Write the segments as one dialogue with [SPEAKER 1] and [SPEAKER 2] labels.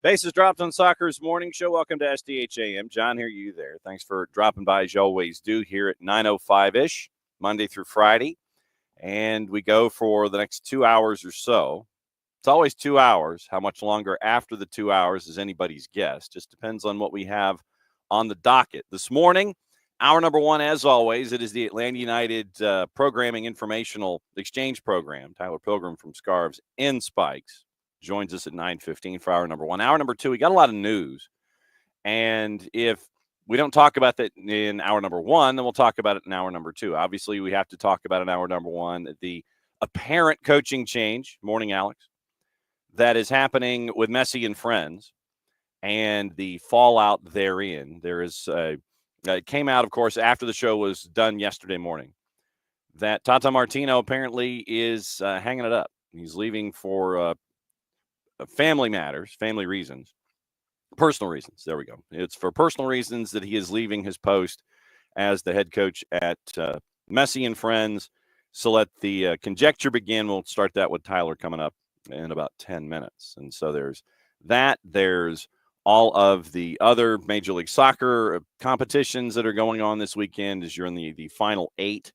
[SPEAKER 1] Bases dropped on Soccer's morning show. Welcome to SDHAM. John here, you there. Thanks for dropping by as you always do here at 9:05-ish, Monday through Friday. And we go for the next 2 hours or so. It's always 2 hours. How much longer after the 2 hours is anybody's guess. Just depends on what we have on the docket. This morning, hour number one, as always, it is the Atlanta United Programming Informational Exchange Program. Tyler Pilgrim from Scarves and Spikes joins us at 9:15 for hour number one. Hour number two, we got a lot of news. And if we don't talk about that in hour number one, then we'll talk about it in hour number two. Obviously, we have to talk about in hour number one the apparent coaching change, morning, Alex, that is happening with Messi and friends and the fallout therein. There is it came out, of course, after the show was done yesterday morning, that Tata Martino apparently is hanging it up. He's leaving for family matters, family reasons, personal reasons. There we go. It's for personal reasons that he is leaving his post as the head coach at Messi and Friends. So let the conjecture begin. We'll start that with Tyler coming up in about 10 minutes. And so there's that. There's all of the other Major League Soccer competitions that are going on this weekend as you're in the final 8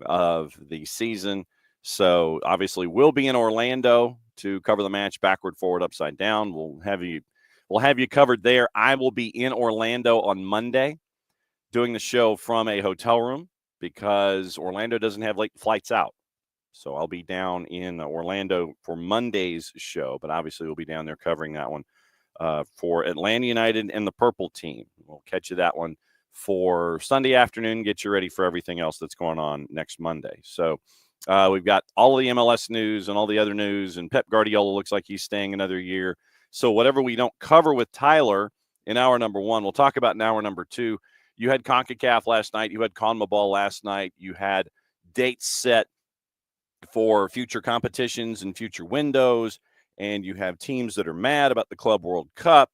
[SPEAKER 1] of the season. So obviously we'll be in Orlando to cover the match backward, forward, upside down. We'll have you covered there. I will be in Orlando on Monday doing the show from a hotel room because Orlando doesn't have late flights out. So I'll be down in Orlando for Monday's show, but obviously we'll be down there covering that one for Atlanta United and the Purple Team. We'll catch you that one for Sunday afternoon, get you ready for everything else that's going on next Monday. So we've got all of the MLS news and all the other news, and Pep Guardiola looks like he's staying another year. So whatever we don't cover with Tyler in hour number one, we'll talk about in hour number two. You had CONCACAF last night. You had CONMEBOL last night. You had dates set for future competitions and future windows, and you have teams that are mad about the Club World Cup.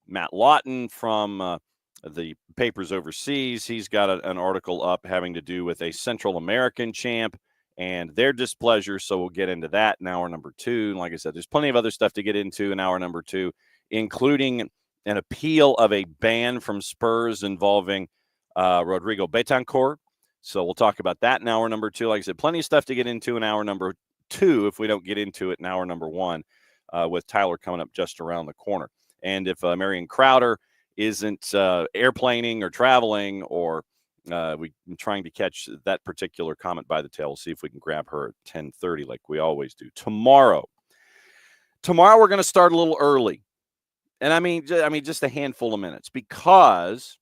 [SPEAKER 1] Matt Lawton from the papers overseas, he's got an article up having to do with a Central American champ and their displeasure, so we'll get into that in hour number two. And like I said, there's plenty of other stuff to get into in hour number two, including an appeal of a ban from Spurs involving Rodrigo Betancourt. So we'll talk about that in hour number two. Like I said, plenty of stuff to get into in hour number two if we don't get into it in hour number one with Tyler coming up just around the corner. And if Marion Crowder isn't airplaning or traveling or we're trying to catch that particular comment by the tail, we'll see if we can grab her at 10:30 like we always do. Tomorrow we're going to start a little early. And I mean just a handful of minutes because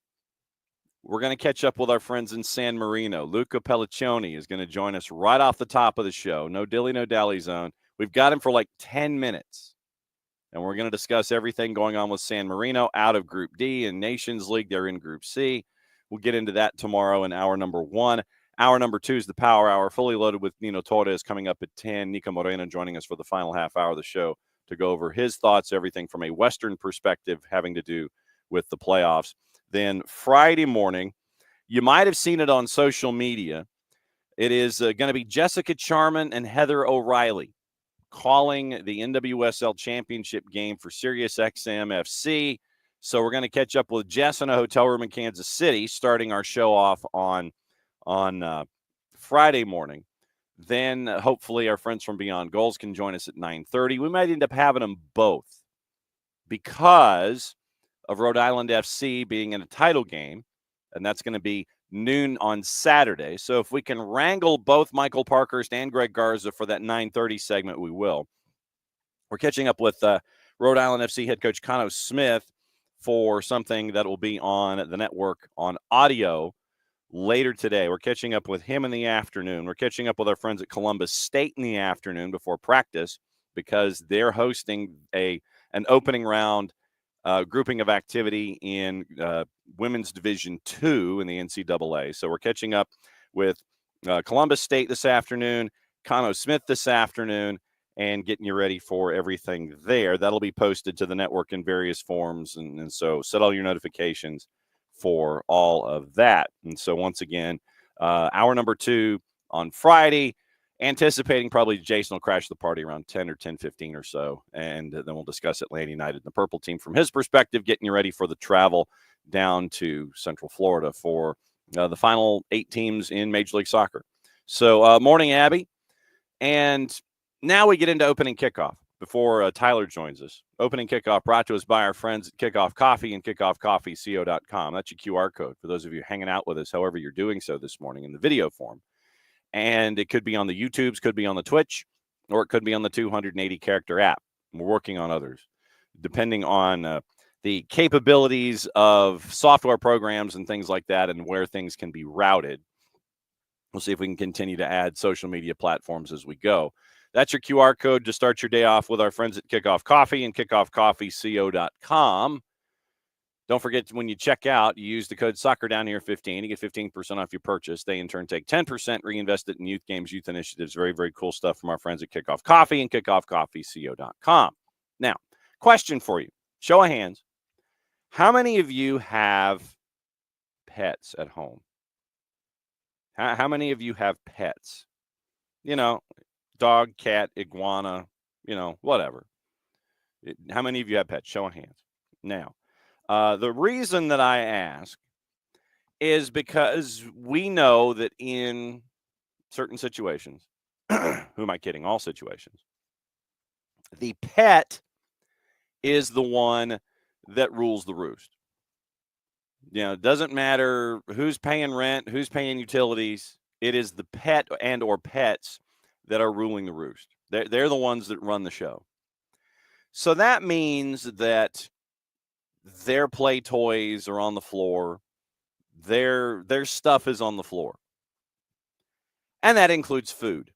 [SPEAKER 1] we're going to catch up with our friends in San Marino. Luca Pelliccioni is going to join us right off the top of the show. No dilly, no dally zone. We've got him for like 10 minutes. And we're going to discuss everything going on with San Marino out of Group D and Nations League. They're in Group C. We'll get into that tomorrow in hour number one. Hour number two is the Power Hour, fully loaded with Nino Torres coming up at 10. Nico Moreno joining us for the final half hour of the show to go over his thoughts, everything from a Western perspective having to do with the playoffs. Then Friday morning, you might have seen it on social media. It is going to be Jessica Charman and Heather O'Reilly calling the NWSL Championship game for SiriusXM FC. So we're going to catch up with Jess in a hotel room in Kansas City, starting our show off on Friday morning. Then hopefully our friends from Beyond Goals can join us at 9:30. We might end up having them both because of Rhode Island FC being in a title game, and that's going to be noon on Saturday. So if we can wrangle both Michael Parkhurst and Greg Garza for that 9:30 segment, we will. We're catching up with Rhode Island FC head coach Cano Smith for something that will be on the network on audio later today. We're catching up with him in the afternoon. We're catching up with our friends at Columbus State in the afternoon before practice because they're hosting an opening round grouping of activity in Women's Division II in the NCAA. So we're catching up with Columbus State this afternoon, Cano Smith this afternoon, and getting you ready for everything there. That'll be posted to the network in various forms, and so set all your notifications for all of that. And so once again, hour number two on Friday, anticipating probably Jason will crash the party around 10 or 10:15 or so, and then we'll discuss Atlanta United and the Purple Team from his perspective, getting you ready for the travel down to Central Florida for the final 8 teams in Major League Soccer. So morning, Abby. And now we get into opening kickoff before Tyler joins us. Opening kickoff brought to us by our friends at Kickoff Coffee and kickoffcoffeeco.com. That's your QR code for those of you hanging out with us, however you're doing so this morning in the video form. And it could be on the YouTubes, could be on the Twitch, or it could be on the 280-character app. We're working on others, depending on the capabilities of software programs and things like that and where things can be routed. We'll see if we can continue to add social media platforms as we go. That's your QR code to start your day off with our friends at Kickoff Coffee and kickoffcoffeeco.com. Don't forget, when you check out, you use the code SOCCERDOWNHERE15. You get 15% off your purchase. They, in turn, take 10%, reinvest it in youth games, youth initiatives. Very, very cool stuff from our friends at Kickoff Coffee and kickoffcoffeeco.com. Now, question for you. Show of hands. How many of you have pets at home? How many of you have pets? You know, dog, cat, iguana, whatever. How many of you have pets? Show of hands. Now, the reason that I ask is because we know that in certain situations, who am I kidding? All situations, the pet is the one that rules the roost. It doesn't matter who's paying rent, who's paying utilities. It is the pet and or pets that are ruling the roost. They're the ones that run the show. So that means that their play toys are on the floor. Their stuff is on the floor. And that includes food.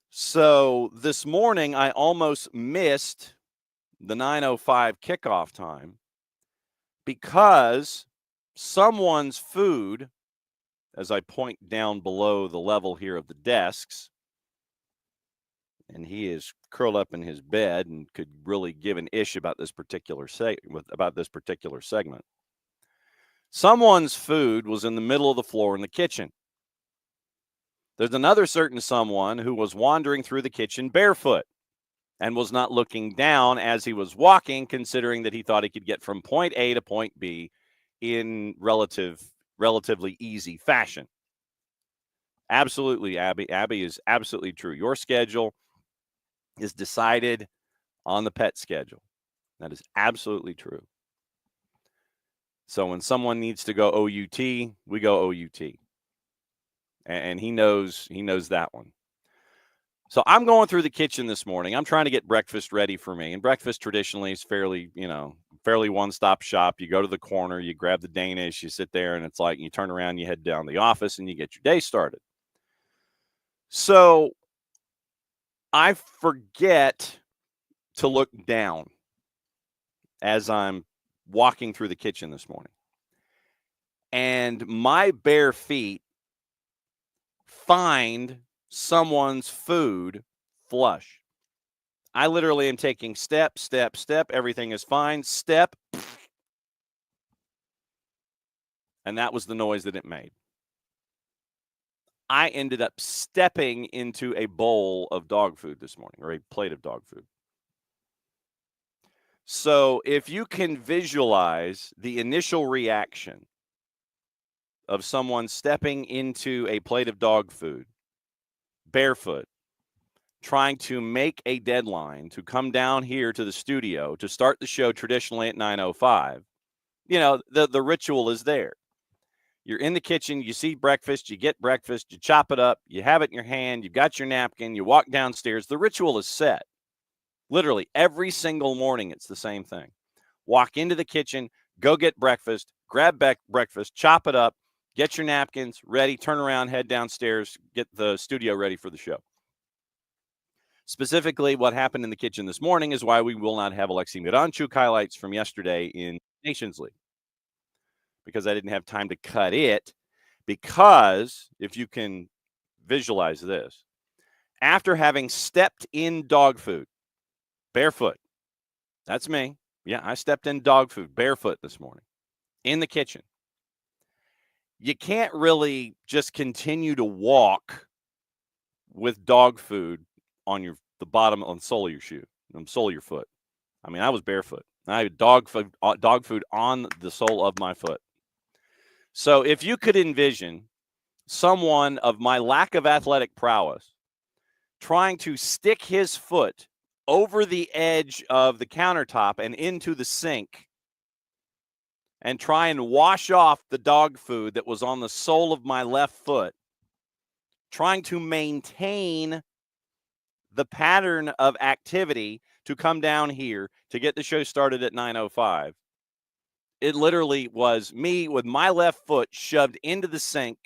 [SPEAKER 1] So this morning, I almost missed the 9:05 kickoff time because someone's food, as I point down below the level here of the desks, and he is curled up in his bed and could really give an ish about this particular segment. Someone's food was in the middle of the floor in the kitchen. There's another certain someone who was wandering through the kitchen barefoot and was not looking down as he was walking, considering that he thought he could get from point A to point B in relatively easy fashion. Absolutely, Abby. Abby is absolutely true. Your schedule is decided on the pet schedule. That is absolutely true. So when someone needs to go OUT, we go OUT. And he knows that one. So I'm going through the kitchen this morning. I'm trying to get breakfast ready for me. And breakfast traditionally is fairly one-stop shop. You go to the corner, you grab the Danish, you sit there, and it's like you turn around, you head down the office, and you get your day started. So I forget to look down as I'm walking through the kitchen this morning. And my bare feet find someone's food flush. I literally am taking step. Everything is fine. Step. And that was the noise that it made. I ended up stepping into a bowl of dog food this morning, or a plate of dog food. So if you can visualize the initial reaction of someone stepping into a plate of dog food, barefoot, trying to make a deadline to come down here to the studio to start the show traditionally at 9:05, the ritual is there. You're in the kitchen, you see breakfast, you get breakfast, you chop it up, you have it in your hand, you've got your napkin, you walk downstairs. The ritual is set. Literally every single morning, it's the same thing. Walk into the kitchen, go get breakfast, grab breakfast, chop it up, get your napkins ready, turn around, head downstairs, get the studio ready for the show. Specifically, what happened in the kitchen this morning is why we will not have Alexei Miranchuk highlights from yesterday in Nations League, because I didn't have time to cut it. Because if you can visualize this, after having stepped in dog food, barefoot, that's me. Yeah, I stepped in dog food barefoot this morning in the kitchen. You can't really just continue to walk with dog food on the bottom on the sole of your shoe, on the sole of your foot. I mean, I was barefoot. I had dog food on the sole of my foot. So if you could envision someone of my lack of athletic prowess trying to stick his foot over the edge of the countertop and into the sink and try and wash off the dog food that was on the sole of my left foot, trying to maintain the pattern of activity to come down here to get the show started at 9:05. It literally was me with my left foot shoved into the sink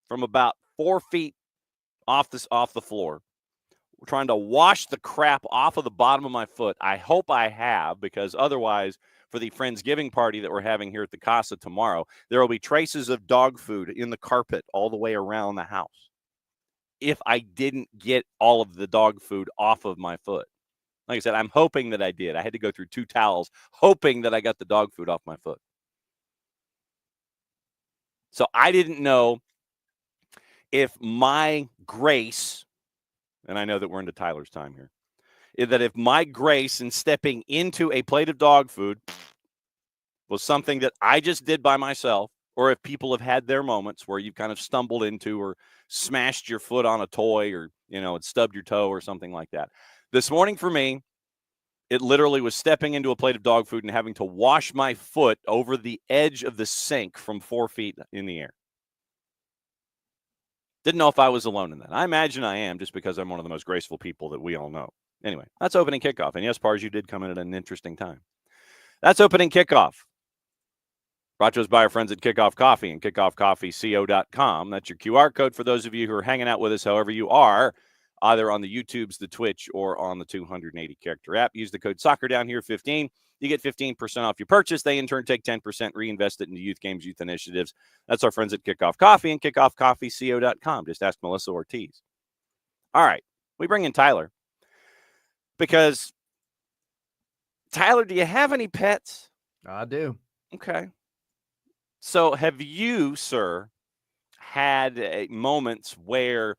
[SPEAKER 1] from about 4 feet off the floor. We're trying to wash the crap off of the bottom of my foot. I hope I have, because otherwise, for the Friendsgiving party that we're having here at the Casa tomorrow, there will be traces of dog food in the carpet all the way around the house if I didn't get all of the dog food off of my foot. Like I said, I'm hoping that I did. I had to go through 2 towels, hoping that I got the dog food off my foot. So I didn't know if my grace, and I know that we're into Tyler's time here, is that if my grace in stepping into a plate of dog food was something that I just did by myself, or if people have had their moments where you've kind of stumbled into or smashed your foot on a toy, or, it stubbed your toe or something like that. This morning for me, it literally was stepping into a plate of dog food and having to wash my foot over the edge of the sink from 4 feet in the air. Didn't know if I was alone in that. I imagine I am, just because I'm one of the most graceful people that we all know. Anyway, that's opening kickoff. And yes, Pars, you did come in at an interesting time. That's opening kickoff. Brought to us by our friends at Kickoff Coffee and kickoffcoffeeco.com. That's your QR code for those of you who are hanging out with us however you are, either on the YouTubes, the Twitch, or on the 280-character app. Use the code SoccerDownHere15. You get 15% off your purchase. They, in turn, take 10%, reinvest it into youth games, youth initiatives. That's our friends at Kickoff Coffee and kickoffcoffeeco.com. Just ask Melissa Ortiz. All right. We bring in Tyler because, Tyler, do you have any pets?
[SPEAKER 2] I do.
[SPEAKER 1] Okay. So have you, sir, had moments where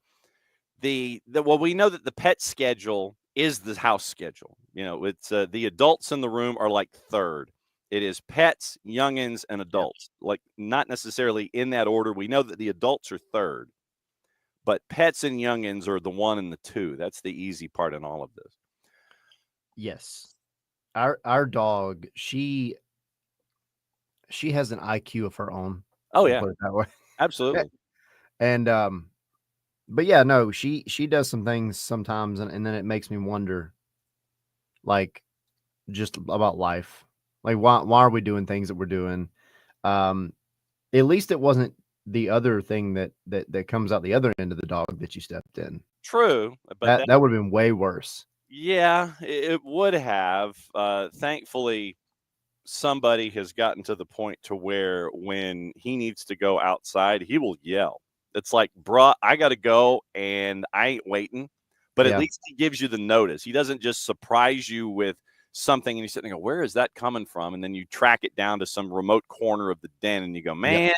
[SPEAKER 1] well, we know that the pet schedule is the house schedule. It's the adults in the room are like third. It is pets, youngins, and adults. Yep. Like, not necessarily in that order. We know that the adults are third, but pets and youngins are the 1 and the 2. That's the easy part in all of this.
[SPEAKER 2] Yes. Our dog, she has an IQ of her own.
[SPEAKER 1] Oh, yeah.
[SPEAKER 2] Put it that way.
[SPEAKER 1] Absolutely.
[SPEAKER 2] And but yeah, no, she does some things sometimes, and then it makes me wonder, like, just about life. Like, why are we doing things that we're doing? At least it wasn't the other thing that comes out the other end of the dog that you stepped in.
[SPEAKER 1] True, but
[SPEAKER 2] that would have been way worse.
[SPEAKER 1] Yeah, it would have. Thankfully, somebody has gotten to the point to where when he needs to go outside, he will yell. It's like, bruh, I got to go, and I ain't waiting. But at least he gives you the notice. He doesn't just surprise you with something, and you sit there and go, where is that coming from? And then you track it down to some remote corner of the den, and you go, man,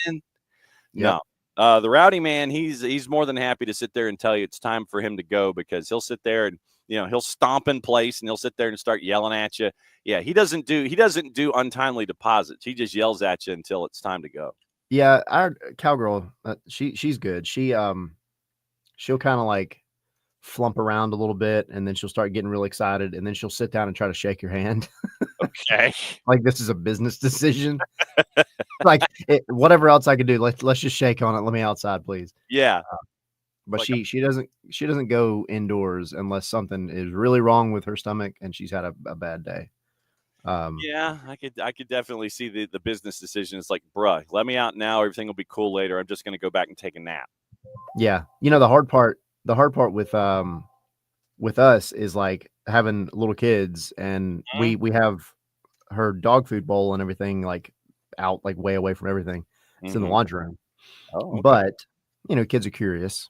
[SPEAKER 1] no. The rowdy man, he's more than happy to sit there and tell you it's time for him to go, because he'll sit there and he'll stomp in place, and he'll sit there and start yelling at you. Yeah, he doesn't do untimely deposits. He just yells at you until it's time to go.
[SPEAKER 2] Yeah, our cowgirl, she's good. She'll kind of like flump around a little bit, and then she'll start getting real excited, and then she'll sit down and try to shake your hand.
[SPEAKER 1] Okay.
[SPEAKER 2] Like this is a business decision. Like whatever else I could do, let's just shake on it. Let me outside, please.
[SPEAKER 1] Yeah.
[SPEAKER 2] But like she doesn't go indoors unless something is really wrong with her stomach and she's had a bad day.
[SPEAKER 1] Yeah, I could definitely see the business decision. It's like, bruh, let me out now. Everything will be cool later. I'm just going to go back and take a nap.
[SPEAKER 2] Yeah. The hard part with us is like having little kids, and we have her dog food bowl and everything like out, like way away from everything. It's in the laundry room.
[SPEAKER 1] Oh, okay.
[SPEAKER 2] But kids are curious.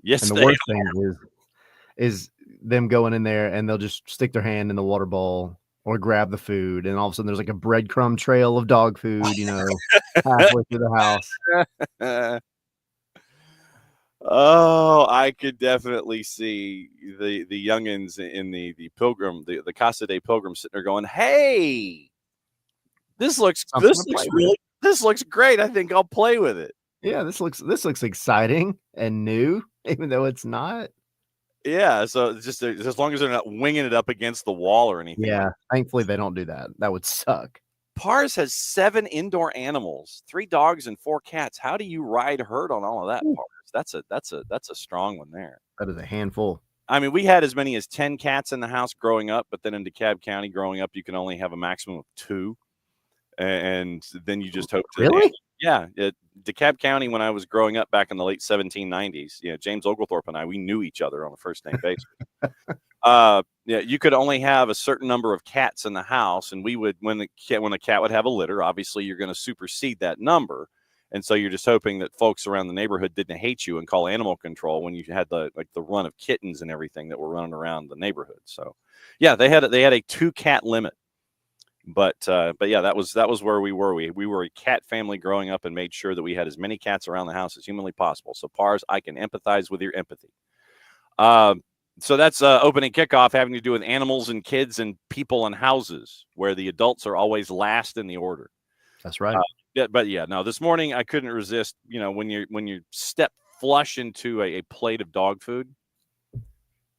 [SPEAKER 1] Yes.
[SPEAKER 2] And the worst thing is them going in there and they'll just stick their hand in the water bowl or grab the food, and all of a sudden there's like a breadcrumb trail of dog food, halfway through the house.
[SPEAKER 1] Oh, I could definitely see the youngins in the Pilgrim, the Casa de Pilgrim sitting there going, "Hey,
[SPEAKER 2] Something to play with.
[SPEAKER 1] this looks great. I think I'll play with it."
[SPEAKER 2] Yeah, this looks exciting and new, even though it's not.
[SPEAKER 1] Yeah, so it's just as long as they're not winging it up against the wall or anything like
[SPEAKER 2] Yeah,
[SPEAKER 1] that.
[SPEAKER 2] thankfully they don't do that. That would suck.
[SPEAKER 1] Pars has 7 indoor animals, 3 dogs and 4 cats. How do you ride herd on all of that,
[SPEAKER 2] Ooh.
[SPEAKER 1] Pars? That's a strong one there.
[SPEAKER 2] That is a handful.
[SPEAKER 1] I mean, we had as many as 10 cats in the house growing up, but then in DeKalb County growing up, you can only have a maximum of 2. And then you just hope to
[SPEAKER 2] Really?
[SPEAKER 1] yeah, DeKalb County when I was growing up back in the late 1790s, James Oglethorpe and I, we knew each other on a first name basis. Yeah, you could only have a certain number of cats in the house, and we would when a cat would have a litter, obviously you're going to supersede that number, and so you're just hoping that folks around the neighborhood didn't hate you and call animal control when you had the run of kittens and everything that were running around the neighborhood. So, yeah, they had a 2-cat limit, but yeah, that was where we were. We were a cat family growing up and made sure that we had as many cats around the house as humanly possible. So, Pars, I can empathize with your empathy. So that's opening kickoff having to do with animals and kids and people and houses where the adults are always last in the order.
[SPEAKER 2] That's right.
[SPEAKER 1] But yeah, no, this morning I couldn't resist, when you step flush into a plate of dog food,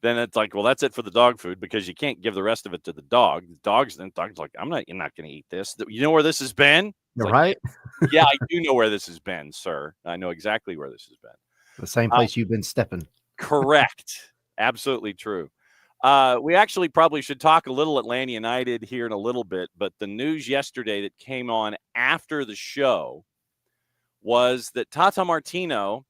[SPEAKER 1] then it's like, well, that's it for the dog food because you can't give the rest of it to the dog. The dog's like, you're not going to eat this. You know where this has been?
[SPEAKER 2] You're
[SPEAKER 1] like,
[SPEAKER 2] right.
[SPEAKER 1] Yeah, I do know where this has been, sir. I know exactly where this has been.
[SPEAKER 2] The same place you've been stepping.
[SPEAKER 1] Correct. Absolutely true. We actually probably should talk a little Atlanta United here in a little bit, but the news yesterday that came on after the show was that Tata Martino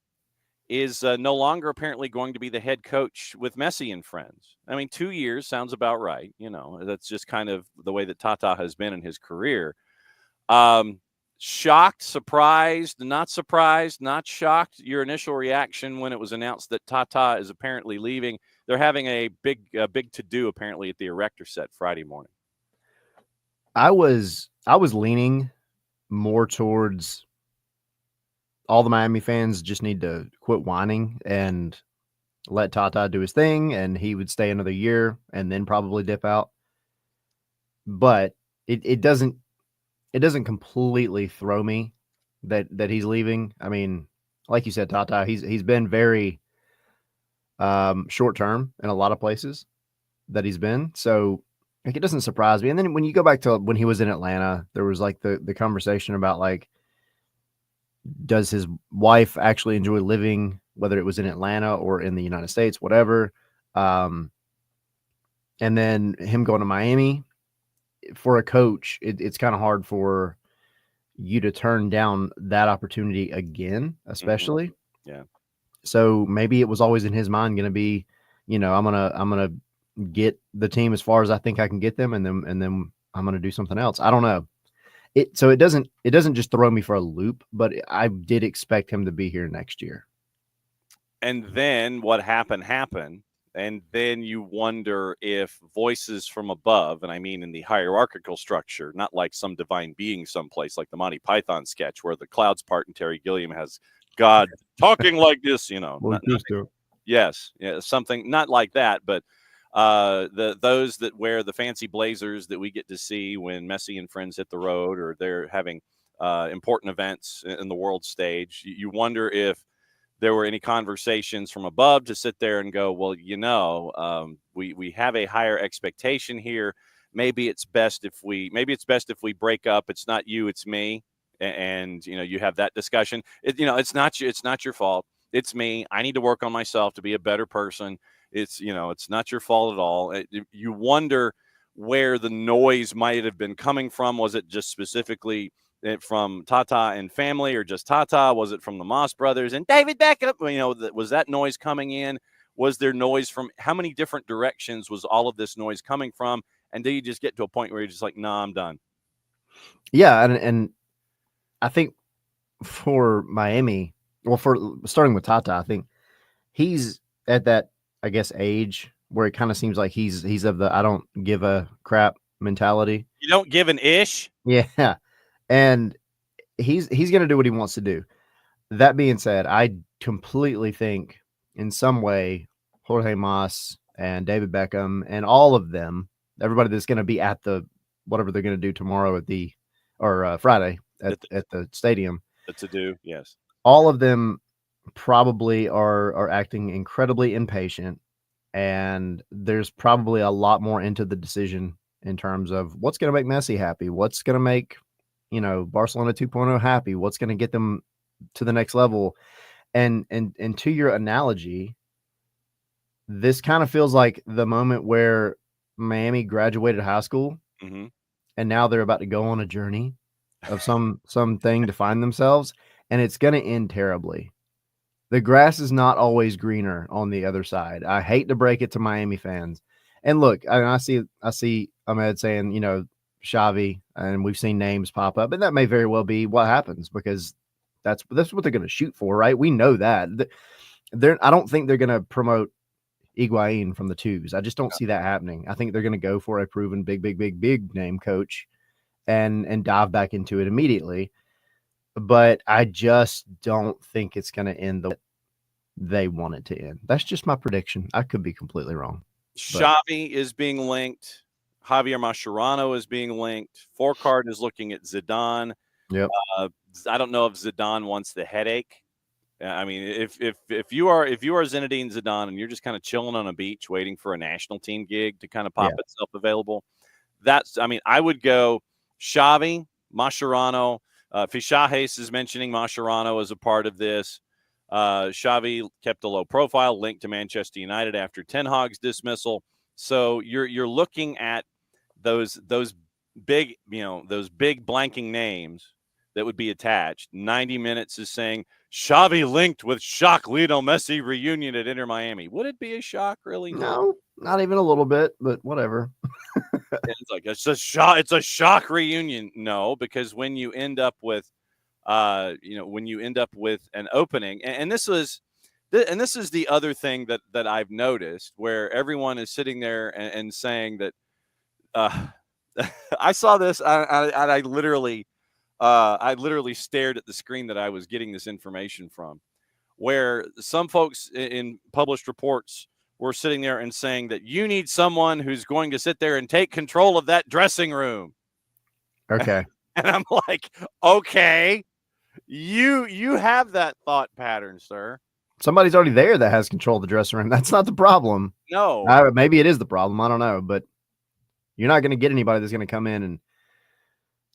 [SPEAKER 1] is no longer apparently going to be the head coach with Messi and friends. I mean, 2 years sounds about right. That's just kind of the way that Tata has been in his career. Shocked, surprised, not shocked. Your initial reaction when it was announced that Tata is apparently leaving. They're having a big to-do apparently at the Erector Set Friday morning.
[SPEAKER 2] I was leaning more towards all the Miami fans just need to quit whining and let Tata do his thing, and he would stay another year and then probably dip out. But it doesn't completely throw me that he's leaving. I mean, like you said, Tata, he's been very short term in a lot of places that he's been. So it doesn't surprise me. And then when you go back to when he was in Atlanta, there was like the conversation about like, does his wife actually enjoy living, whether it was in Atlanta or in the United States, whatever. And then him going to Miami for a coach, it's kind of hard for you to turn down that opportunity again, especially.
[SPEAKER 1] Mm-hmm. Yeah.
[SPEAKER 2] So maybe it was always in his mind going to be, I'm going to get the team as far as I think I can get them. And then I'm going to do something else. I don't know. So it doesn't just throw me for a loop, but I did expect him to be here next year.
[SPEAKER 1] And then what happened. And then you wonder if voices from above, and I mean in the hierarchical structure, not like some divine being someplace like the Monty Python sketch where the clouds part and Terry Gilliam has God talking like this, Yes, something not like that, but those that wear the fancy blazers that we get to see when Messi and friends hit the road or they're having important events in the world stage. You wonder if there were any conversations from above to sit there and go, well, we have a higher expectation here. Maybe it's best if we break up. It's not you, it's me. And you have that discussion. It's not your fault. It's me. I need to work on myself to be a better person. It's not your fault at all. You wonder where the noise might have been coming from. Was it just specifically from Tata and family, or just Tata? Was it from the Moss brothers and David Beckham? Was that noise coming in? Was there noise from how many different directions was all of this noise coming from? And do you just get to a point where you're just like, nah, I'm done?
[SPEAKER 2] Yeah, and I think for Miami, well, for starting with Tata, I think he's at that, I guess, age where it kind of seems like he's of the I don't give a crap mentality.
[SPEAKER 1] You don't give an ish?
[SPEAKER 2] Yeah. And he's going to do what he wants to do. That being said, I completely think in some way Jorge Mas and David Beckham and all of them, everybody that's going to be at the whatever they're going to do tomorrow at the or Friday at the stadium.
[SPEAKER 1] To do, yes.
[SPEAKER 2] All of them probably are acting incredibly impatient, and there's probably a lot more into the decision in terms of what's going to make Messi happy, what's going to make, Barcelona 2.0 happy, what's going to get them to the next level. And to your analogy, this kind of feels like the moment where Miami graduated high school,
[SPEAKER 1] mm-hmm.
[SPEAKER 2] and now they're about to go on a journey of something to find themselves, and it's going to end terribly. The grass is not always greener on the other side. I hate to break it to Miami fans. And look, I see Ahmed saying, Xavi, and we've seen names pop up, and that may very well be what happens because that's what they're going to shoot for, right? We know that. I don't think they're going to promote Higuain from the twos. I just don't see that happening. I think they're going to go for a proven big name coach and dive back into it immediately. But I just don't think it's going to end the way they want it to end. That's just my prediction. I could be completely wrong.
[SPEAKER 1] Xavi is being linked. Javier Mascherano is being linked. Fourcard is looking at Zidane.
[SPEAKER 2] Yep.
[SPEAKER 1] I don't know if Zidane wants the headache. I mean, if you are Zinedine Zidane and you're just kind of chilling on a beach waiting for a national team gig to kind of pop itself available, I would go Xavi, Mascherano. Fichajes is mentioning Mascherano as a part of this. Xavi kept a low profile, linked to Manchester United after Ten Hag's dismissal. So you're looking at those big blanking names that would be attached. 90 Minutes is saying Xavi linked with shock Lionel Messi reunion at Inter Miami. Would it be a shock, really?
[SPEAKER 2] No, not even a little bit, but whatever.
[SPEAKER 1] It's like it's a shock reunion. No, because when you end up with an opening, and this is the other thing that I've noticed, where everyone is sitting there and saying that I saw this, I literally stared at the screen that I was getting this information from, where some folks in published reports were sitting there and saying that you need someone who's going to sit there and take control of that dressing room.
[SPEAKER 2] Okay.
[SPEAKER 1] And I'm like, okay, you have that thought pattern, sir.
[SPEAKER 2] Somebody's already there that has control of the dressing room. That's not the problem.
[SPEAKER 1] No.
[SPEAKER 2] Maybe it is the problem. I don't know, but you're not going to get anybody that's going to come in and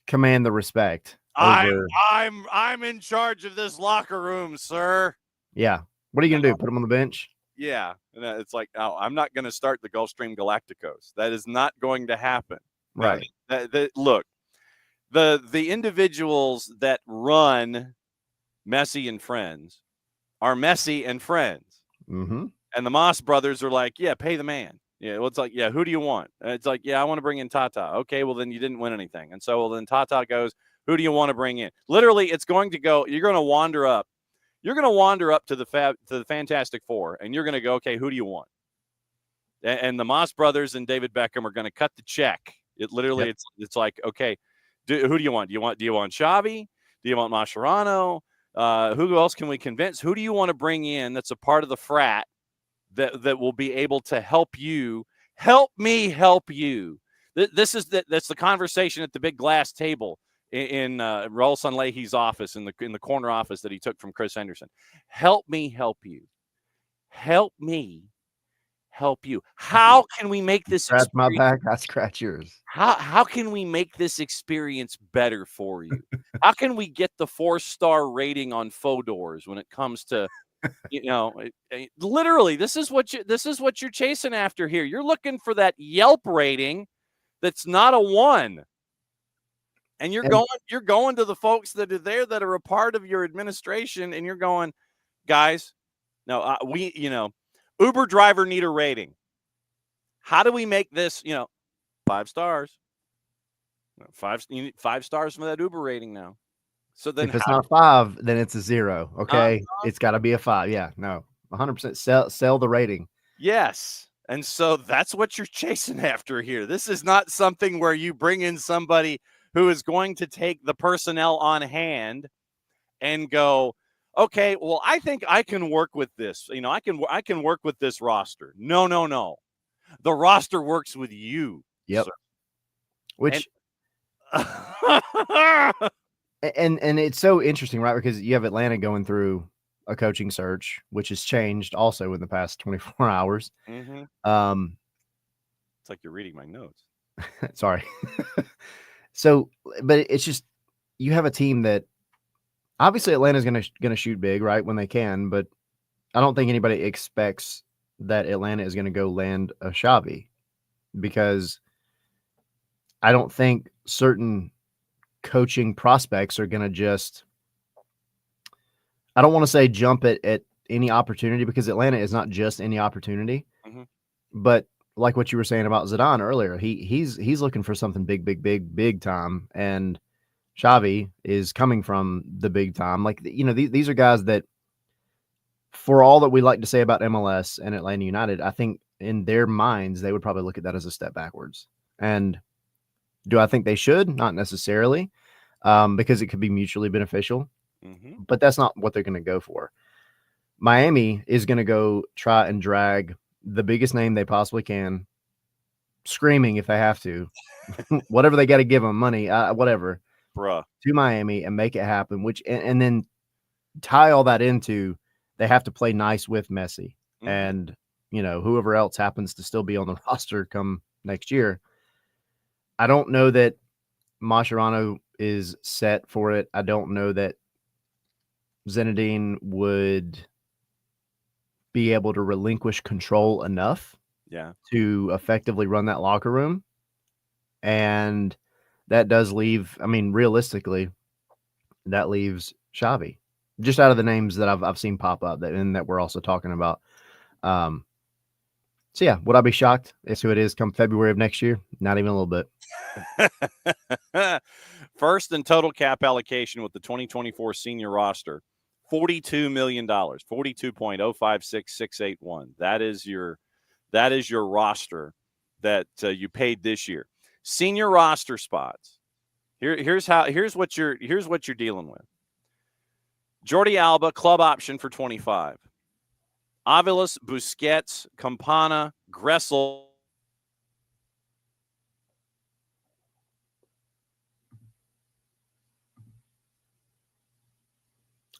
[SPEAKER 2] command the respect.
[SPEAKER 1] I'm in charge of this locker room, sir.
[SPEAKER 2] Yeah. What are you going to do? Put them on the bench?
[SPEAKER 1] Yeah. And it's like, oh, I'm not going to start the Gulfstream Galacticos. That is not going to happen.
[SPEAKER 2] Right.
[SPEAKER 1] Look, the individuals that run Messi and Friends are Messi and Friends.
[SPEAKER 2] Mm-hmm.
[SPEAKER 1] And the Moss brothers are like, yeah, pay the man. Yeah, well, it's like, yeah, who do you want? And it's like, yeah, I want to bring in Tata. Okay, well, then you didn't win anything. And so, then Tata goes, who do you want to bring in? Literally, it's going to go, you're going to wander up. You're going to wander up to the Fantastic Four, and you're going to go, okay, who do you want? And the Moss brothers and David Beckham are going to cut the check. It literally, it's like, okay, who do you want? Do you want Xavi? Do you want Mascherano? Who else can we convince? Who do you want to bring in that's a part of the frat that will be able to help you? Help me help you. That's the conversation at the big glass table in Raul Sanlehi's office, in the corner office that he took from Chris Henderson. Help me help you. Help me help you. How can we make this
[SPEAKER 2] scratch my back? I scratch yours.
[SPEAKER 1] How can we make this experience better for you? How can we get the 4-star rating on Fodors when it comes to, literally, this is what you're chasing after here. You're looking for that Yelp rating that's not a 1. And you're going to the folks that are there that are a part of your administration, and you're going, guys, no, Uber driver need a rating. How do we make this, 5 stars? You need 5 stars for that Uber rating now. So then
[SPEAKER 2] if it's not 5, then it's a 0. Okay. It's got to be a 5. Yeah, no, 100% sell the rating.
[SPEAKER 1] Yes. And so that's what you're chasing after here. This is not something where you bring in somebody who is going to take the personnel on hand and go, Okay, well, I think I can work with this. I can work with this roster. No. The roster works with you.
[SPEAKER 2] Yep.
[SPEAKER 1] Sir.
[SPEAKER 2] Which
[SPEAKER 1] And
[SPEAKER 2] and it's so interesting, right? Because you have Atlanta going through a coaching search, which has changed also in the past 24 hours.
[SPEAKER 1] it's like you're reading my notes.
[SPEAKER 2] Sorry. So, but it's just you have a team that obviously Atlanta's gonna shoot big, right, when they can, but I don't think anybody expects that Atlanta is gonna go land a Xavi because I don't think certain coaching prospects are gonna just I don't want to say jump at any opportunity because Atlanta is not just any opportunity, but like what you were saying about Zidane earlier, he's looking for something big time, and Xavi is coming from the big time. Like these are guys that, for all that we like to say about MLS and Atlanta United, I think in their minds they would probably look at that as a step backwards. And do I think they should? Not necessarily, because it could be mutually beneficial. But that's not what they're going to go for. Miami is going to go try and drag the biggest name they possibly can, screaming if they have to, whatever they got to give them, money, whatever,
[SPEAKER 1] Bruh.
[SPEAKER 2] to Miami and make it happen, which and then tie all that into they have to play nice with Messi and whoever else happens to still be on the roster come next year. I don't know that Mascherano is set for it. I don't know that Zinedine would be able to relinquish control enough to effectively run that locker room. And that does leave, I mean, realistically, that leaves Xavi, just out of the names that I've seen pop up that we're also talking about. So yeah, would I be shocked as who it is come February of next year? Not even a little bit.
[SPEAKER 1] First in total cap allocation with the 2024 senior roster, $42 million, 42.056681. That is your roster that you paid this year. Senior roster spots. Here's what you're dealing with. Jordi Alba, club option for 25. Aviles, Busquets, Campana, Gressel.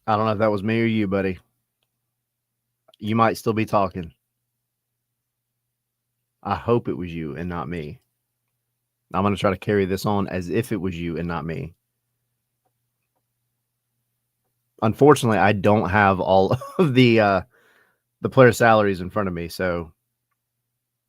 [SPEAKER 2] I don't know if that was me or you, buddy. You might still be talking. I hope it was you and not me. I'm going to try to carry this on as if it was you and not me. Unfortunately, I don't have all of the player salaries in front of me, so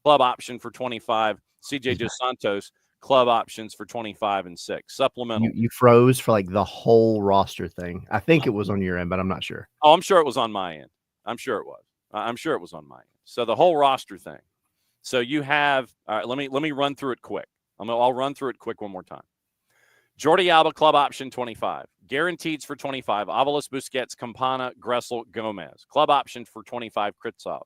[SPEAKER 1] club option for 25. CJ Dos Santos, club options for 25 and 6. Supplemental.
[SPEAKER 2] You froze for like the whole roster thing. I think it was on your end, but I'm not sure.
[SPEAKER 1] Oh, I'm sure it was on my end. I'm sure it was. I'm sure it was on my end. So the whole roster thing. So you have. All right. Let me run through it quick. I'll run through it quick one more time. Jordi Alba, club option 25. Guaranteed for 25. Aviles, Busquets, Campana, Gressel, Gomez. Club option for 25. Kritzov.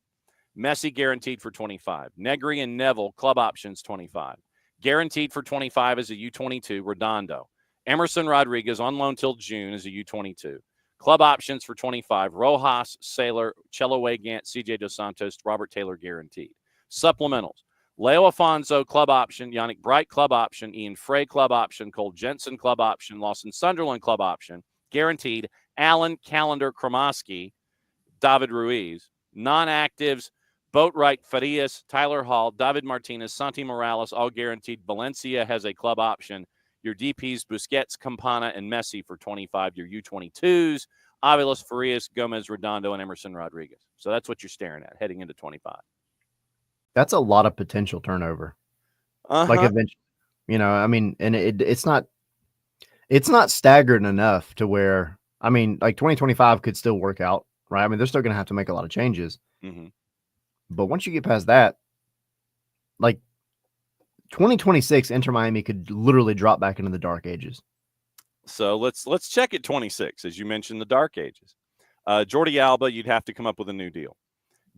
[SPEAKER 1] Messi guaranteed for 25. Negri and Neville, club options 25. Guaranteed for 25 as a U22, Redondo. Emerson Rodriguez on loan till June as a U22. Club options for 25. Rojas, Sailor, Chelaway Gant, CJ Dos Santos, Robert Taylor guaranteed. Supplementals. Leo Afonso, club option. Yannick Bright, club option. Ian Frey, club option. Cole Jensen, club option. Lawson Sunderland, club option. Guaranteed. Allen, Calendar, Kromoski, David Ruiz. Non-actives. Boatwright, Farias, Tyler Hall, David Martinez, Santi Morales, all guaranteed. Valencia has a club option. Your DPs, Busquets, Campana, and Messi for 25. Your U22s, Aviles, Farias, Gomez, Redondo, and Emerson Rodriguez. So that's what you're staring at heading into 25.
[SPEAKER 2] That's a lot of potential turnover. Like eventually, I mean, and it's not staggered enough to where, I mean, like 2025 could still work out, right? I mean, they're still going to have to make a lot of changes. But once you get past that, like 2026, Inter Miami could literally drop back into the dark ages.
[SPEAKER 1] So let's check at 26, as you mentioned, the dark ages. Jordi Alba, you'd have to come up with a new deal.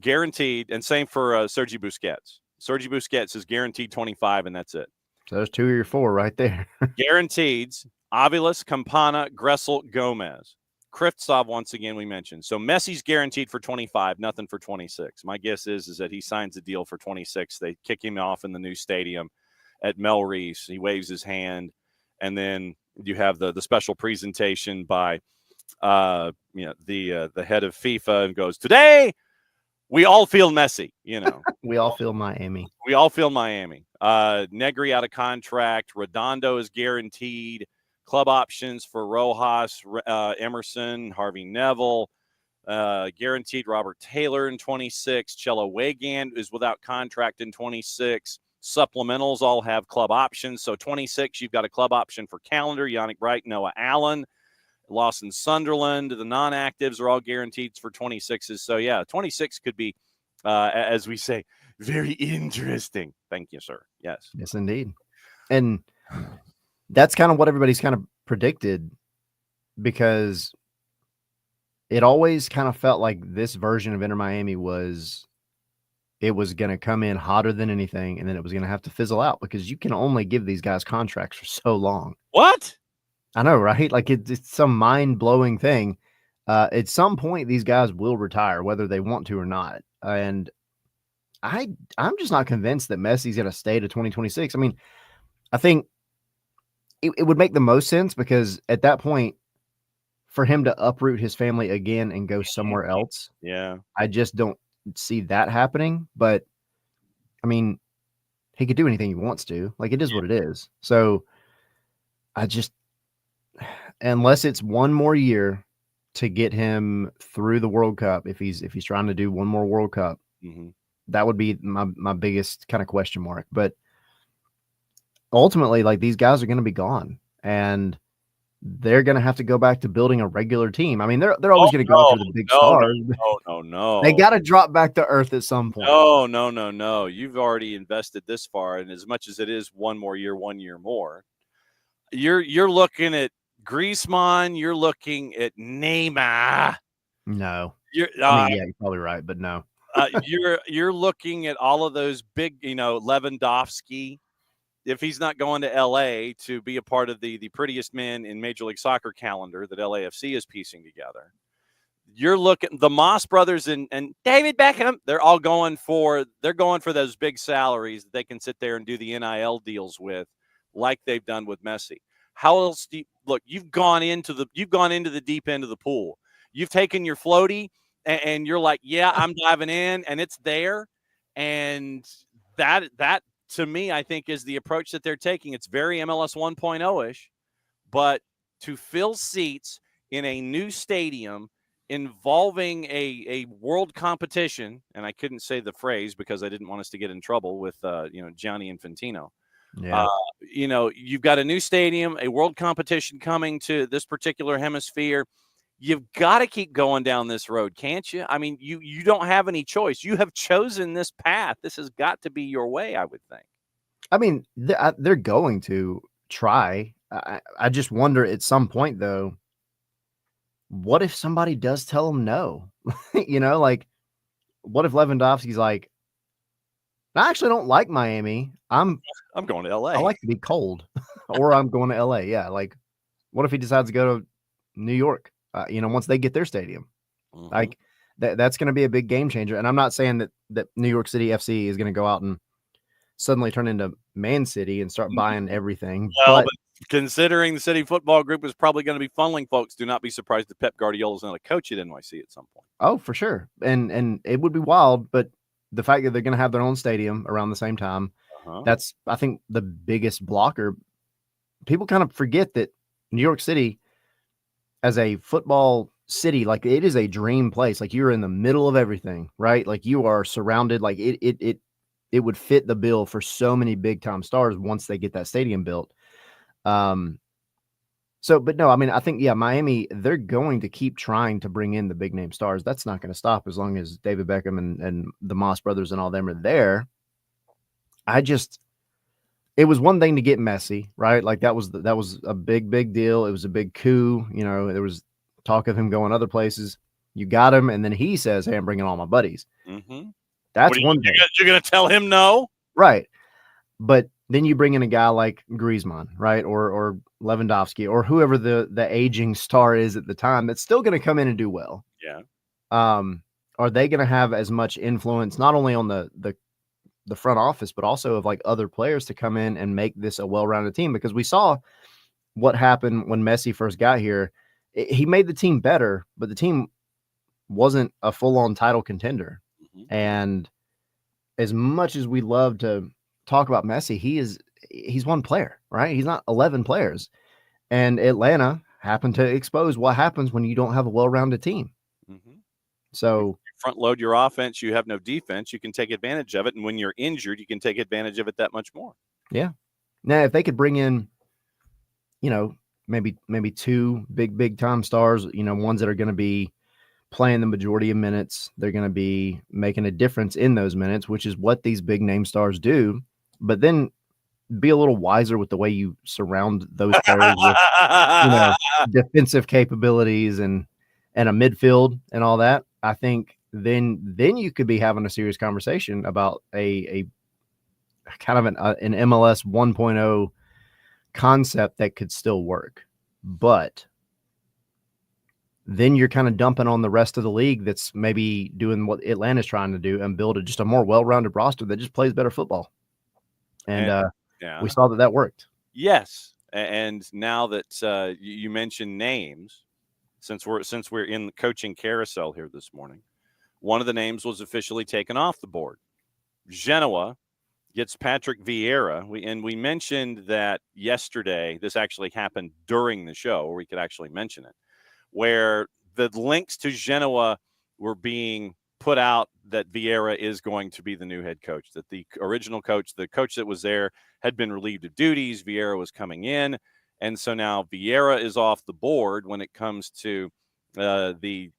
[SPEAKER 1] Guaranteed, and same for Sergi Busquets. Sergi Busquets is guaranteed 25, and that's it.
[SPEAKER 2] So there's 2 or 4 right there.
[SPEAKER 1] Guaranteeds, Aviles, Campana, Gressel, Gomez. Kristoff, once again, we mentioned. So Messi's guaranteed for 25, nothing for 26. My guess is that he signs a deal for 26. They kick him off in the new stadium at Mel Reese. He waves his hand, and then you have the special presentation by the head of FIFA, and goes, "Today we all feel Messi."
[SPEAKER 2] We all feel Miami.
[SPEAKER 1] We all feel Miami. Negri out of contract. Redondo is guaranteed. Club options for Rojas, Emerson, Harvey Neville. Guaranteed Robert Taylor in 26. Cello Weigand is without contract in 26. Supplementals all have club options. So 26, you've got a club option for Calendar, Yannick Bright, Noah Allen. Lawson Sunderland. The non-actives are all guaranteed for 26s. So, yeah, 26 could be, as we say, very interesting. Thank you, sir. Yes.
[SPEAKER 2] Yes, indeed. And that's kind of what everybody's kind of predicted, because it always kind of felt like this version of Inter Miami was going to come in hotter than anything, and then it was going to have to fizzle out, because you can only give these guys contracts for so long.
[SPEAKER 1] What?
[SPEAKER 2] I know, right? Like it's some mind-blowing thing. At some point, these guys will retire, whether they want to or not. And I'm just not convinced that Messi's going to stay to 2026. I mean, I think it would make the most sense, because at that point, for him to uproot his family again and go somewhere else,
[SPEAKER 1] yeah,
[SPEAKER 2] I just don't see that happening. But I mean, he could do anything he wants to. Like, it is what it is. So I just, unless it's one more year to get him through the World Cup, if he's trying to do one more World Cup, that would be my biggest kind of question mark. But ultimately, like, these guys are going to be gone, and they're going to have to go back to building a regular team. I mean, they're always going to go after the big stars.
[SPEAKER 1] No.
[SPEAKER 2] They got to drop back to earth at some point.
[SPEAKER 1] No. You've already invested this far, and as much as it is one more year, 1 year more, you're looking at Griezmann, you're looking at Neymar.
[SPEAKER 2] No.
[SPEAKER 1] You're
[SPEAKER 2] probably right, but no.
[SPEAKER 1] You're looking at all of those big, Lewandowski. If he's not going to LA to be a part of the prettiest men in Major League Soccer calendar that LAFC is piecing together, you're looking the Moss brothers and David Beckham. They're going for those big salaries that they can sit there and do the NIL deals with, like they've done with Messi. How else do you look? You've gone into the deep end of the pool. You've taken your floaty and you're like, yeah, I'm diving in, and it's there. And that to me, I think, is the approach that they're taking. It's very MLS 1.0-ish, but to fill seats in a new stadium involving a world competition, and I couldn't say the phrase because I didn't want us to get in trouble with Gianni Infantino.
[SPEAKER 2] Yeah.
[SPEAKER 1] You've got a new stadium, a world competition coming to this particular hemisphere. You've got to keep going down this road, can't you? I mean, you don't have any choice. You have chosen this path. This has got to be your way, I would think.
[SPEAKER 2] I mean, they're going to try. I just wonder at some point, though, what if somebody does tell them no? Like, what if Lewandowski's like, I actually don't like Miami. I'm
[SPEAKER 1] going to LA.
[SPEAKER 2] I like to be cold, or I'm going to LA. Yeah. Like, what if he decides to go to New York? Once they get their stadium, like that's going to be a big game changer. And I'm not saying that New York City FC is going to go out and suddenly turn into Man City and start buying everything.
[SPEAKER 1] Well, but considering the City Football Group is probably going to be funneling folks, do not be surprised if Pep Guardiola is not a coach at NYC at some point.
[SPEAKER 2] Oh, for sure. And it would be wild, but the fact that they're going to have their own stadium around the same time, that's, I think, the biggest blocker. People kind of forget that New York City, as a football city, like, it is a dream place. Like, you're in the middle of everything, right? Like, you are surrounded. Like, it would fit the bill for so many big time stars once they get that stadium built. But no, I mean, I think, Miami, they're going to keep trying to bring in the big name stars. That's not going to stop as long as David Beckham and the Moss brothers and all them are there. It was one thing to get Messi, right? Like, that was a big deal. It was a big coup. There was talk of him going other places. You got him, and then he says, "Hey, I'm bringing all my buddies." That's one thing.
[SPEAKER 1] You're going to tell him no,
[SPEAKER 2] right? But then you bring in a guy like Griezmann, right? Or Lewandowski or whoever the aging star is at the time that's still going to come in and do well.
[SPEAKER 1] Yeah.
[SPEAKER 2] Are they going to have as much influence not only on the front office, but also of like other players to come in and make this a well-rounded team? Because we saw what happened when Messi first got here. He made the team better, but the team wasn't a full-on title contender.
[SPEAKER 1] Mm-hmm.
[SPEAKER 2] And as much as we love to talk about Messi, he's one player, right? He's not 11 players. And Atlanta happened to expose what happens when you don't have a well-rounded team.
[SPEAKER 1] Mm-hmm.
[SPEAKER 2] So
[SPEAKER 1] you front load your offense, you have no defense, you can take advantage of it. And when you're injured, you can take advantage of it that much more.
[SPEAKER 2] Yeah. Now, if they could bring in, maybe two big time stars, ones that are going to be playing the majority of minutes, they're going to be making a difference in those minutes, which is what these big name stars do. But then be a little wiser with the way you surround those players with, defensive capabilities and a midfield and all that. I think then you could be having a serious conversation about a kind of an MLS 1.0 concept that could still work. But then you're kind of dumping on the rest of the league that's maybe doing what Atlanta's trying to do and build just a more well-rounded roster that just plays better football. And we saw that worked.
[SPEAKER 1] Yes. And now that you mentioned names, since we're in the coaching carousel here this morning, one of the names was officially taken off the board. Genoa gets Patrick Vieira. We mentioned that yesterday. This actually happened during the show, or we could actually mention it, where the links to Genoa were being put out that Vieira is going to be the new head coach, that the original coach, the coach that was there, had been relieved of duties. Vieira was coming in. And so now Vieira is off the board when it comes to the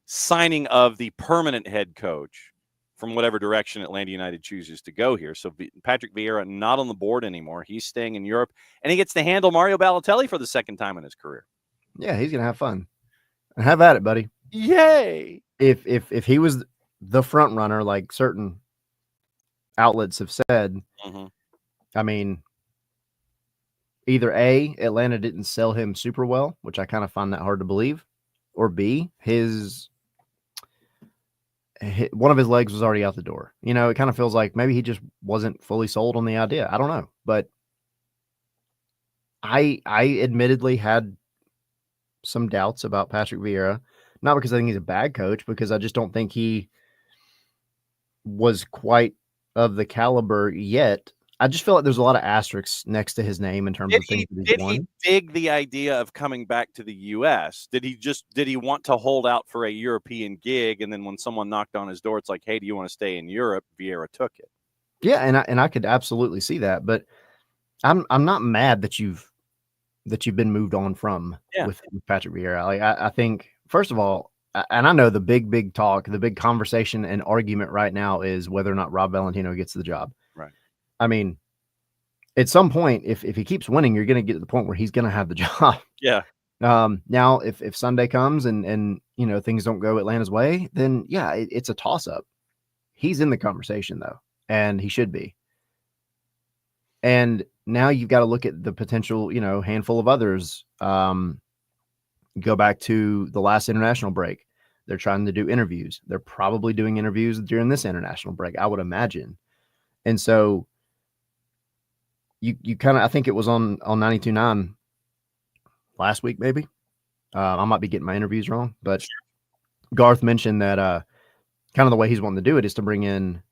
[SPEAKER 1] signing of the permanent head coach from whatever direction Atlanta United chooses to go here. So Patrick Vieira not on the board anymore. He's staying in Europe, and he gets to handle Mario Balotelli for the second time in his career.
[SPEAKER 2] Yeah, he's gonna have fun. Have at it, buddy.
[SPEAKER 1] Yay!
[SPEAKER 2] If he was the front runner, like certain outlets have said,
[SPEAKER 1] mm-hmm.
[SPEAKER 2] I mean, either A, Atlanta didn't sell him super well, which I kind of find that hard to believe, or B, one of his legs was already out the door. It kind of feels like maybe he just wasn't fully sold on the idea. I don't know, but I admittedly had some doubts about Patrick Vieira, not because I think he's a bad coach, because I just don't think he was quite of the caliber yet. I just feel like there's a lot of asterisks next to his name in terms of things that he's won.
[SPEAKER 1] Did he dig the idea of coming back to the U.S.? Did he want to hold out for a European gig, and then when someone knocked on his door, it's like, hey, do you want to stay in Europe? Vieira took it.
[SPEAKER 2] Yeah, and I could absolutely see that, but I'm not mad that you've been moved on from with Patrick Vieira. Like I think, first of all, and I know the big talk, the big conversation and argument right now is whether or not Rob Valentino gets the job.
[SPEAKER 1] Right.
[SPEAKER 2] I mean, at some point, if he keeps winning, you're going to get to the point where he's going to have the job.
[SPEAKER 1] Yeah.
[SPEAKER 2] Now, if Sunday comes and things don't go Atlanta's way, then yeah, it's a toss up. He's in the conversation though, and he should be. And now you've got to look at the potential, handful of others. Go back to the last international break. They're trying to do interviews. They're probably doing interviews during this international break, I would imagine. And so you kind of, I think it was on 92.9 last week, maybe. I might be getting my interviews wrong, but Garth mentioned that kind of the way he's wanting to do it is to bring in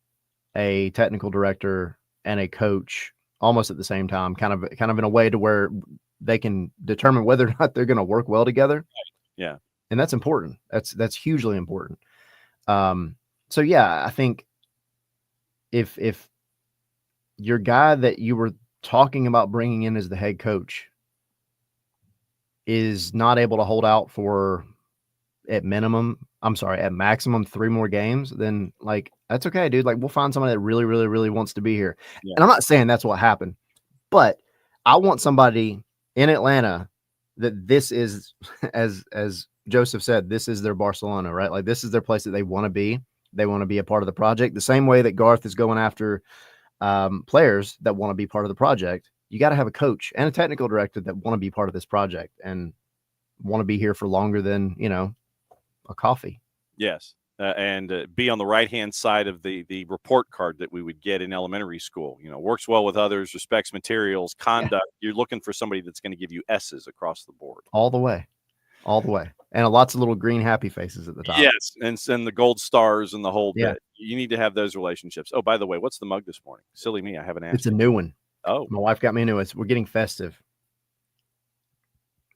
[SPEAKER 2] a technical director and a coach almost at the same time, kind of in a way to where they can determine whether or not they're going to work well together.
[SPEAKER 1] Yeah.
[SPEAKER 2] And that's important. That's hugely important. So yeah, I think if your guy that you were talking about bringing in as the head coach is not able to hold out for at maximum 3 more games, then like, that's okay, dude. Like, we'll find somebody that really, really, really wants to be here. Yeah. And I'm not saying that's what happened, but I want somebody in Atlanta that this is, as Joseph said, this is their Barcelona, right? Like, this is their place that they want to be. They want to be a part of the project. The same way that Garth is going after players that want to be part of the project. You got to have a coach and a technical director that want to be part of this project and want to be here for longer than, a coffee.
[SPEAKER 1] Yes. And be on the right-hand side of the report card that we would get in elementary school. Works well with others, respects materials, conduct. Yeah. You're looking for somebody that's going to give you S's across the board.
[SPEAKER 2] All the way. And lots of little green happy faces at the top.
[SPEAKER 1] Yes, and the gold stars and the whole bit. You need to have those relationships. Oh, by the way, what's the mug this morning? Silly me, I haven't asked.
[SPEAKER 2] It's a new one.
[SPEAKER 1] Oh.
[SPEAKER 2] My wife got me a new one. We're getting festive.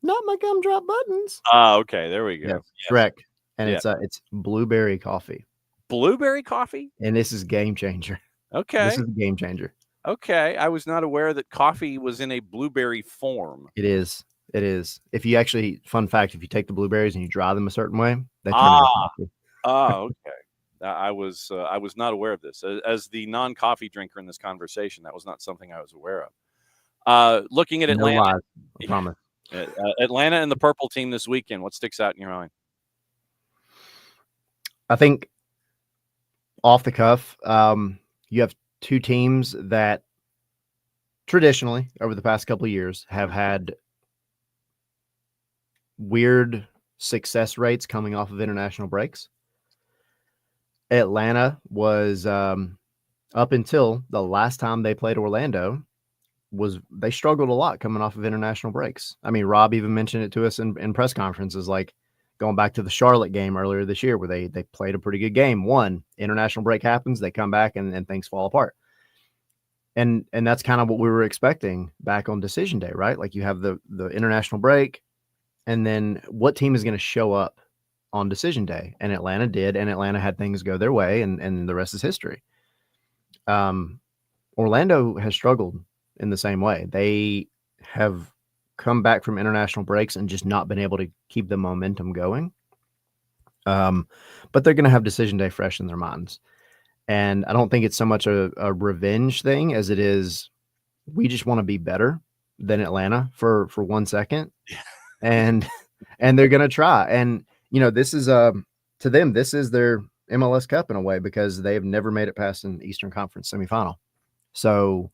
[SPEAKER 2] Not my gumdrop buttons.
[SPEAKER 1] Oh, okay. There we go.
[SPEAKER 2] Yeah, Shrek. And it's blueberry coffee.
[SPEAKER 1] Blueberry coffee?
[SPEAKER 2] And this is game changer.
[SPEAKER 1] Okay.
[SPEAKER 2] This is a game changer.
[SPEAKER 1] Okay. I was not aware that coffee was in a blueberry form.
[SPEAKER 2] It is. If you actually, fun fact, if you take the blueberries and you dry them a certain way, they turn into coffee.
[SPEAKER 1] Oh, okay. I was not aware of this. As the non-coffee drinker in this conversation, that was not something I was aware of. Looking at Atlanta.
[SPEAKER 2] No lies, I promise.
[SPEAKER 1] Atlanta and the purple team this weekend. What sticks out in your mind?
[SPEAKER 2] I think off the cuff, you have two teams that traditionally over the past couple of years have had weird success rates coming off of international breaks. Atlanta was up until the last time they played Orlando they struggled a lot coming off of international breaks. I mean, Rob even mentioned it to us in press conferences, like going back to the Charlotte game earlier this year where they played a pretty good game. One international break happens, they come back and things fall apart. And that's kind of what we were expecting back on decision day, right? Like you have the international break, and then what team is going to show up on decision day? And Atlanta did, and Atlanta had things go their way, and the rest is history. Orlando has struggled in the same way. They have come back from international breaks and just not been able to keep the momentum going. But they're going to have decision day fresh in their minds. And I don't think it's so much a revenge thing as it is, we just want to be better than Atlanta for 1 second. And they're going to try. And, this is to them, this is their MLS Cup in a way, because they have never made it past an Eastern Conference semifinal. So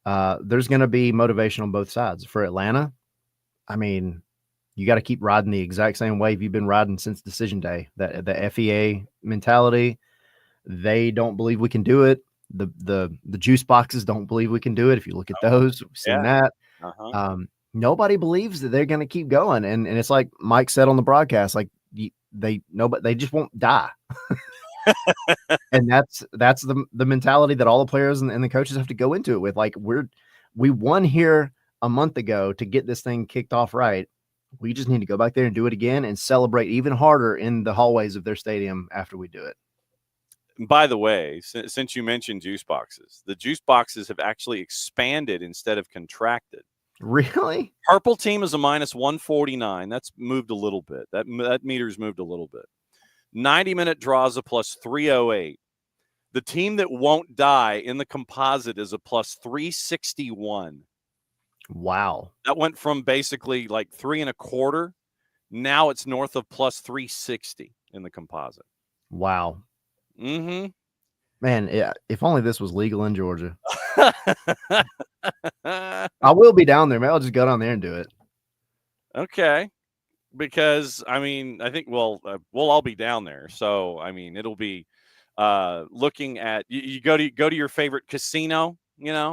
[SPEAKER 2] there's going to be motivation on both sides. For Atlanta, I mean, you got to keep riding the exact same wave you've been riding since decision day. The FEA mentality, they don't believe we can do it. The juice boxes don't believe we can do it. If you look at those, we've seen that. Nobody believes that they're going to keep going. And it's like Mike said on the broadcast, like they just won't die. And that's the mentality that all the players and the coaches have to go into it with. Like we won here a month ago to get this thing kicked off right. We just need to go back there and do it again and celebrate even harder in the hallways of their stadium after we do it.
[SPEAKER 1] By the way, since you mentioned juice boxes, the juice boxes have actually expanded instead of contracted.
[SPEAKER 2] Really?
[SPEAKER 1] Purple team is a minus 149. That's moved a little bit. That meter's moved a little bit. 90-minute draws a plus 308. The team that won't die in the composite is a plus 361.
[SPEAKER 2] Wow.
[SPEAKER 1] That went from basically like 3.25. Now it's north of plus 360 in the composite.
[SPEAKER 2] Wow.
[SPEAKER 1] Mm-hmm.
[SPEAKER 2] Man, yeah, if only this was legal in Georgia. I will be down there. Maybe I'll just go down there and do it.
[SPEAKER 1] Okay. Because, I mean, I think we'll all be down there. So, I mean, it'll be looking at you go to your favorite casino,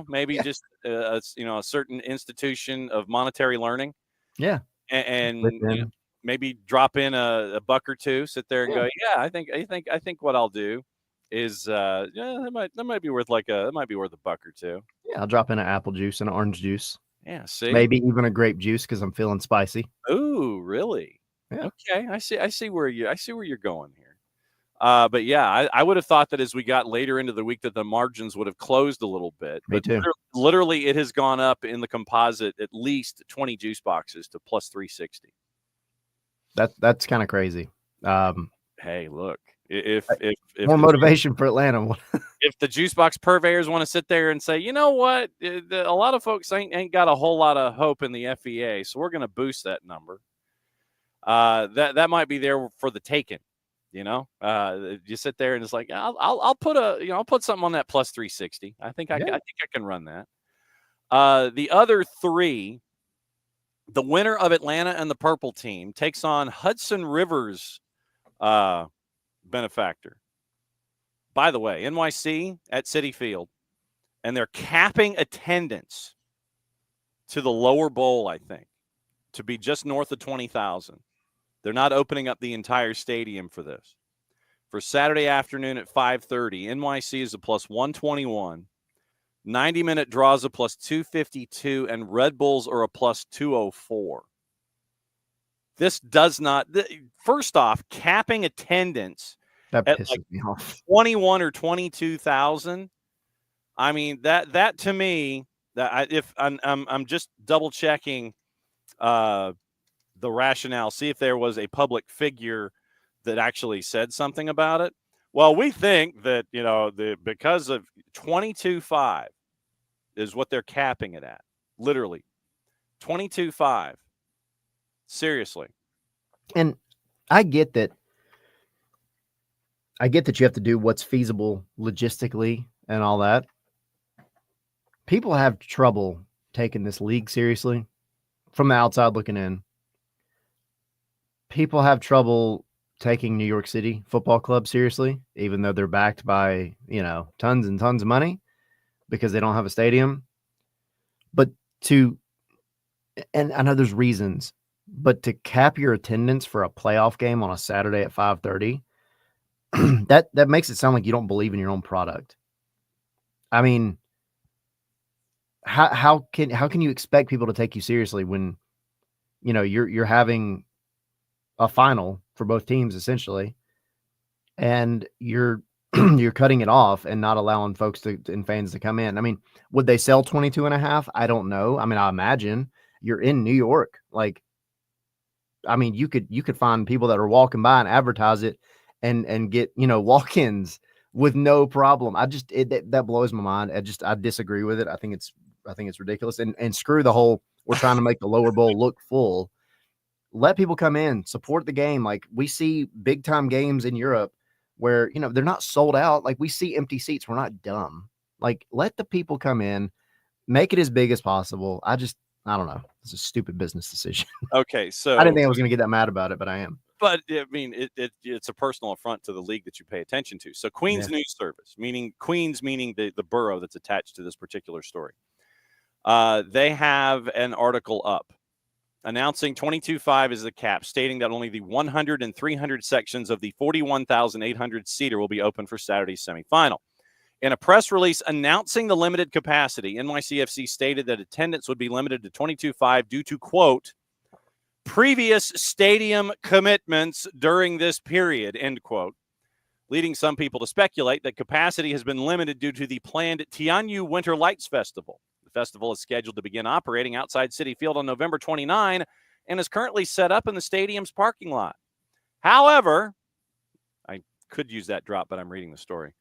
[SPEAKER 1] maybe just a certain institution of monetary learning.
[SPEAKER 2] Yeah.
[SPEAKER 1] And maybe drop in a buck or two, sit there and go, yeah, I think what I'll do is that might be worth a buck or two.
[SPEAKER 2] Yeah, I'll drop in an apple juice and an orange juice.
[SPEAKER 1] Yeah, see,
[SPEAKER 2] maybe even a grape juice because I'm feeling spicy.
[SPEAKER 1] Ooh, really?
[SPEAKER 2] Yeah.
[SPEAKER 1] Okay, I see where you're going here. But yeah, I would have thought that as we got later into the week that the margins would have closed a little bit.
[SPEAKER 2] Me too.
[SPEAKER 1] Literally, it has gone up in the composite at least 20 juice boxes to plus 360.
[SPEAKER 2] That's kind of crazy.
[SPEAKER 1] Hey, look, if
[SPEAKER 2] more motivation for Atlanta.
[SPEAKER 1] If the juice box purveyors want to sit there and say, you know what, a lot of folks ain't got a whole lot of hope in the FEA, so we're going to boost that number. That might be there for the taking. You sit there and it's like, I'll put I'll put something on that plus 360. I think I can run that. The other three, the winner of Atlanta and the purple team takes on Hudson Rivers benefactor. By the way, NYC at Citi Field, and they're capping attendance to the lower bowl, I think, to be just north of 20,000. They're not opening up the entire stadium for this. For Saturday afternoon at 5:30, NYC is a plus 121. 90-minute draws a plus 252, and Red Bulls are a plus 204. This does not – first off, capping attendance
[SPEAKER 2] that
[SPEAKER 1] at
[SPEAKER 2] pisses
[SPEAKER 1] like
[SPEAKER 2] me off.
[SPEAKER 1] 21 or 22,000. I mean, that to me, if I'm just double checking the rationale, see if there was a public figure that actually said something about it. Well, we think that because of 22.5 is what they're capping it at, literally 22.5. Seriously.
[SPEAKER 2] And I get that. I get that you have to do what's feasible logistically and all that. People have trouble taking this league seriously from the outside looking in. People have trouble taking New York City Football Club seriously, even though they're backed by, tons and tons of money because they don't have a stadium. But and I know there's reasons, but to cap your attendance for a playoff game on a Saturday at 5:30, that makes it sound like you don't believe in your own product. I mean, how can you expect people to take you seriously when you're having a final for both teams essentially, and you're cutting it off and not allowing folks and fans to come in? I mean, would they sell 22.5? I don't know. I mean, I imagine you're in New York. Like, I mean, you could find people that are walking by and advertise it and get, walk-ins with no problem. That blows my mind. I disagree with it. I think it's ridiculous. And screw the whole, we're trying to make the lower bowl look full. Let people come in, support the game. Like, we see big time games in Europe where, they're not sold out. Like, we see empty seats. We're not dumb. Like, let the people come in, make it as big as possible. I don't know. It's a stupid business decision.
[SPEAKER 1] Okay. So
[SPEAKER 2] I didn't think I was going to get that mad about it, but I am.
[SPEAKER 1] But I mean, it's a personal affront to the league that you pay attention to. So Queens News Service, meaning the borough that's attached to this particular story. They have an article up announcing 22.5 is the cap, stating that only the 100 and 300 sections of the 41,800 seater will be open for Saturday's semifinal. In a press release announcing the limited capacity, NYCFC stated that attendance would be limited to 22.5 due to, quote, previous stadium commitments during this period, end quote, leading some people to speculate that capacity has been limited due to the planned Tianyu Winter Lights Festival. The festival is scheduled to begin operating outside Citi Field on November 29 and is currently set up in the stadium's parking lot. However, I could use that drop, but I'm reading the story.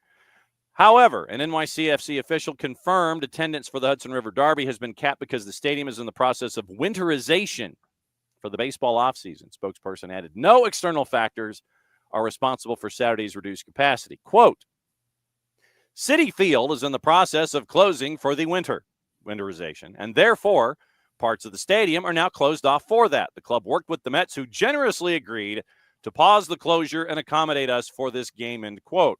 [SPEAKER 1] However, an NYCFC official confirmed attendance for the Hudson River Derby has been capped because the stadium is in the process of winterization for the baseball offseason. Spokesperson added, no external factors are responsible for Saturday's reduced capacity. Quote, Citi Field is in the process of closing for the winterization, and therefore parts of the stadium are now closed off for that. The club worked with the Mets, who generously agreed to pause the closure and accommodate us for this game, end quote.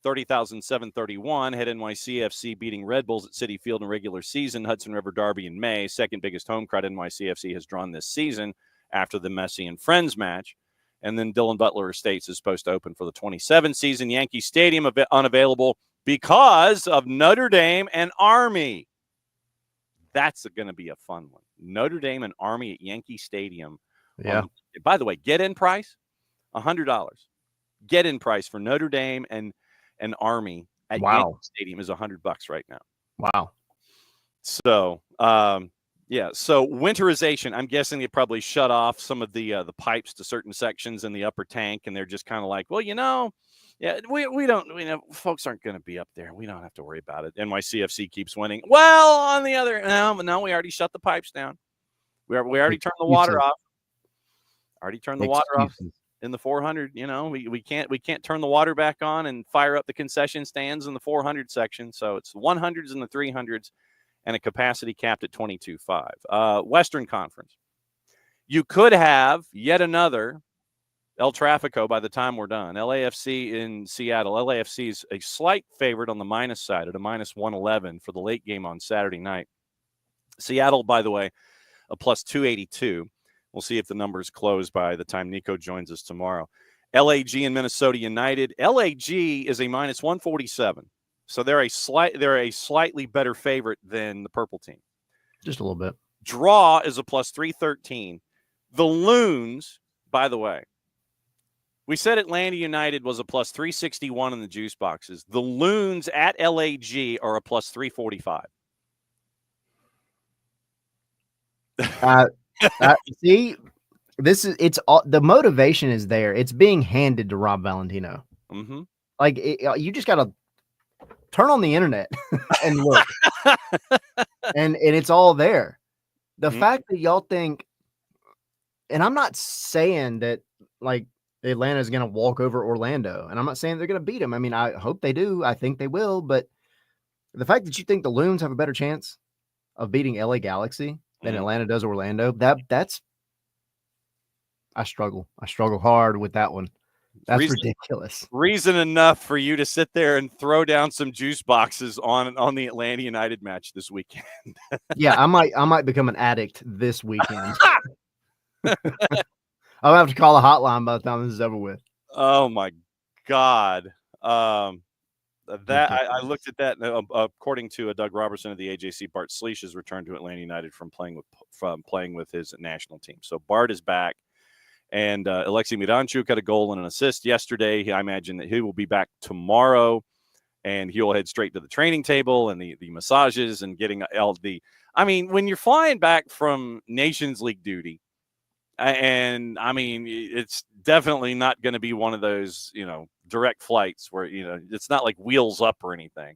[SPEAKER 1] 30,731 had NYCFC beating Red Bulls at Citi Field in regular season. Hudson River Derby in May, second biggest home crowd NYCFC has drawn this season after the Messi and Friends match. And then Dillon Butler Estates is supposed to open for the 27 season. Yankee Stadium unavailable because of Notre Dame and Army. That's going to be a fun one. Notre Dame and Army at Yankee Stadium.
[SPEAKER 2] Yeah.
[SPEAKER 1] By the way, get-in price, $100. Get-in price for Notre Dame and Army at Yankee Stadium is $100 right now.
[SPEAKER 2] Wow.
[SPEAKER 1] So, so winterization, I'm guessing they probably shut off some of the pipes to certain sections in the upper tank, and they're just kind of like, well, we don't, folks aren't going to be up there. We don't have to worry about it. NYCFC keeps winning. Well, on the other, no, we already shut the pipes down. We already turned the water off. Already turned the water off. in the 400. You know, we can't turn the water back on and fire up the concession stands in the 400 section. So it's 100s and the 300s, and a capacity capped at 22.5. Western Conference. You could have yet another El Trafico by the time we're done. LAFC in Seattle. LAFC is a slight favorite on the minus side at a minus 111 for the late game on Saturday night. Seattle, by the way, a plus 282. We'll see if the numbers close by the time Nico joins us tomorrow. LAG and Minnesota United. LAG is a minus 147. So they're a slightly better favorite than the purple team.
[SPEAKER 2] Just a little bit.
[SPEAKER 1] Draw is a plus 313. The Loons, by the way, we said Atlanta United was a plus 361 in the juice boxes. The Loons at LAG are a plus 345.
[SPEAKER 2] See, it's all the motivation is there. It's being handed to Rob Valentino.
[SPEAKER 1] Mm-hmm.
[SPEAKER 2] Like you just got to turn on the internet and look, and it's all there. The fact that y'all think, and I'm not saying that like Atlanta is going to walk over Orlando, and I'm not saying they're going to beat them. I mean, I hope they do. I think they will, but the fact that you think the Loons have a better chance of beating LA Galaxy than Atlanta does Orlando, that's I struggle hard with that one. That's ridiculous.
[SPEAKER 1] Reason enough for you to sit there and throw down some juice boxes on the Atlanta United match this weekend.
[SPEAKER 2] Yeah, I might become an addict this weekend. I'll have to call a hotline by the time this is over with.
[SPEAKER 1] Oh my God. I looked at that. According to Doug Robertson of the AJC, Bart Sleesh has returned to Atlanta United from playing with his national team. So Bart is back, and Alexei Miranchuk had a goal and an assist yesterday. I imagine that he will be back tomorrow, and he'll head straight to the training table and the massages and getting LD. I mean, when you're flying back from Nations League duty, and I mean, it's definitely not going to be one of those, direct flights where, it's not like Wheels Up or anything.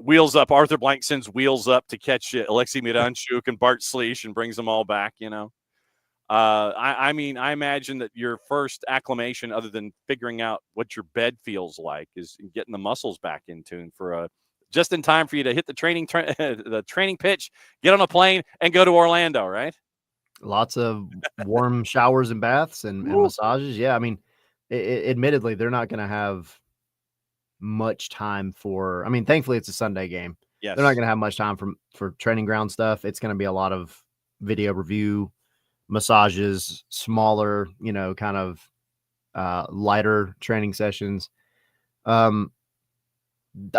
[SPEAKER 1] Wheels Up, Arthur Blank sends Wheels Up to catch Alexei Miranchuk and Bart Sleesh and brings them all back, I mean, I imagine that your first acclimation, other than figuring out what your bed feels like, is getting the muscles back in tune for just in time for you to hit the training pitch, get on a plane, and go to Orlando, right?
[SPEAKER 2] Lots of warm showers and baths and massages. Yeah, I mean, admittedly, they're not going to have much time for. I mean, thankfully, it's a Sunday game.
[SPEAKER 1] Yes.
[SPEAKER 2] They're not going to have much time for training ground stuff. It's going to be a lot of video review, massages, smaller, kind of lighter training sessions. I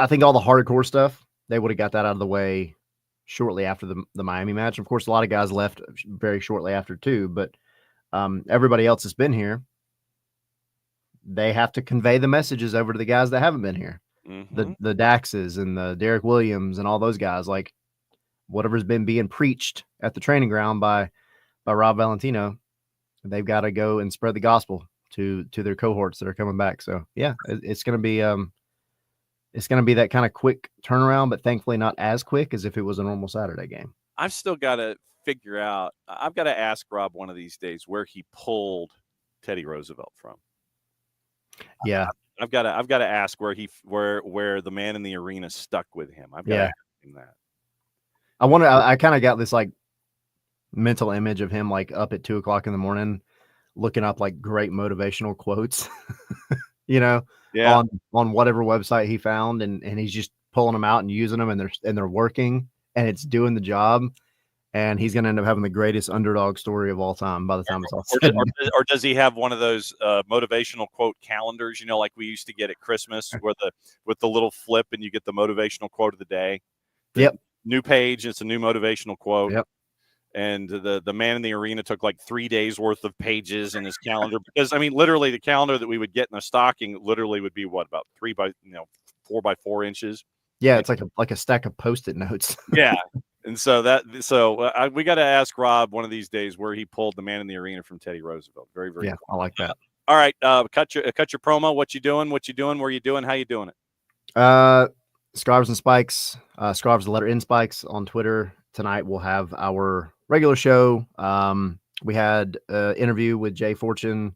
[SPEAKER 2] think all the hardcore stuff, they would have got that out of the way shortly after the Miami match. Of course, a lot of guys left very shortly after too, but everybody else that's been here, they have to convey the messages over to the guys that haven't been here.
[SPEAKER 1] Mm-hmm.
[SPEAKER 2] The Daxes and the Derek Williams and all those guys, like whatever's been being preached at the training ground by Rob Valentino, they've got to go and spread the gospel to their cohorts that are coming back. So yeah, it's going to be that kind of quick turnaround, but thankfully not as quick as if it was a normal Saturday game.
[SPEAKER 1] I've still got to figure out. I've got to ask Rob one of these days where he pulled Teddy Roosevelt from.
[SPEAKER 2] Yeah,
[SPEAKER 1] I've got to ask where the man in the arena stuck with him. I've got to ask him that.
[SPEAKER 2] I kind of got this like mental image of him like up at 2:00 in the morning, looking up like great motivational quotes, on whatever website he found, and he's just pulling them out and using them, and they're working, and it's doing the job, and he's going to end up having the greatest underdog story of all time by the time it's all said.
[SPEAKER 1] Or does he have one of those motivational quote calendars, like we used to get at Christmas, with the little flip, and you get the motivational quote of the day?
[SPEAKER 2] Yep.
[SPEAKER 1] New page, it's a new motivational quote.
[SPEAKER 2] Yep.
[SPEAKER 1] And the man in the arena took like 3 days worth of pages in his calendar, because I mean, literally the calendar that we would get in a stocking literally would be about 4 by 4 inches.
[SPEAKER 2] Yeah, it's like a stack of Post-it notes.
[SPEAKER 1] Yeah, and so we got to ask Rob one of these days where he pulled the man in the arena from Teddy Roosevelt. Very, very cool.
[SPEAKER 2] I like that.
[SPEAKER 1] All right, cut your promo. What you doing? Where you doing? How you doing it?
[SPEAKER 2] Scarves and Spikes. Scarves the letter N Spikes on Twitter. Tonight we'll have our regular show. We had an interview with Jay Fortune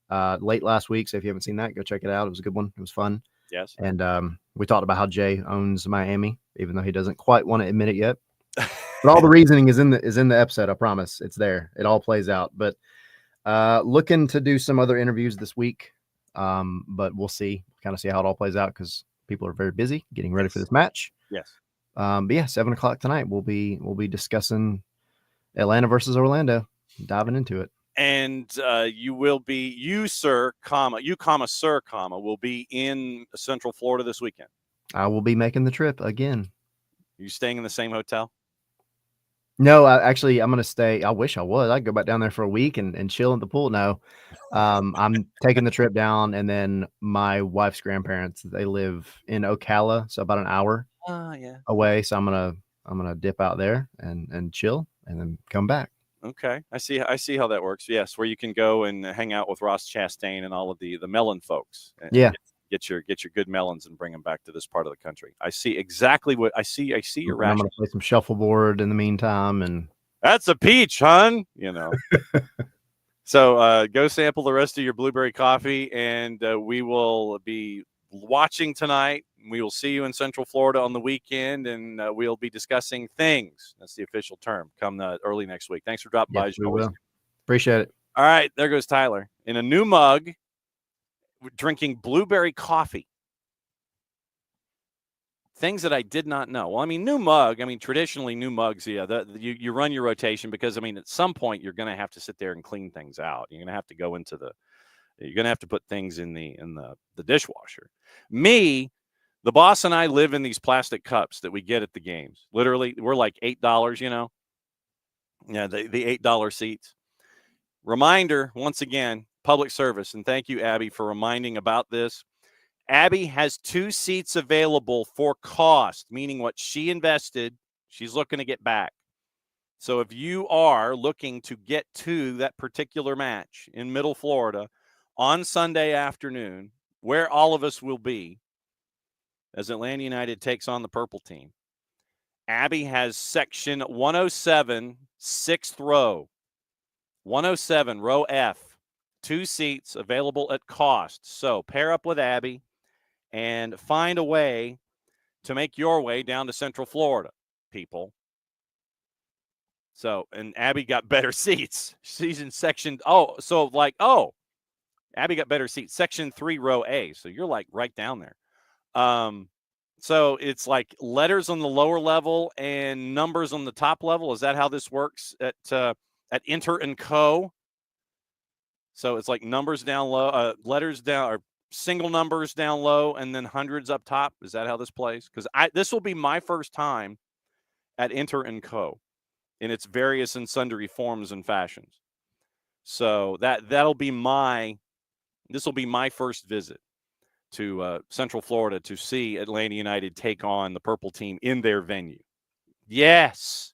[SPEAKER 2] late last week. So if you haven't seen that, go check it out. It was a good one. It was fun.
[SPEAKER 1] Yes.
[SPEAKER 2] And we talked about how Jay owns Miami, even though he doesn't quite want to admit it yet. But all the reasoning is in the episode. I promise, it's there. It all plays out. But looking to do some other interviews this week. But we'll see how it all plays out because people are very busy getting ready for this match.
[SPEAKER 1] Yes.
[SPEAKER 2] But yeah, 7:00 tonight we'll be discussing Atlanta versus Orlando, diving into it.
[SPEAKER 1] And you, sir, will be in Central Florida this weekend.
[SPEAKER 2] I will be making the trip again.
[SPEAKER 1] Are you staying in the same hotel?
[SPEAKER 2] No, I'm going to stay. I wish I was. I'd go back down there for a week and chill in the pool. No, I'm taking the trip down, and then my wife's grandparents, they live in Ocala, so about an hour away. So I'm gonna dip out there and chill, and then come back.
[SPEAKER 1] Okay, I see how that works. Yes, where you can go and hang out with Ross Chastain and all of the melon folks.
[SPEAKER 2] Yeah.
[SPEAKER 1] Get your good melons and bring them back to this part of the country. I see exactly what I see. I see your
[SPEAKER 2] I'm going to play some shuffleboard in the meantime, and
[SPEAKER 1] that's a peach, hon. So go sample the rest of your blueberry coffee, and we will be watching tonight. We will see you in Central Florida on the weekend, and we'll be discussing things. That's the official term. Come early next week. Thanks for dropping by.
[SPEAKER 2] We will. Appreciate it.
[SPEAKER 1] All right, there goes Tyler in a new mug. Drinking blueberry coffee. Things that I did not know. Well, new mug. Traditionally, new mugs, you run your rotation because, at some point you're going to have to sit there and clean things out. You're going to have to go you're going to have to put things in the dishwasher. Me, the boss and I live in these plastic cups that we get at the games. Literally, we're like $8, Yeah, the $8 seats. Reminder, once again, public service, and thank you, Abby, for reminding about this. Abby has 2 seats available for cost, meaning what she invested, she's looking to get back. So if you are looking to get to that particular match in Middle Florida on Sunday afternoon, where all of us will be as Atlanta United takes on the Purple Team, Abby has section 107, 6th row. 107, row F, 2 seats available at cost. So pair up with Abby and find a way to make your way down to Central Florida, people. So, and Abby got better seats. She's in section, Abby got better seats. Section 3, row A. So you're like right down there. So it's like letters on the lower level and numbers on the top level. Is that how this works at Enter & Co? So it's like numbers down low, letters down, or single numbers down low, and then hundreds up top. Is that how this plays? Because this will be my first time at Enter & Co in its various and sundry forms and fashions. So this will be my first visit to Central Florida to see Atlanta United take on the Purple Team in their venue. Yes,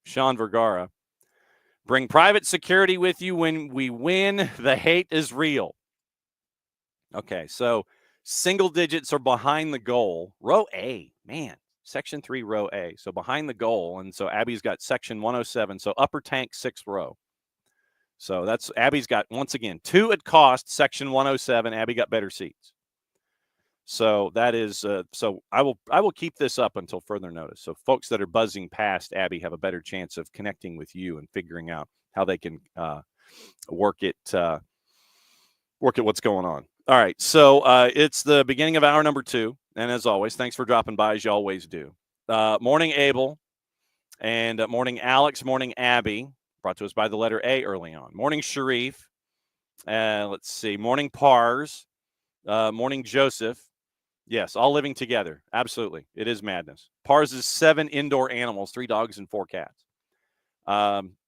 [SPEAKER 1] Sean Vergara. Bring private security with you when we win. The hate is real. Okay, so single digits are behind the goal. Row A, man, section 3, row A. So behind the goal. And so Abby's got section 107. So upper tank, 6th row. So that's Abby's got, once again, 2 at cost, section 107. Abby got better seats. So that is, so I will keep this up until further notice. So folks that are buzzing past Abby have a better chance of connecting with you and figuring out how they can work at what's going on. All right. So it's the beginning of hour number 2. And as always, thanks for dropping by, as you always do. Morning, Abel, and morning, Alex, morning, Abby, brought to us by the letter A early on. Morning, Sharif. Let's see. Morning, Pars. Morning, Joseph. Yes, all living together. Absolutely. It is madness. Pars is 7 indoor animals, 3 dogs and 4 cats.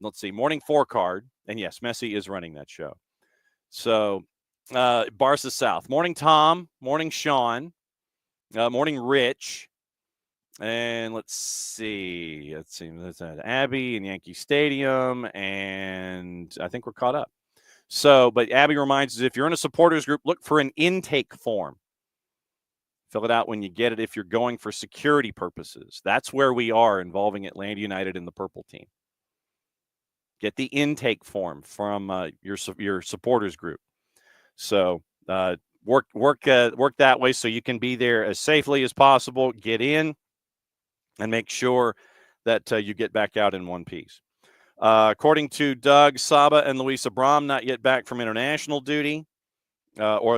[SPEAKER 1] Let's see. Morning 4 card. And yes, Messi is running that show. So Barca South. Morning, Tom. Morning, Sean. Morning, Rich. And let's see. That's Abby and Yankee Stadium. And I think we're caught up. So, but Abby reminds us, if you're in a supporters group, look for an intake form. Fill it out when you get it if you're going for security purposes. That's where we are involving Atlanta United and the Purple Team. Get the intake form from your supporters group. So work that way so you can be there as safely as possible. Get in and make sure that you get back out in one piece. According to Doug, Saba and Luisa Brahm not yet back from international duty, or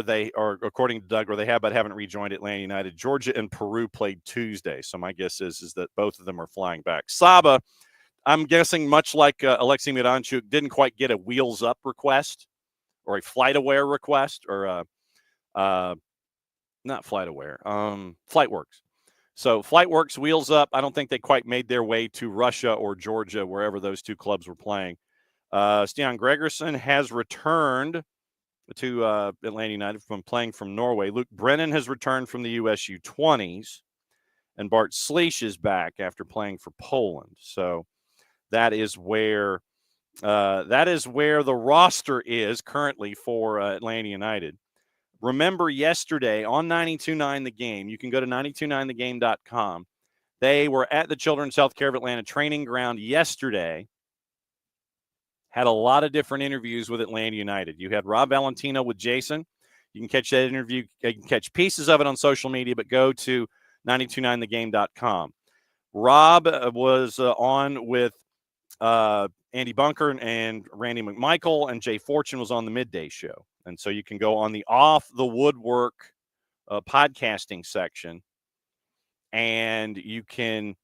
[SPEAKER 1] according to Doug, or they have but haven't rejoined Atlanta United. Georgia and Peru played Tuesday, so my guess is that both of them are flying back. Saba, I'm guessing, much like Alexei Miranchuk, didn't quite get a wheels up request or a flight aware request, or not flight aware, FlightWorks. So FlightWorks, wheels up. I don't think they quite made their way to Russia or Georgia, wherever those two clubs were playing. Stian Gregerson has returned to Atlanta United from playing from Norway. Luke Brennan has returned from the USU 20s, and Bart Sleesh is back after playing for Poland. So that is where the roster is currently for Atlanta United. Remember yesterday on 92.9 The Game, you can go to 929thegame.com. They were at the Children's Healthcare of Atlanta training ground yesterday. Had a lot of different interviews with Atlanta United. You had Rob Valentino with Jason. You can catch that interview. You can catch pieces of it on social media, but go to 929thegame.com. Rob was on with Andy Bunker and Randy McMichael, and Jay Fortune was on the midday show. And so you can go on the Off the Woodwork podcasting section, and you can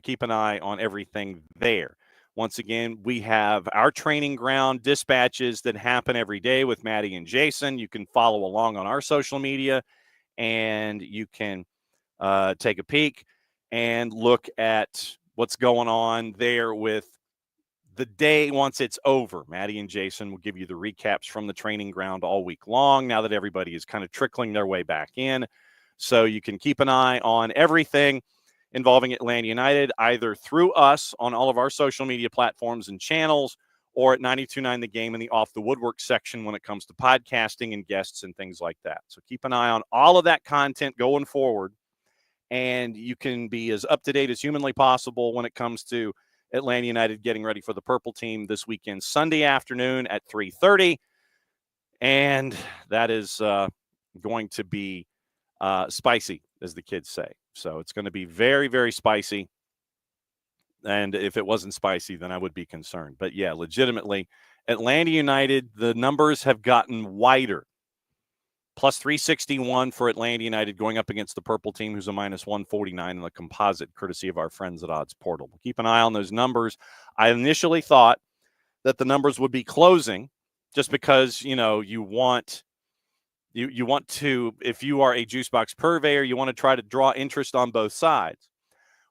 [SPEAKER 1] keep an eye on everything there. Once again, we have our training ground dispatches that happen every day with Maddie and Jason. You can follow along on our social media, and you can take a peek and look at what's going on there with the day once it's over. Maddie and Jason will give you the recaps from the training ground all week long now that everybody is kind of trickling their way back in. So you can keep an eye on everything involving Atlanta United, either through us on all of our social media platforms and channels, or at 92.9 The Game in the Off the Woodwork section when it comes to podcasting and guests and things like that. So keep an eye on all of that content going forward, and you can be as up to date as humanly possible when it comes to Atlanta United getting ready for the Purple Team this weekend, Sunday afternoon at 3:30. And that is going to be spicy, as the kids say. So it's going to be very, very spicy. And if it wasn't spicy, then I would be concerned. But yeah, legitimately, Atlanta United, the numbers have gotten wider. Plus 361 for Atlanta United going up against the Purple Team, who's a minus 149 in the composite, courtesy of our friends at Odds Portal. We'll keep an eye on those numbers. I initially thought that the numbers would be closing just because, you want to, if you are a juice box purveyor, you want to try to draw interest on both sides.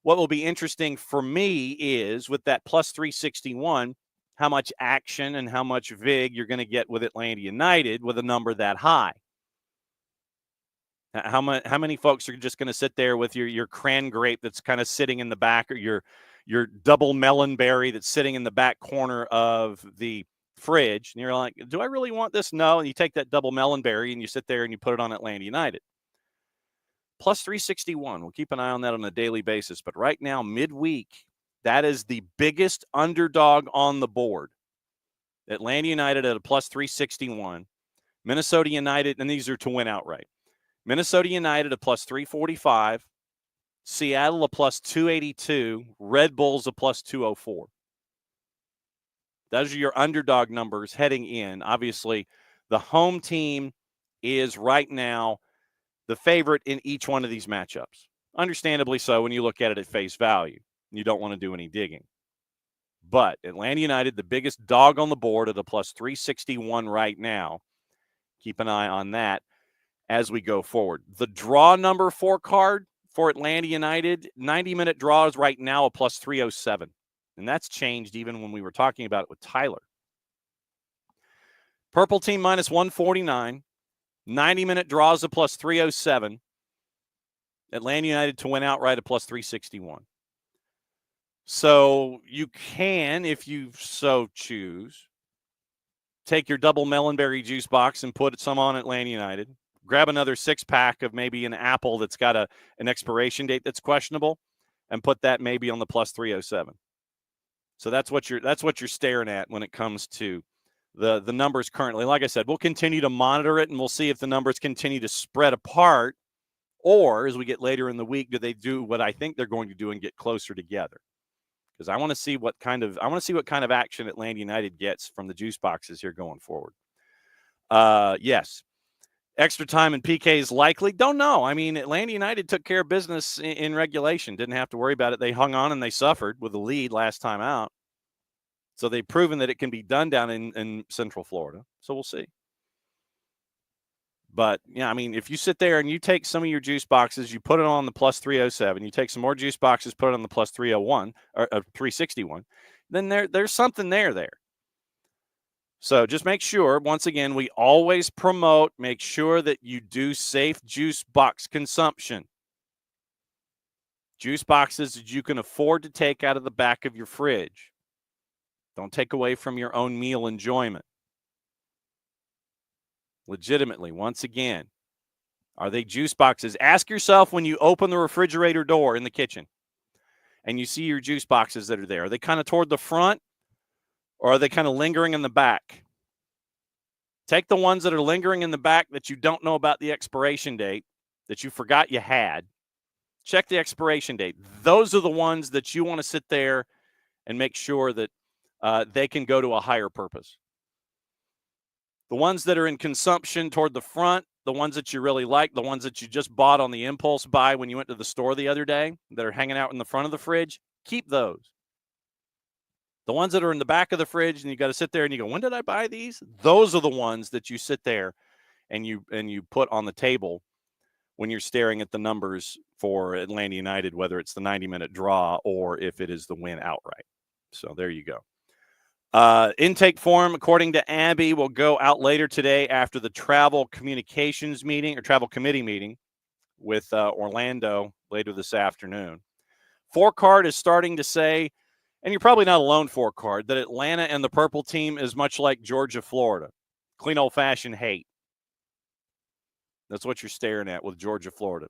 [SPEAKER 1] What will be interesting for me is with that plus 361, how much action and how much vig you're going to get with Atlanta United with a number that high. How many folks are just going to sit there with your cran grape that's kind of sitting in the back, or your double melon berry that's sitting in the back corner of the fridge, and you're like, do I really want this? No. And you take that double melon berry and you sit there and you put it on Atlanta United. Plus 361. We'll keep an eye on that on a daily basis. But right now, midweek, that is the biggest underdog on the board. Atlanta United at a plus 361. Minnesota United, and these are to win outright. Minnesota United a plus 345. Seattle a plus 282. Red Bulls a plus 204. Those are your underdog numbers heading in. Obviously, the home team is right now the favorite in each one of these matchups. Understandably so when you look at it at face value. You don't want to do any digging. But Atlanta United, the biggest dog on the board at a plus 361 right now. Keep an eye on that as we go forward. The draw number 4 card for Atlanta United, 90-minute draws right now a plus 307. And that's changed even when we were talking about it with Tyler. Purple Team minus 149. 90-minute draws a plus 307. Atlanta United to win outright a plus 361. So you can, if you so choose, take your double melonberry juice box and put some on Atlanta United. Grab another 6-pack of maybe an apple that's got an expiration date that's questionable, and put that maybe on the plus 307. So that's what you're staring at when it comes to the numbers currently. Like I said, we'll continue to monitor it, and we'll see if the numbers continue to spread apart, or as we get later in the week, do they do what I think they're going to do and get closer together? Because I want to see what kind of action Atlanta United gets from the juice boxes here going forward. Yes. Extra time and PK is likely. Don't know. I mean, Atlanta United took care of business in regulation. Didn't have to worry about it. They hung on and they suffered with a lead last time out. So they've proven that it can be done down in Central Florida. So we'll see. But, yeah, I mean, if you sit there and you take some of your juice boxes, you put it on the plus 307, you take some more juice boxes, put it on the plus 301 or 361, then there's something there. So just make sure, once again, we always promote, make sure that you do safe juice box consumption. Juice boxes that you can afford to take out of the back of your fridge. Don't take away from your own meal enjoyment. Legitimately, once again, are they juice boxes? Ask yourself when you open the refrigerator door in the kitchen and you see your juice boxes that are there. Are they kind of toward the front or are they kind of lingering in the back? Take the ones that are lingering in the back that you don't know about the expiration date, that you forgot you had. Check the expiration date. Those are the ones that you want to sit there and make sure that they can go to a higher purpose. The ones that are in consumption toward the front, the ones that you really like, the ones that you just bought on the impulse buy when you went to the store the other day that are hanging out in the front of the fridge, keep those. The ones that are in the back of the fridge and you got to sit there and you go, when did I buy these? Those are the ones that you sit there and you put on the table when you're staring at the numbers for Atlanta United, whether it's the 90-minute draw or if it is the win outright. So there you go. Intake form, according to Abby, will go out later today after the travel communications meeting or travel committee meeting with Orlando later this afternoon. Forecard is starting to say, and you're probably not alone, Forecard, that Atlanta and the purple team is much like Georgia, Florida. Clean old-fashioned hate. That's what you're staring at with Georgia, Florida.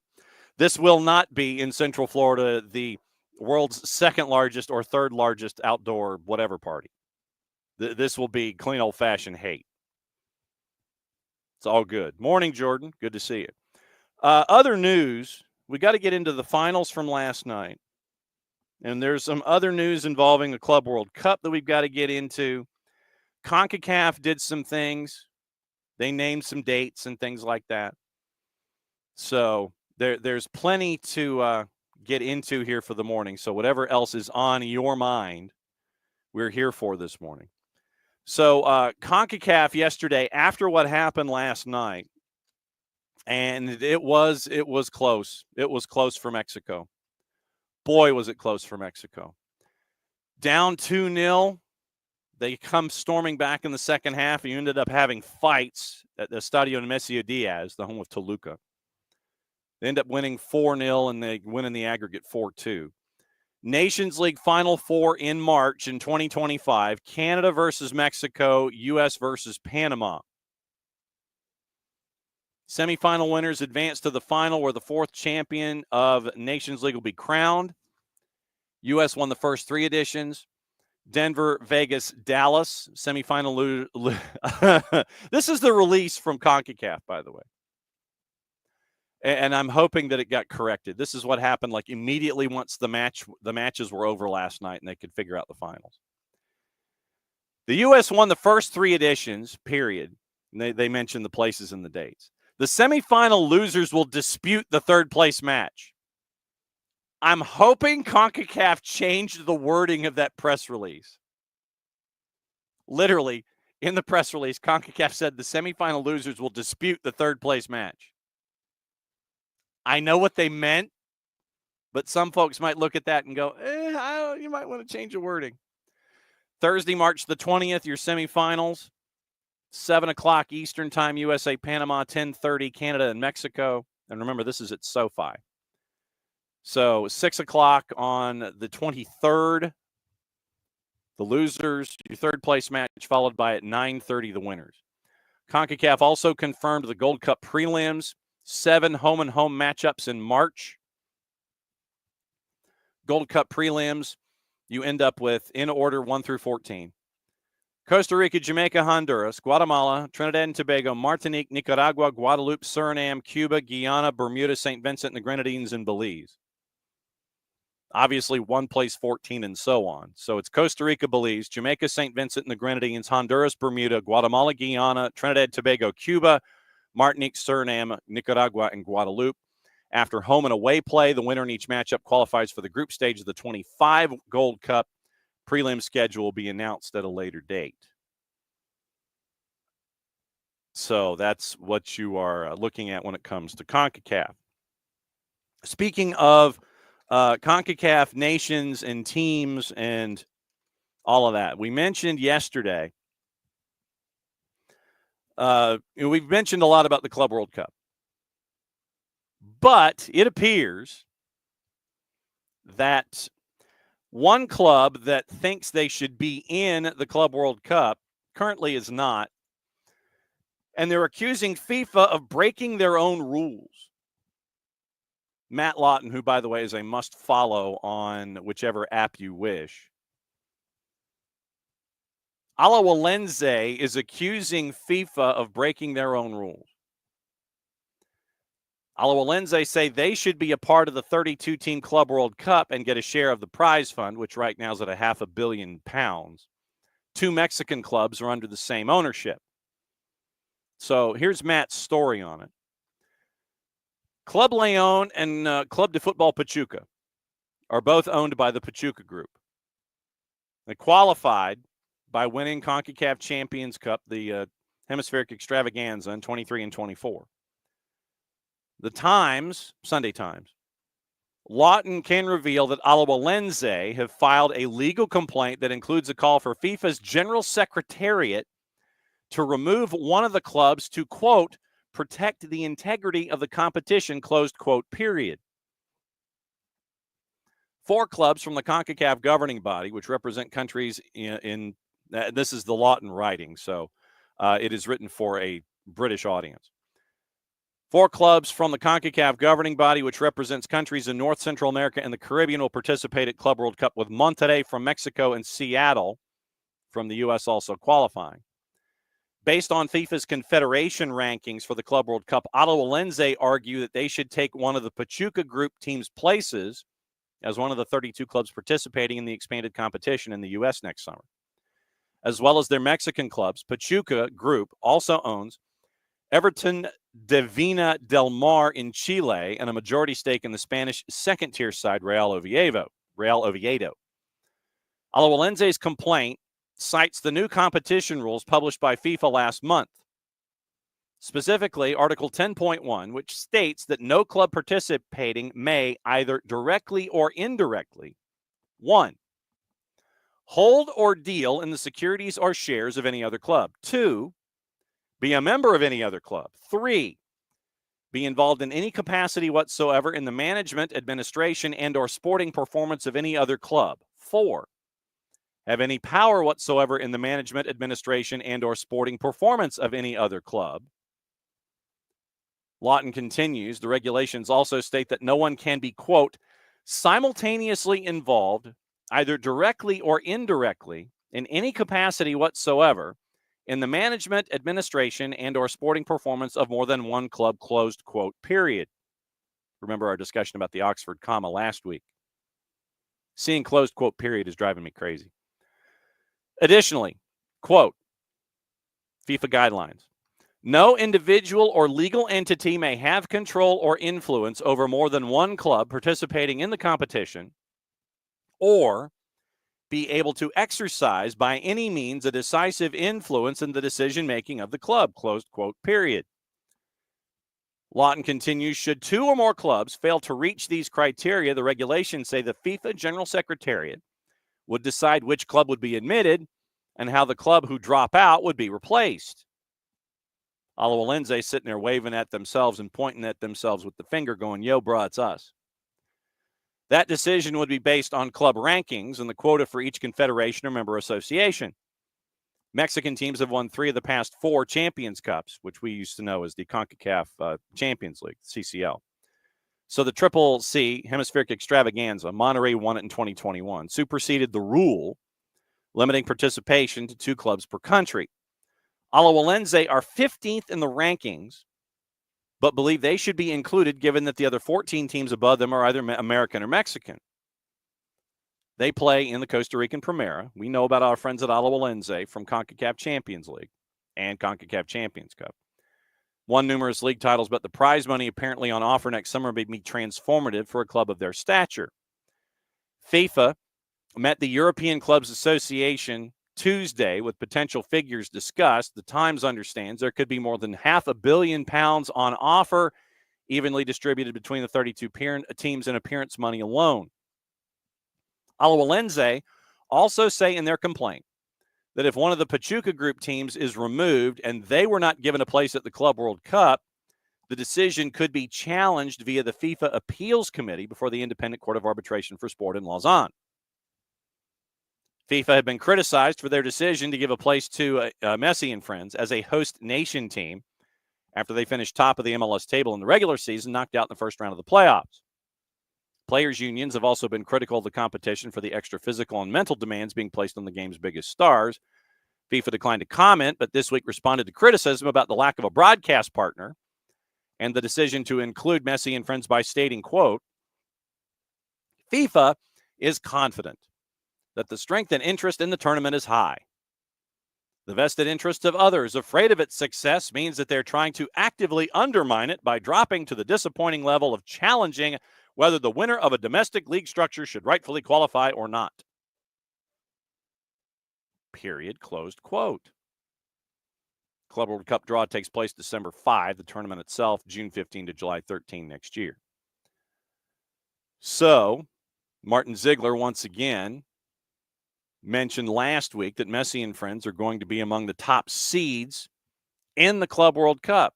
[SPEAKER 1] This will not be in Central Florida, the world's second largest or third largest outdoor whatever party. This will be clean old-fashioned hate. It's all good. Morning, Jordan. Good to see you. Other news, we got to get into the finals from last night. And there's some other news involving the Club World Cup that we've got to get into. CONCACAF did some things. They named some dates and things like that. So there's plenty to get into here for the morning. So whatever else is on your mind, we're here for this morning. So CONCACAF yesterday, after what happened last night, and it was close. It was close for Mexico. Boy, was it close for Mexico. Down 2-0. They come storming back in the second half, and you ended up having fights at the Estadio Nemesio Diaz, the home of Toluca. They end up winning 4-0, and they win in the aggregate 4-2. Nations League Final Four in March in 2025, Canada versus Mexico, U.S. versus Panama. Semifinal winners advance to the final where the fourth champion of Nations League will be crowned. U.S. won the first three editions. Denver, Vegas, Dallas, semifinal. This is the release from CONCACAF, by the way. And I'm hoping that it got corrected. This is what happened like immediately once the matches were over last night and they could figure out the finals. The U.S. won the first three editions, period. And they mentioned the places and the dates. The semifinal losers will dispute the third place match. I'm hoping CONCACAF changed the wording of that press release. Literally, in the press release, CONCACAF said the semifinal losers will dispute the third place match. I know what they meant, but some folks might look at that and go, you might want to change the wording. Thursday, March the 20th, your semifinals, 7 o'clock Eastern Time, USA, Panama, 10:30, Canada and Mexico. And remember, this is at SoFi. So 6 o'clock on the 23rd, the losers, your third place match, followed by at 9:30, the winners. CONCACAF also confirmed the Gold Cup prelims, 7 home-and-home matchups in March. Gold Cup prelims, you end up with, in order, 1 through 14. Costa Rica, Jamaica, Honduras, Guatemala, Trinidad and Tobago, Martinique, Nicaragua, Guadeloupe, Suriname, Cuba, Guyana, Bermuda, St. Vincent and the Grenadines, and Belize. Obviously, one plays 14 and so on. So it's Costa Rica, Belize, Jamaica, St. Vincent and the Grenadines, Honduras, Bermuda, Guatemala, Guyana, Trinidad, Tobago, Cuba, Martinique, Suriname, Nicaragua, and Guadeloupe. After home and away play, the winner in each matchup qualifies for the group stage of the 25 Gold Cup. Prelim schedule will be announced at a later date. So that's what you are looking at when it comes to CONCACAF. Speaking of CONCACAF nations and teams and all of that, we mentioned yesterday, we've mentioned a lot about the Club World Cup. But it appears that one club that thinks they should be in the Club World Cup currently is not. And they're accusing FIFA of breaking their own rules. Matt Lawton, who, by the way, is a must-follow on whichever app you wish. Alawalense is accusing FIFA of breaking their own rules. Alawalense say they should be a part of the 32-team Club World Cup and get a share of the prize fund, which right now is at £500 million. Two Mexican clubs are under the same ownership. So here's Matt's story on it. Club Leon and Club de Football Pachuca are both owned by the Pachuca Group. They qualified by winning CONCACAF Champions Cup, the Hemispheric Extravaganza in 23 and 24. The Times, Sunday Times, Lawton can reveal that Alawalense have filed a legal complaint that includes a call for FIFA's General Secretariat to remove one of the clubs to, quote, protect the integrity of the competition, closed quote, period. 4 clubs from the CONCACAF governing body, which represent countries in this is the Lawton writing, so it is written for a British audience. 4 clubs from the CONCACAF governing body, which represents countries in North Central America and the Caribbean, will participate at Club World Cup, with Monterrey from Mexico and Seattle from the U.S. also qualifying. Based on FIFA's confederation rankings for the Club World Cup, Alawalense argue that they should take one of the Pachuca Group team's places as one of the 32 clubs participating in the expanded competition in the U.S. next summer. As well as their Mexican clubs, Pachuca Group also owns Everton de Vina del Mar in Chile and a majority stake in the Spanish second-tier side, Real Oviedo. Alawalense's complaint cites the new competition rules published by FIFA last month. Specifically, Article 10.1, which states that no club participating may either directly or indirectly, 1, hold or deal in the securities or shares of any other club. 2, be a member of any other club. 3, be involved in any capacity whatsoever in the management, administration, and or sporting performance of any other club. 4, have any power whatsoever in the management, administration, and or sporting performance of any other club. Lawton continues, the regulations also state that no one can be, quote, simultaneously involved, either directly or indirectly, in any capacity whatsoever, in the management, administration, and or sporting performance of more than one club, closed quote, period. Remember our discussion about the Oxford comma last week. Seeing closed quote, period is driving me crazy. Additionally, quote, FIFA guidelines. No individual or legal entity may have control or influence over more than one club participating in the competition or be able to exercise by any means a decisive influence in the decision-making of the club, closed quote, period. Lawton continues, should 2 or more clubs fail to reach these criteria, the regulations say the FIFA General Secretariat would decide which club would be admitted and how the club who drop out would be replaced. Alawalense sitting there waving at themselves and pointing at themselves with the finger going, yo, brah, it's us. That decision would be based on club rankings and the quota for each confederation or member association. Mexican teams have won 3 of the past 4 Champions Cups, which we used to know as the CONCACAF Champions League, CCL. So the Triple C, Hemispheric Extravaganza, Monterrey won it in 2021, superseded the rule limiting participation to 2 clubs per country. Alajuelense are 15th in the rankings, but believe they should be included given that the other 14 teams above them are either American or Mexican. They play in the Costa Rican Primera. We know about our friends at Alajuelense from CONCACAF Champions League and CONCACAF Champions Cup. Won numerous league titles, but the prize money apparently on offer next summer may be transformative for a club of their stature. FIFA met the European Clubs Association Tuesday with potential figures discussed. The Times understands there could be more than £500 million on offer, evenly distributed between the 32 teams in appearance money alone. Alajuelense also say in their complaint that if one of the Pachuca Group teams is removed and they were not given a place at the Club World Cup, the decision could be challenged via the FIFA Appeals Committee before the Independent Court of Arbitration for Sport in Lausanne. FIFA had been criticized for their decision to give a place to Messi and friends as a host nation team after they finished top of the MLS table in the regular season, knocked out in the first round of the playoffs. Players' unions have also been critical of the competition for the extra physical and mental demands being placed on the game's biggest stars. FIFA declined to comment, but this week responded to criticism about the lack of a broadcast partner and the decision to include Messi and friends by stating, quote, FIFA is confident that the strength and interest in the tournament is high. The vested interest of others afraid of its success means that they're trying to actively undermine it by dropping to the disappointing level of challenging whether the winner of a domestic league structure should rightfully qualify or not. Period. Closed quote. Club World Cup draw takes place December 5. The tournament itself, June 15 to July 13 next year. So, Martin Ziegler once again mentioned last week that Messi and friends are going to be among the top seeds in the Club World Cup.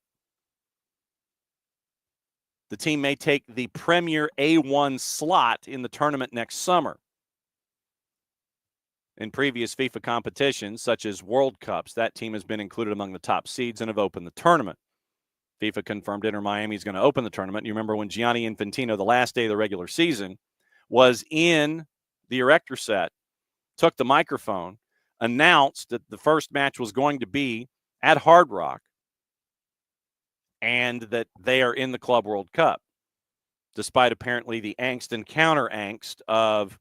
[SPEAKER 1] The team may take the Premier A1 slot in the tournament next summer. In previous FIFA competitions, such as World Cups, that team has been included among the top seeds and have opened the tournament. FIFA confirmed Inter Miami is going to open the tournament. You remember when Gianni Infantino, the last day of the regular season, was in the erector set, took the microphone, announced that the first match was going to be at Hard Rock, and that they are in the Club World Cup, despite apparently the angst and counter-angst of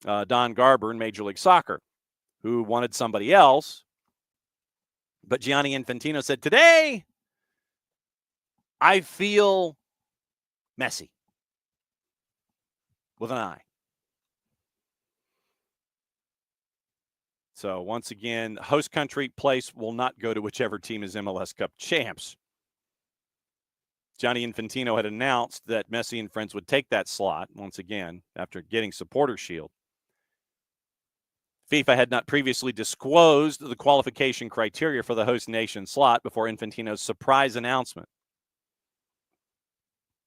[SPEAKER 1] Don Garber in Major League Soccer, who wanted somebody else. But Gianni Infantino said, today, I feel Messi, with an I. So once again, host country place will not go to whichever team is MLS Cup champs. Gianni Infantino had announced that Messi and friends would take that slot once again after getting Supporter Shield. FIFA had not previously disclosed the qualification criteria for the host nation slot before Infantino's surprise announcement.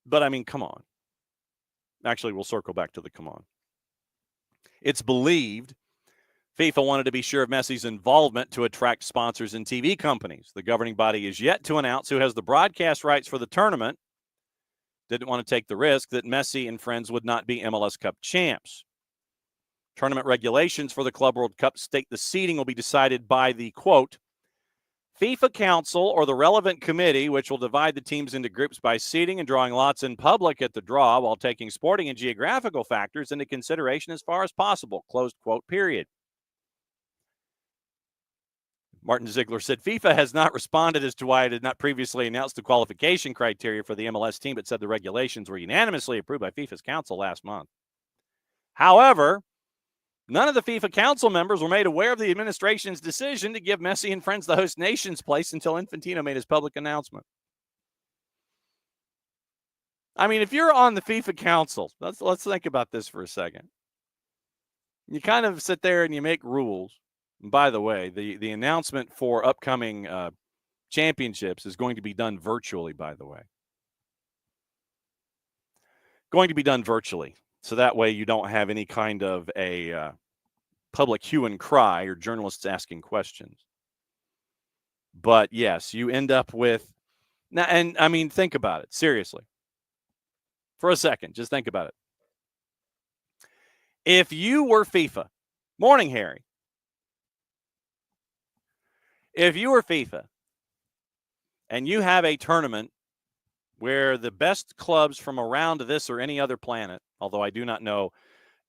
[SPEAKER 1] But I mean, come on. Actually, we'll circle back to the come on. It's believed FIFA wanted to be sure of Messi's involvement to attract sponsors and TV companies. The governing body is yet to announce who has the broadcast rights for the tournament. Didn't want to take the risk that Messi and friends would not be MLS Cup champs. Tournament regulations for the Club World Cup state the seeding will be decided by the, quote, FIFA Council or the relevant committee, which will divide the teams into groups by seeding and drawing lots in public at the draw while taking sporting and geographical factors into consideration as far as possible, closed quote, period. Martin Ziegler said FIFA has not responded as to why it had not previously announced the qualification criteria for the MLS team, but said the regulations were unanimously approved by FIFA's council last month. However, none of the FIFA council members were made aware of the administration's decision to give Messi and friends the host nation's place until Infantino made his public announcement. I mean, if you're on the FIFA council, let's think about this for a second. You kind of sit there and you make rules. And by the way, the announcement for upcoming championships is going to be done virtually, by the way. Going to be done virtually. So that way you don't have any kind of a public hue and cry or journalists asking questions. But yes, you end up with now, and I mean, think about it seriously. For a second, just think about it. If you were FIFA, morning, Harry. If you were FIFA and you have a tournament where the best clubs from around this or any other planet, although I do not know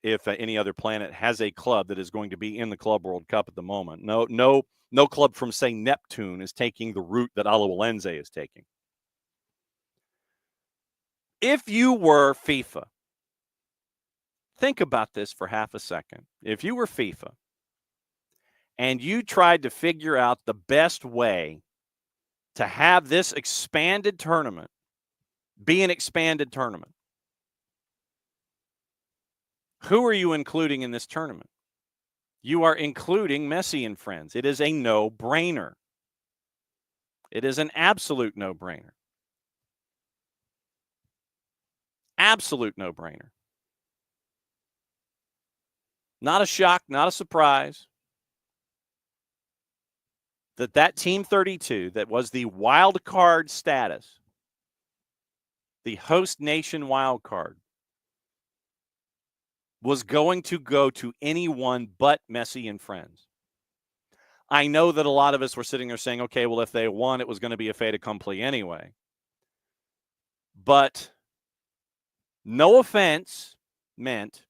[SPEAKER 1] if any other planet has a club that is going to be in the Club World Cup at the moment. No club from, say, Neptune is taking the route that Alajuelense is taking. If you were FIFA, think about this for half a second. If you were FIFA and you tried to figure out the best way to have this expanded tournament be an expanded tournament, who are you including in this tournament? You are including Messi and friends. It is a no-brainer. It is an absolute no-brainer. Absolute no-brainer. Not a shock, not a surprise that Team 32, that was the wild card status, the host nation wild card, was going to go to anyone but Messi and friends. I know that a lot of us were sitting there saying, okay, well, if they won, it was going to be a fait accompli anyway. But no offense meant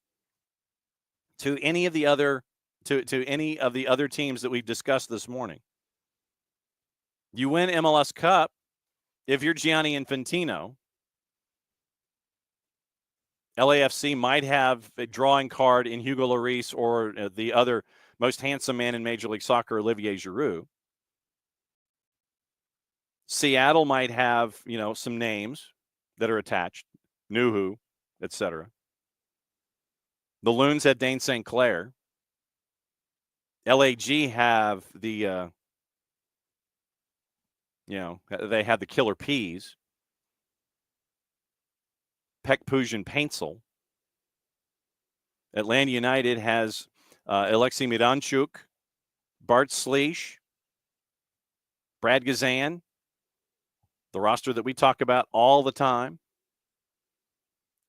[SPEAKER 1] to any of the other teams that we've discussed this morning. You win MLS Cup, if you're Gianni Infantino, LAFC might have a drawing card in Hugo Lloris or the other most handsome man in Major League Soccer, Olivier Giroud. Seattle might have, some names that are attached, Nuhu, etc. The Loons had Dane St. Clair. LAG have the, they have the Killer Peas. Pek Pujan Paintsel. Atlanta United has Alexei Miranchuk, Bart Sleesh, Brad Gazan, the roster that we talk about all the time.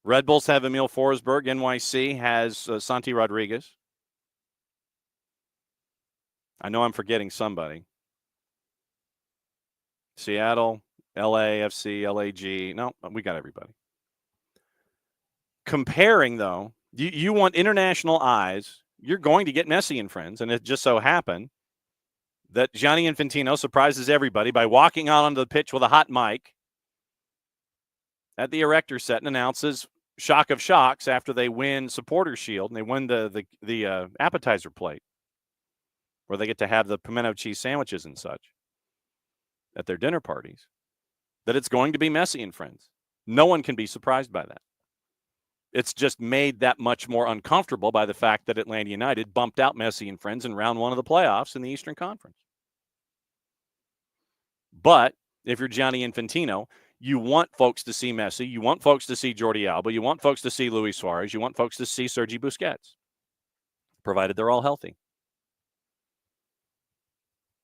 [SPEAKER 1] Red Bulls have Emil Forsberg. NYC has Santi Rodriguez. I know I'm forgetting somebody. Seattle, LAFC, LAG. No, we got everybody. Comparing, though, you want international eyes, you're going to get Messi and friends, and it just so happened that Gianni Infantino surprises everybody by walking out onto the pitch with a hot mic at the erector set and announces shock of shocks after they win Supporter Shield and they win the appetizer plate where they get to have the pimento cheese sandwiches and such at their dinner parties, that it's going to be Messi and friends. No one can be surprised by that. It's just made that much more uncomfortable by the fact that Atlanta United bumped out Messi and friends in round one of the playoffs in the Eastern Conference. But if you're Gianni Infantino, you want folks to see Messi. You want folks to see Jordi Alba. You want folks to see Luis Suarez. You want folks to see Sergi Busquets, provided they're all healthy.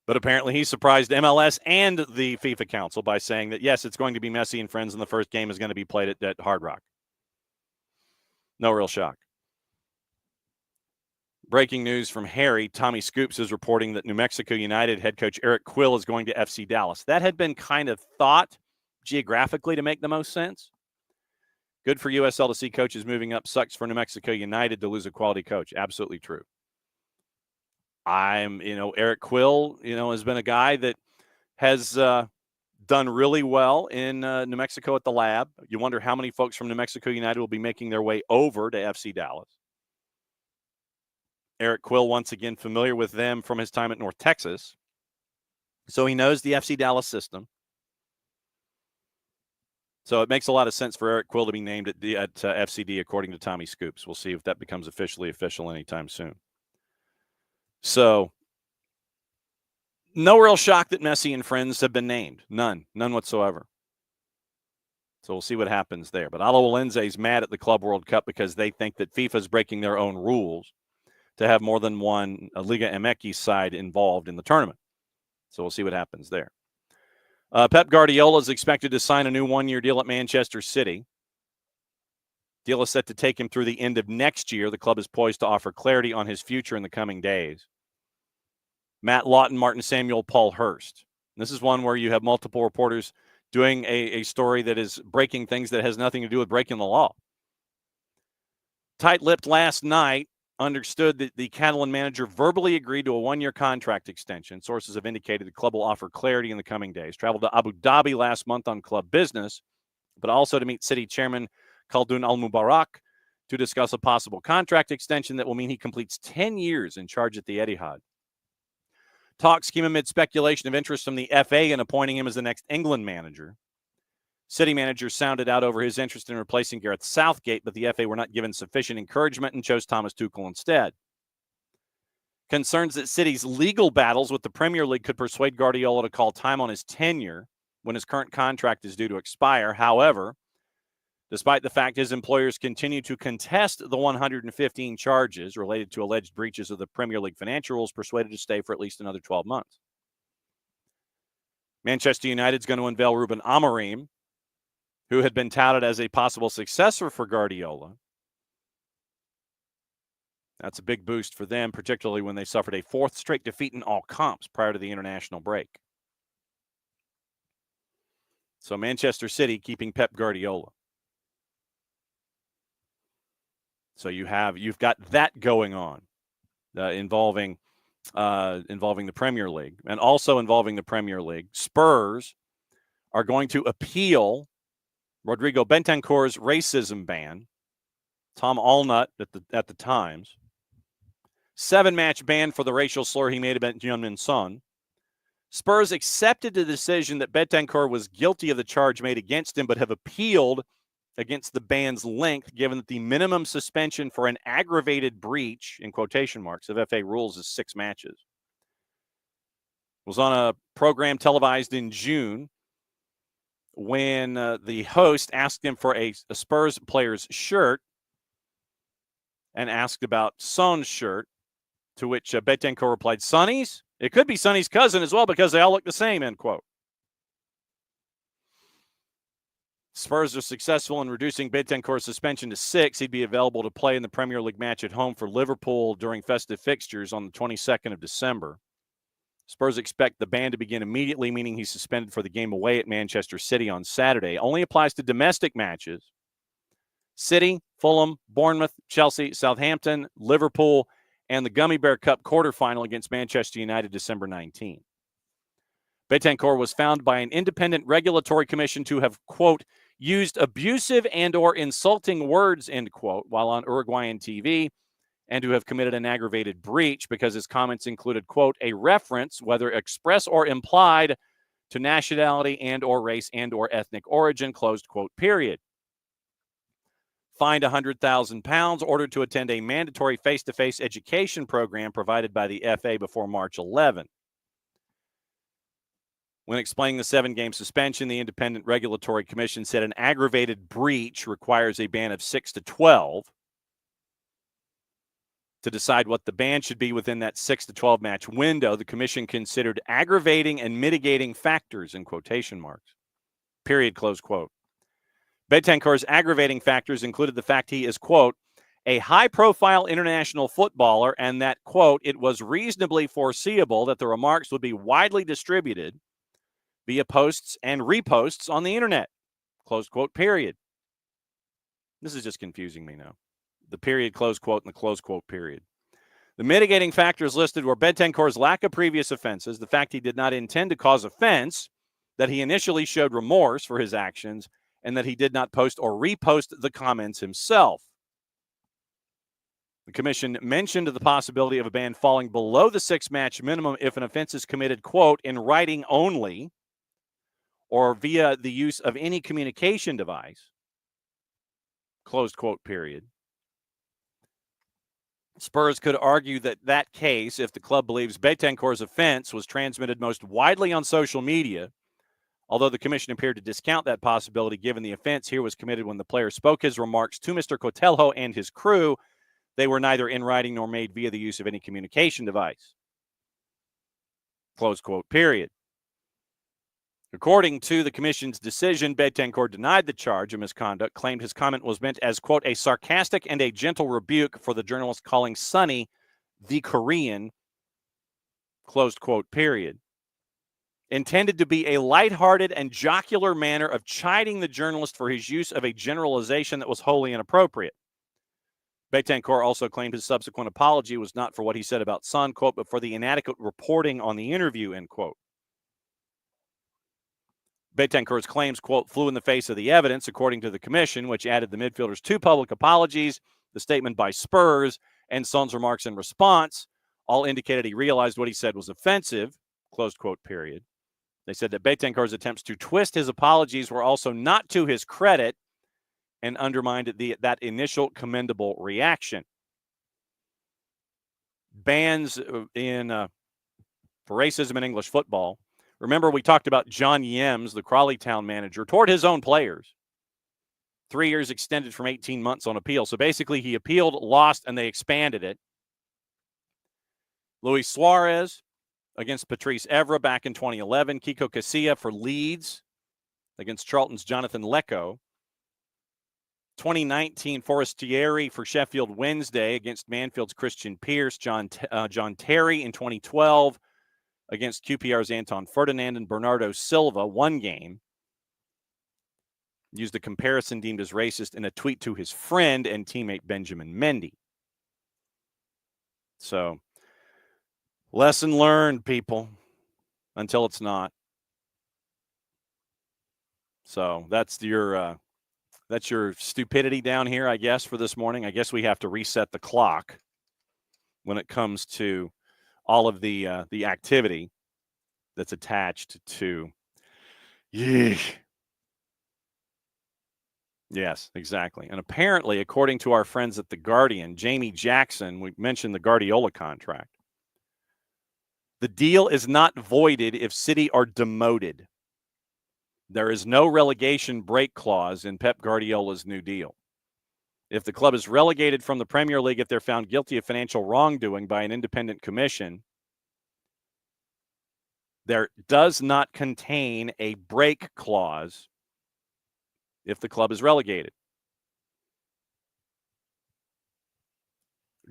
[SPEAKER 1] But apparently he surprised MLS and the FIFA Council by saying that, yes, it's going to be Messi and friends, and the first game is going to be played at Hard Rock. No real shock. Breaking news from Harry. Tommy Scoops is reporting that New Mexico United head coach Eric Quill is going to FC Dallas. That had been kind of thought geographically to make the most sense. Good for USL to see coaches moving up. Sucks for New Mexico United to lose a quality coach. Absolutely true. Eric Quill, has been a guy that has done really well in New Mexico at the Lab. You wonder how many folks from New Mexico United will be making their way over to FC Dallas. Eric Quill, once again, familiar with them from his time at North Texas. So he knows the FC Dallas system. So it makes a lot of sense for Eric Quill to be named at FCD, according to Tommy Scoops. We'll see if that becomes officially official anytime soon. So no real shock that Messi and friends have been named. None whatsoever. So we'll see what happens there. But Alajuelense is mad at the Club World Cup because they think that FIFA is breaking their own rules to have more than one Liga MX side involved in the tournament. So we'll see what happens there. Pep Guardiola is expected to sign a new one-year deal at Manchester City. Deal is set to take him through the end of next year. The club is poised to offer clarity on his future in the coming days. Matt Lawton, Martin Samuel, Paul Hurst. This is one where you have multiple reporters doing a story that is breaking things that has nothing to do with breaking the law. Tight-lipped last night, understood that the Catalan manager verbally agreed to a one-year contract extension. Sources have indicated the club will offer clarity in the coming days. Traveled to Abu Dhabi last month on club business, but also to meet city chairman Khaldoun Al-Mubarak to discuss a possible contract extension that will mean he completes 10 years in charge at the Etihad. Talks came amid speculation of interest from the FA in appointing him as the next England manager. City manager sounded out over his interest in replacing Gareth Southgate, but the FA were not given sufficient encouragement and chose Thomas Tuchel instead. Concerns that City's legal battles with the Premier League could persuade Guardiola to call time on his tenure when his current contract is due to expire. However, despite the fact his employers continue to contest the 115 charges related to alleged breaches of the Premier League financial rules, persuaded to stay for at least another 12 months. Manchester United is going to unveil Ruben Amorim, who had been touted as a possible successor for Guardiola. That's a big boost for them, particularly when they suffered a fourth straight defeat in all comps prior to the international break. So Manchester City keeping Pep Guardiola. So you've got that going on involving the Premier League, and also involving the Premier League. Spurs are going to appeal Rodrigo Bentancur's racism ban. Tom Allnut at the Times. 7-match ban for the racial slur he made about Heung-min Son. Spurs accepted the decision that Bentancur was guilty of the charge made against him, but have appealed against the ban's length, given that the minimum suspension for an aggravated breach, in quotation marks, of FA rules is 6 matches. It was on a program televised in June when the host asked him for a Spurs player's shirt and asked about Son's shirt, to which Bentancur replied, "Sonny's? It could be Sonny's cousin as well because they all look the same," end quote. Spurs are successful in reducing Bentancur's suspension to 6. He'd be available to play in the Premier League match at home for Liverpool during festive fixtures on the 22nd of December. Spurs expect the ban to begin immediately, meaning he's suspended for the game away at Manchester City on Saturday. Only applies to domestic matches. City, Fulham, Bournemouth, Chelsea, Southampton, Liverpool, and the Gummy Bear Cup quarterfinal against Manchester United December 19. Bentancur was found by an independent regulatory commission to have, quote, used abusive and or insulting words, end quote, while on Uruguayan TV, and to have committed an aggravated breach because his comments included, quote, a reference, whether express or implied, to nationality and or race and or ethnic origin, closed quote, period. Fined £100,000, ordered to attend a mandatory face-to-face education program provided by the FA before March 11. When explaining the 7-game suspension, the Independent Regulatory Commission said an aggravated breach requires a ban of 6 to 12. To decide what the ban should be within that 6 to 12 match window, the commission considered aggravating and mitigating factors, in quotation marks. Period, close quote. Bentancur's aggravating factors included the fact he is, quote, a high-profile international footballer, and that, quote, it was reasonably foreseeable that the remarks would be widely distributed via posts and reposts on the internet, close quote, period. This is just confusing me now. The period, close quote, and the close quote, period. The mitigating factors listed were Bentancur's lack of previous offenses, the fact he did not intend to cause offense, that he initially showed remorse for his actions, and that he did not post or repost the comments himself. The commission mentioned the possibility of a ban falling below the 6-match minimum if an offense is committed, quote, in writing only or via the use of any communication device, closed quote, period. Spurs could argue that case, if the club believes Bentancur's offense was transmitted most widely on social media, although the commission appeared to discount that possibility given the offense here was committed when the player spoke his remarks to Mr. Cotelho and his crew. They were neither in writing nor made via the use of any communication device. Close quote, period. According to the commission's decision, Bentancur denied the charge of misconduct, claimed his comment was meant as, quote, a sarcastic and a gentle rebuke for the journalist calling Sonny the Korean, closed quote, period, intended to be a lighthearted and jocular manner of chiding the journalist for his use of a generalization that was wholly inappropriate. Betancourt also claimed his subsequent apology was not for what he said about Son, quote, but for the inadequate reporting on the interview, end quote. Betancourt's claims, quote, flew in the face of the evidence, according to the commission, which added the midfielder's 2 public apologies, the statement by Spurs, and Son's remarks in response, all indicated he realized what he said was offensive, closed quote, period. They said that Betancourt's attempts to twist his apologies were also not to his credit and undermined that initial commendable reaction. Bans for racism in English football. Remember, we talked about John Yems, the Crawley Town manager, toward his own players. 3 years extended from 18 months on appeal. So basically, he appealed, lost, and they expanded it. Luis Suarez against Patrice Evra back in 2011. Kiko Casilla for Leeds against Charlton's Jonathan Lecco. 2019, Forestieri for Sheffield Wednesday against Manfield's Christian Pierce. John Terry in 2012 against QPR's Anton Ferdinand and Bernardo Silva, 1 game. Used a comparison deemed as racist in a tweet to his friend and teammate Benjamin Mendy. So, lesson learned, people, until it's not. So that's your stupidity down here, I guess, for this morning. I guess we have to reset the clock when it comes to all of the activity that's attached to. Yeesh. Yes, exactly. And apparently, according to our friends at The Guardian, Jamie Jackson, we mentioned the Guardiola contract. The deal is not voided if City are demoted. There is no relegation break clause in Pep Guardiola's new deal. If the club is relegated from the Premier League if they're found guilty of financial wrongdoing by an independent commission, there does not contain a break clause if the club is relegated.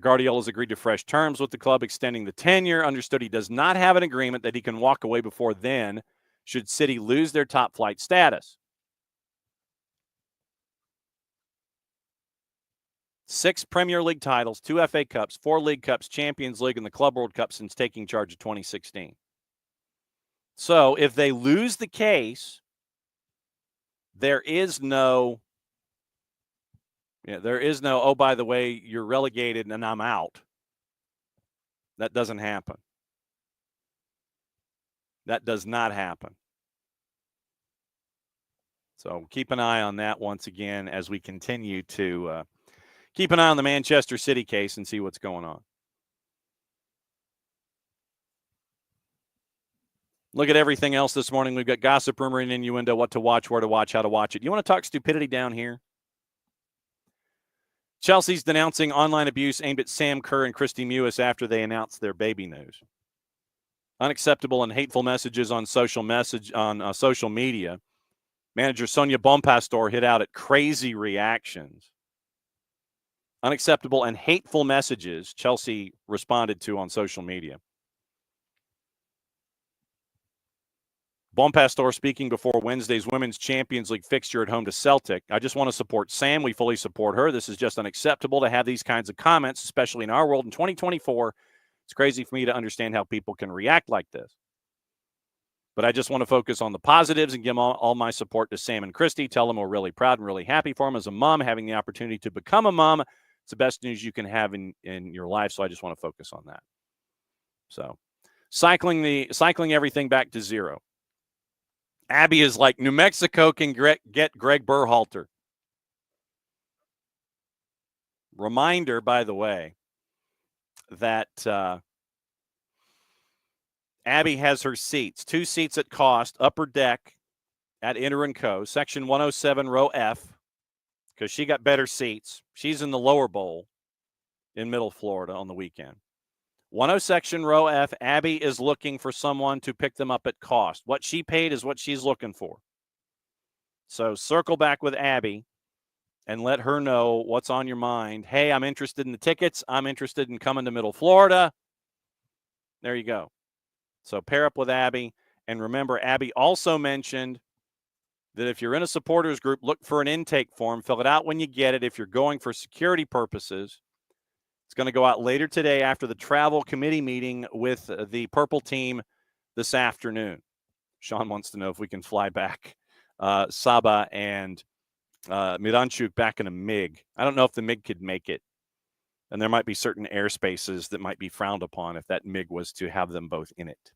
[SPEAKER 1] Guardiola's agreed to fresh terms with the club, extending the tenure. Understood he does not have an agreement that he can walk away before then, should City lose their top flight status. 6 Premier League titles, 2 FA Cups, 4 League Cups, Champions League, and the Club World Cup since taking charge of 2016. So if they lose the case, there is no, oh, by the way, you're relegated and I'm out. That doesn't happen. That does not happen. So keep an eye on that once again as we continue to keep an eye on the Manchester City case and see what's going on. Look at everything else this morning. We've got gossip, rumor, and innuendo, what to watch, where to watch, how to watch it. You want to talk stupidity down here? Chelsea's denouncing online abuse aimed at Sam Kerr and Christy Mewis after they announced their baby news. Unacceptable and hateful messages on social media. Manager Sonia Bonpastor hit out at crazy reactions. Unacceptable and hateful messages Chelsea responded to on social media. Bonpastor speaking before Wednesday's Women's Champions League fixture at home to Celtic. I just want to support Sam. We fully support her. This is just unacceptable to have these kinds of comments, especially in our world in 2024. It's crazy for me to understand how people can react like this. But I just want to focus on the positives and give all my support to Sam and Christy. Tell them we're really proud and really happy for them as a mom, having the opportunity to become a mom. It's the best news you can have in your life, so I just want to focus on that. So, cycling everything back to zero. Abby is like, New Mexico can get Greg Berhalter. Reminder, by the way, that Abby has her seats. 2 seats at cost, upper deck at Inter & Co. Section 107, row F, because she got better seats. She's in the lower bowl in Middle Florida on the weekend. 10 section, row F, Abby is looking for someone to pick them up at cost. What she paid is what she's looking for. So circle back with Abby and let her know what's on your mind. Hey, I'm interested in the tickets. I'm interested in coming to Middle Florida. There you go. So pair up with Abby. And remember, Abby also mentioned that if you're in a supporters group, look for an intake form. Fill it out when you get it if you're going for security purposes. It's going to go out later today after the travel committee meeting with the Purple team this afternoon. Sean wants to know if we can fly back Saba and Miranchuk back in a MiG. I don't know if the MiG could make it. And there might be certain airspaces that might be frowned upon if that MiG was to have them both in it.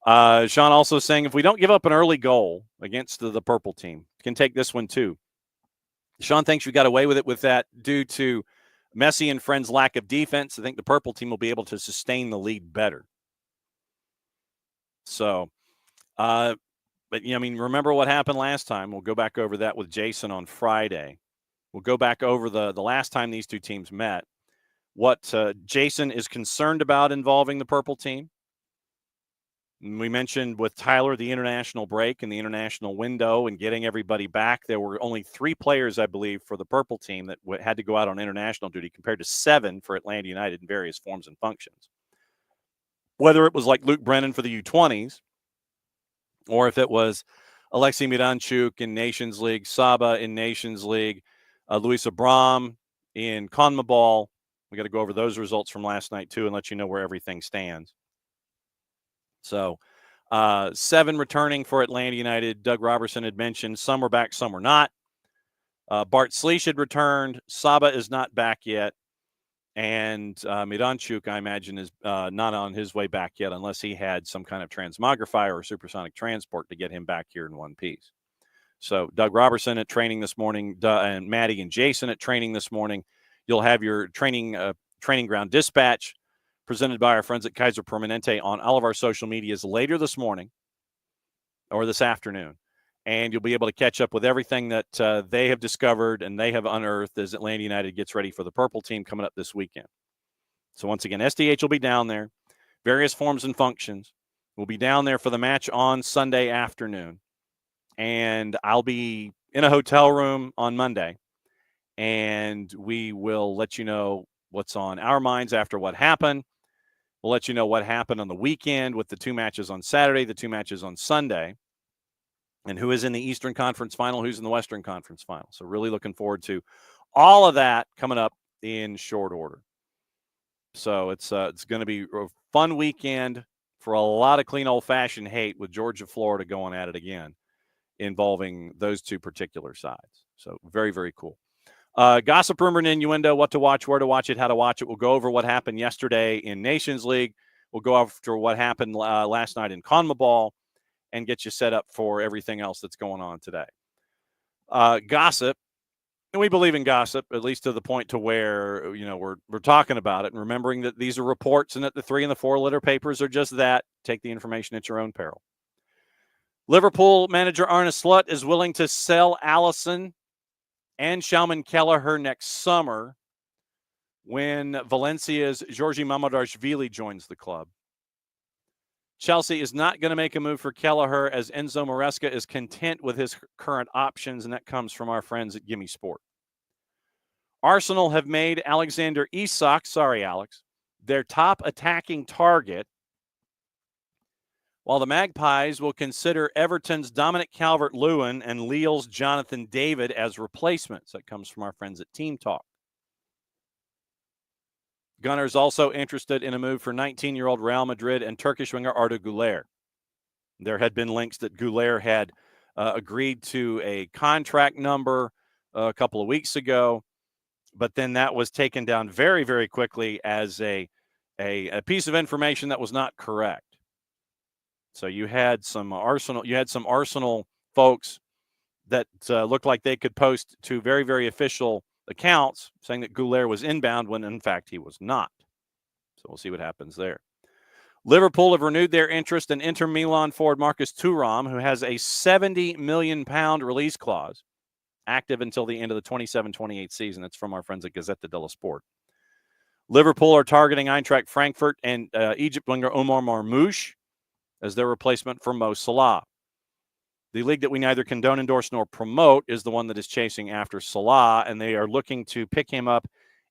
[SPEAKER 1] Sean also saying if we don't give up an early goal against the Purple team, we can take this one too. Sean thinks we got away with it with that due to Messi and friends' lack of defense. I think the Purple team will be able to sustain the lead better. So, but I mean, remember what happened last time. We'll go back over that with Jason on Friday. We'll go back over the last time these two teams met. What Jason is concerned about involving the Purple team. We mentioned with Tyler the international break and the international window and getting everybody back. There were only 3 players, I believe, for the Purple team that had to go out on international duty compared to 7 for Atlanta United in various forms and functions. Whether it was like Luke Brennan for the U20s or if it was Alexei Miranchuk in Nations League, Saba in Nations League, Luis Abram in CONMEBOL. We got to go over those results from last night too and let you know where everything stands. So 7 returning for Atlanta United. Doug Robertson had mentioned some were back, some were not. Bart Sleesh had returned. Saba is not back yet. And Miranchuk, I imagine, is not on his way back yet unless he had some kind of transmogrifier or supersonic transport to get him back here in one piece. So Doug Robertson at training this morning, and Maddie and Jason at training this morning. You'll have your training ground dispatch presented by our friends at Kaiser Permanente on all of our social medias later this morning or this afternoon. And you'll be able to catch up with everything that they have discovered and they have unearthed as Atlanta United gets ready for the Purple team coming up this weekend. So once again, SDH will be down there, various forms and functions. We'll be down there for the match on Sunday afternoon. And I'll be in a hotel room on Monday. And we will let you know what's on our minds after what happened. We'll let you know what happened on the weekend with the 2 matches on Saturday, the 2 matches on Sunday, and who is in the Eastern Conference Final, who's in the Western Conference Final. So really looking forward to all of that coming up in short order. So it's going to be a fun weekend for a lot of clean old-fashioned hate with Georgia, Florida going at it again involving those 2 particular sides. So very, very cool. Gossip, rumor, and innuendo, what to watch, where to watch it, how to watch it. We'll go over what happened yesterday in Nations League. We'll go after what happened last night in CONMEBOL and get you set up for everything else that's going on today. Gossip, and we believe in gossip, at least to the point to where, we're talking about it and remembering that these are reports and that the 3 and the 4-letter papers are just that. Take the information at your own peril. Liverpool manager Arne Slot is willing to sell Alisson and Salman Kelleher next summer when Valencia's Georgi Mamadashvili joins the club. Chelsea is not going to make a move for Kelleher as Enzo Maresca is content with his current options, and that comes from our friends at Gimme Sport. Arsenal have made Alexander Isak, sorry, Alex, their top attacking target, while the Magpies will consider Everton's Dominic Calvert-Lewin and Lille's Jonathan David as replacements. That comes from our friends at Team Talk. Gunners also interested in a move for 19-year-old Real Madrid and Turkish winger Arda Güler. There had been links that Güler had agreed to a contract number a couple of weeks ago, but then that was taken down very, very quickly as a piece of information that was not correct. So you had some Arsenal folks that looked like they could post to very, very official accounts saying that Güler was inbound when in fact he was not. So we'll see what happens there. Liverpool have renewed their interest in Inter Milan forward Marcus Thuram, who has a £70 million release clause active until the end of the 27-28 season. That's from our friends at Gazzetta dello Sport. Liverpool are targeting Eintracht Frankfurt and Egypt winger Omar Marmoush as their replacement for Mo Salah. The league that we neither condone, endorse, nor promote is the one that is chasing after Salah, and they are looking to pick him up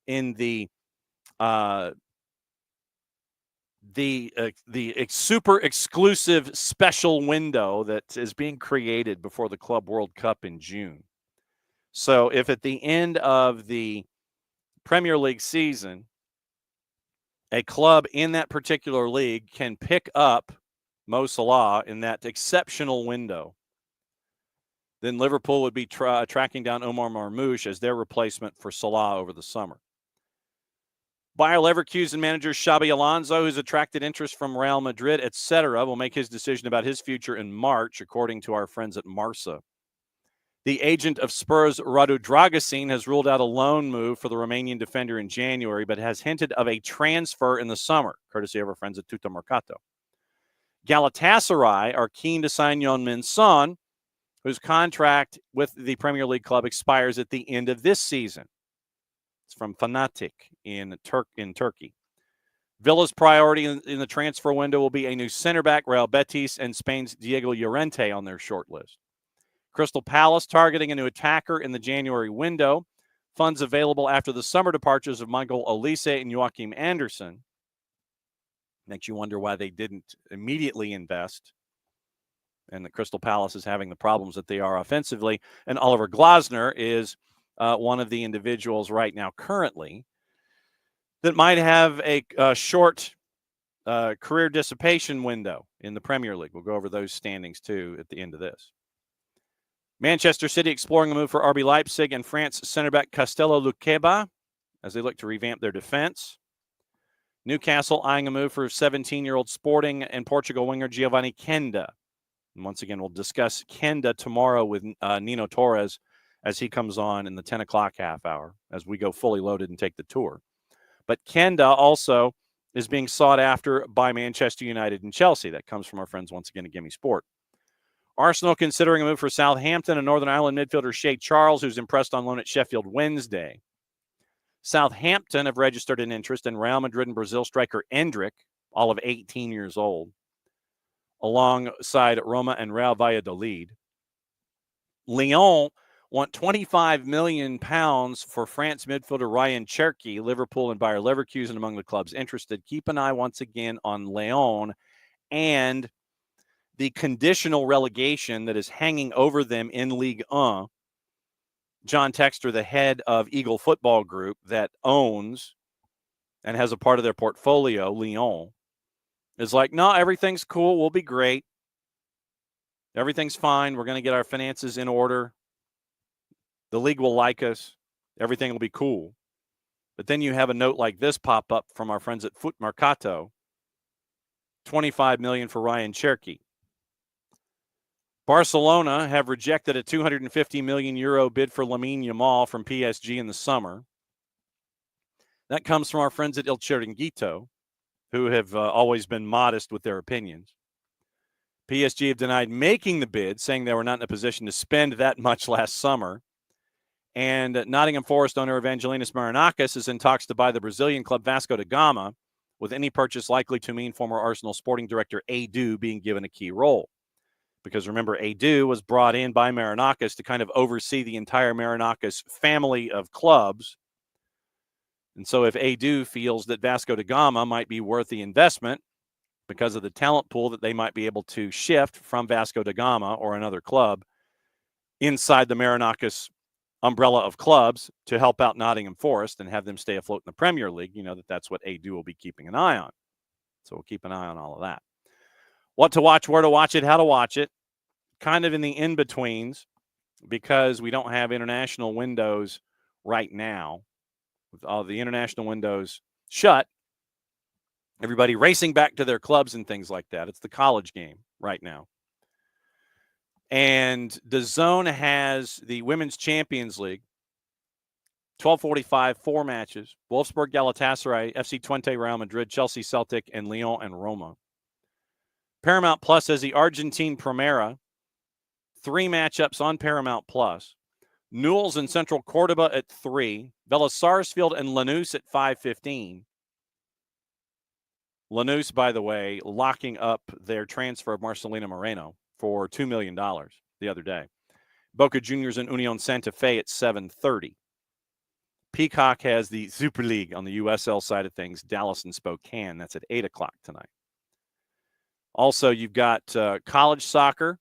[SPEAKER 1] in the super exclusive special window that is being created before the Club World Cup in June. So if at the end of the Premier League season, a club in that particular league can pick up Mo Salah in that exceptional window, then Liverpool would be tracking down Omar Marmoush as their replacement for Salah over the summer. Bayer Leverkusen manager Xabi Alonso, who's attracted interest from Real Madrid, etc., will make his decision about his future in March, according to our friends at Marca. The agent of Spurs, Radu Dragusin, has ruled out a loan move for the Romanian defender in January, but has hinted of a transfer in the summer, courtesy of our friends at Tutto Mercato. Galatasaray are keen to sign Yeon-min Son, whose contract with the Premier League club expires at the end of this season. It's from Fanatic in Turkey. Villa's priority in the transfer window will be a new center back, Real Betis, and Spain's Diego Llorente on their short list. Crystal Palace targeting a new attacker in the January window. Funds available after the summer departures of Michael Olise and Joachim Anderson. Makes you wonder why they didn't immediately invest. And that Crystal Palace is having the problems that they are offensively. And Oliver Glasner is one of the individuals right now currently that might have a short career dissipation window in the Premier League. We'll go over those standings, too, at the end of this. Manchester City exploring a move for RB Leipzig and France center back Castello Luqueba as they look to revamp their defense. Newcastle eyeing a move for 17-year-old Sporting and Portugal winger Giovanni Kenda. And once again, we'll discuss Kenda tomorrow with Nino Torres as he comes on in the 10 o'clock half hour as we go fully loaded and take the tour. But Kenda also is being sought after by Manchester United and Chelsea. That comes from our friends once again at Gimme Sport. Arsenal considering a move for Southampton and Northern Ireland midfielder Shea Charles, who's impressed on loan at Sheffield Wednesday. Southampton have registered an interest in Real Madrid and Brazil striker Endrick, all of 18 years old, alongside Roma and Real Valladolid. Lyon want £25 million for France midfielder Ryan Cherki. Liverpool and Bayer Leverkusen among the clubs interested. Keep an eye once again on Lyon and the conditional relegation that is hanging over them in Ligue 1. John Textor, the head of Eagle Football Group that owns and has a part of their portfolio, Lyon, is like, no, everything's cool. We'll be great. Everything's fine. We're going to get our finances in order. The league will like us. Everything will be cool. But then you have a note like this pop up from our friends at Foot Mercato. $25 million for Ryan Cherki. Barcelona have rejected a €250 million bid for Lamine Yamal from PSG in the summer. That comes from our friends at El Chiringuito, who have always been modest with their opinions. PSG have denied making the bid, saying they were not in a position to spend that much last summer. And Nottingham Forest owner Evangelinos Marinakis is in talks to buy the Brazilian club Vasco da Gama, with any purchase likely to mean former Arsenal sporting director Edu being given a key role. Because remember, Edu was brought in by Marinakis to kind of oversee the entire Marinakis family of clubs. And so if Edu feels that Vasco da Gama might be worth the investment because of the talent pool that they might be able to shift from Vasco da Gama or another club inside the Marinakis umbrella of clubs to help out Nottingham Forest and have them stay afloat in the Premier League, you know that's what Edu will be keeping an eye on. So we'll keep an eye on all of that. What to watch, where to watch it, how to watch it, kind of in the in-betweens because we don't have international windows right now. With all the international windows shut, everybody racing back to their clubs and things like that. It's the college game right now. And the Zone has the Women's Champions League, 12:45, 4 matches. Wolfsburg, Galatasaray, FC Twente, Real Madrid, Chelsea, Celtic, and Lyon and Roma. Paramount Plus has the Argentine Primera, 3 matchups on Paramount Plus. Newell's and Central Cordoba at 3. Vélez Sarsfield and Lanús at 5:15. Lanús, by the way, locking up their transfer of Marcelino Moreno for $2 million the other day. Boca Juniors and Union Santa Fe at 7:30. Peacock has the Super League on the USL side of things, Dallas and Spokane. That's at 8 o'clock tonight. Also, you've got college soccer.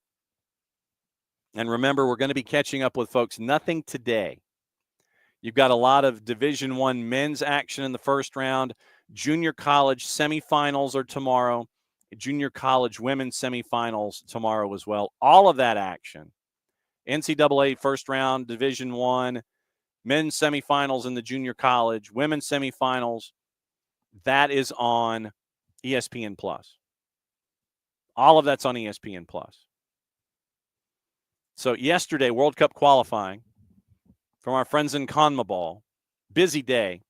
[SPEAKER 1] And remember, we're going to be catching up with folks. Nothing today. You've got a lot of Division I men's action in the first round. Junior college semifinals are tomorrow. Junior college women's semifinals tomorrow as well. All of that action. NCAA first round, Division I, men's semifinals in the junior college, women's semifinals. That is on ESPN+. All of that's on ESPN+. So yesterday, World Cup qualifying from our friends in CONMEBOL. Busy day.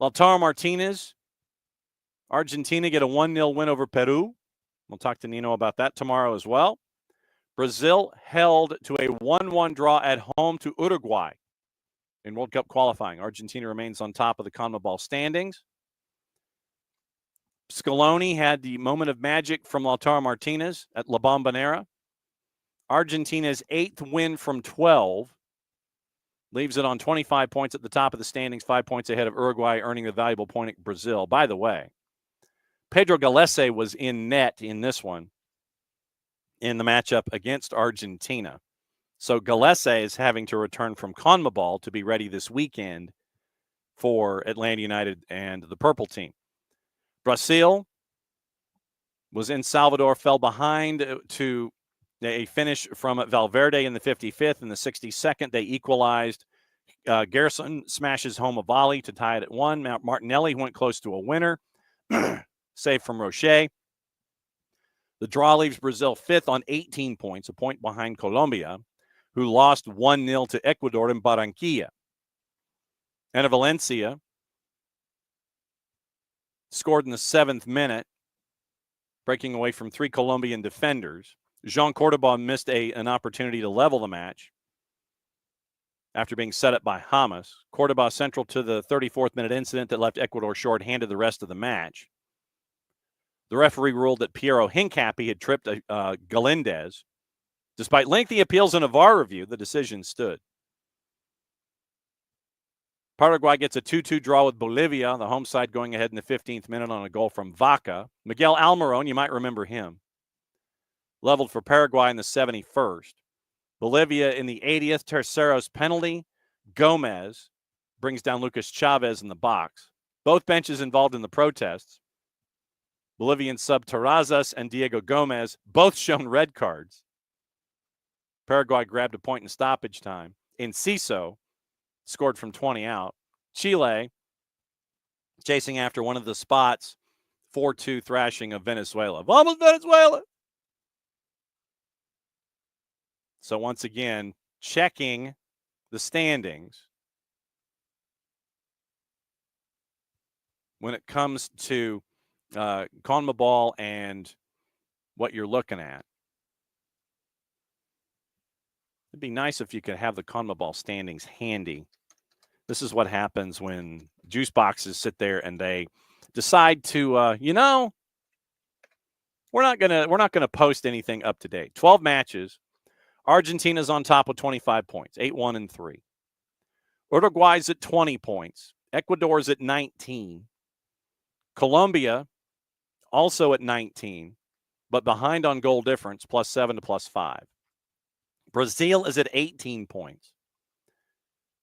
[SPEAKER 1] Lautaro Martinez, Argentina get a 1-0 win over Peru. We'll talk to Nino about that tomorrow as well. Brazil held to a 1-1 draw at home to Uruguay in World Cup qualifying. Argentina remains on top of the CONMEBOL standings. Scaloni had the moment of magic from Lautaro Martinez at La Bombonera. Argentina's 8th win from 12 leaves it on 25 points at the top of the standings, 5 points ahead of Uruguay, earning a valuable point at Brazil. By the way, Pedro Galese was in net in this one in the matchup against Argentina. So Galese is having to return from CONMEBOL to be ready this weekend for Atlanta United and the Purple Team. Brazil was in Salvador, fell behind to a finish from Valverde in the 55th. In the 62nd, they equalized. Garrison smashes home a volley to tie it at 1. Martinelli went close to a winner. Save from Rocher. The draw leaves Brazil 5th on 18 points, a point behind Colombia, who lost 1-0 to Ecuador in Barranquilla. And Valencia scored in the 7th minute, breaking away from 3 Colombian defenders. Jean Cordoba missed an opportunity to level the match after being set up by Hamas. Cordoba central to the 34th minute incident that left Ecuador short-handed the rest of the match. The referee ruled that Piero Hincapi had tripped Galindez. Despite lengthy appeals and a VAR review, the decision stood. Paraguay gets a 2-2 draw with Bolivia, the home side going ahead in the 15th minute on a goal from Vaca. Miguel Almiron, you might remember him, leveled for Paraguay in the 71st. Bolivia in the 80th, Tercero's penalty. Gomez brings down Lucas Chavez in the box. Both benches involved in the protests. Bolivian sub Terrazas and Diego Gomez, both shown red cards. Paraguay grabbed a point in stoppage time. Enciso scored from 20 out. Chile chasing after one of the spots, 4-2 thrashing of Venezuela. Vamos, Venezuela! So once again, checking the standings when it comes to CONMEBOL and what you're looking at. It'd be nice if you could have the CONMEBOL standings handy. This is what happens when juice boxes sit there and they decide to, we're not gonna post anything up to date. 12 matches. Argentina's on top with 25 points, 8-1-3. Uruguay's at 20 points. Ecuador's at 19. Colombia also at 19, but behind on goal difference, +7 to +5. Brazil is at 18 points.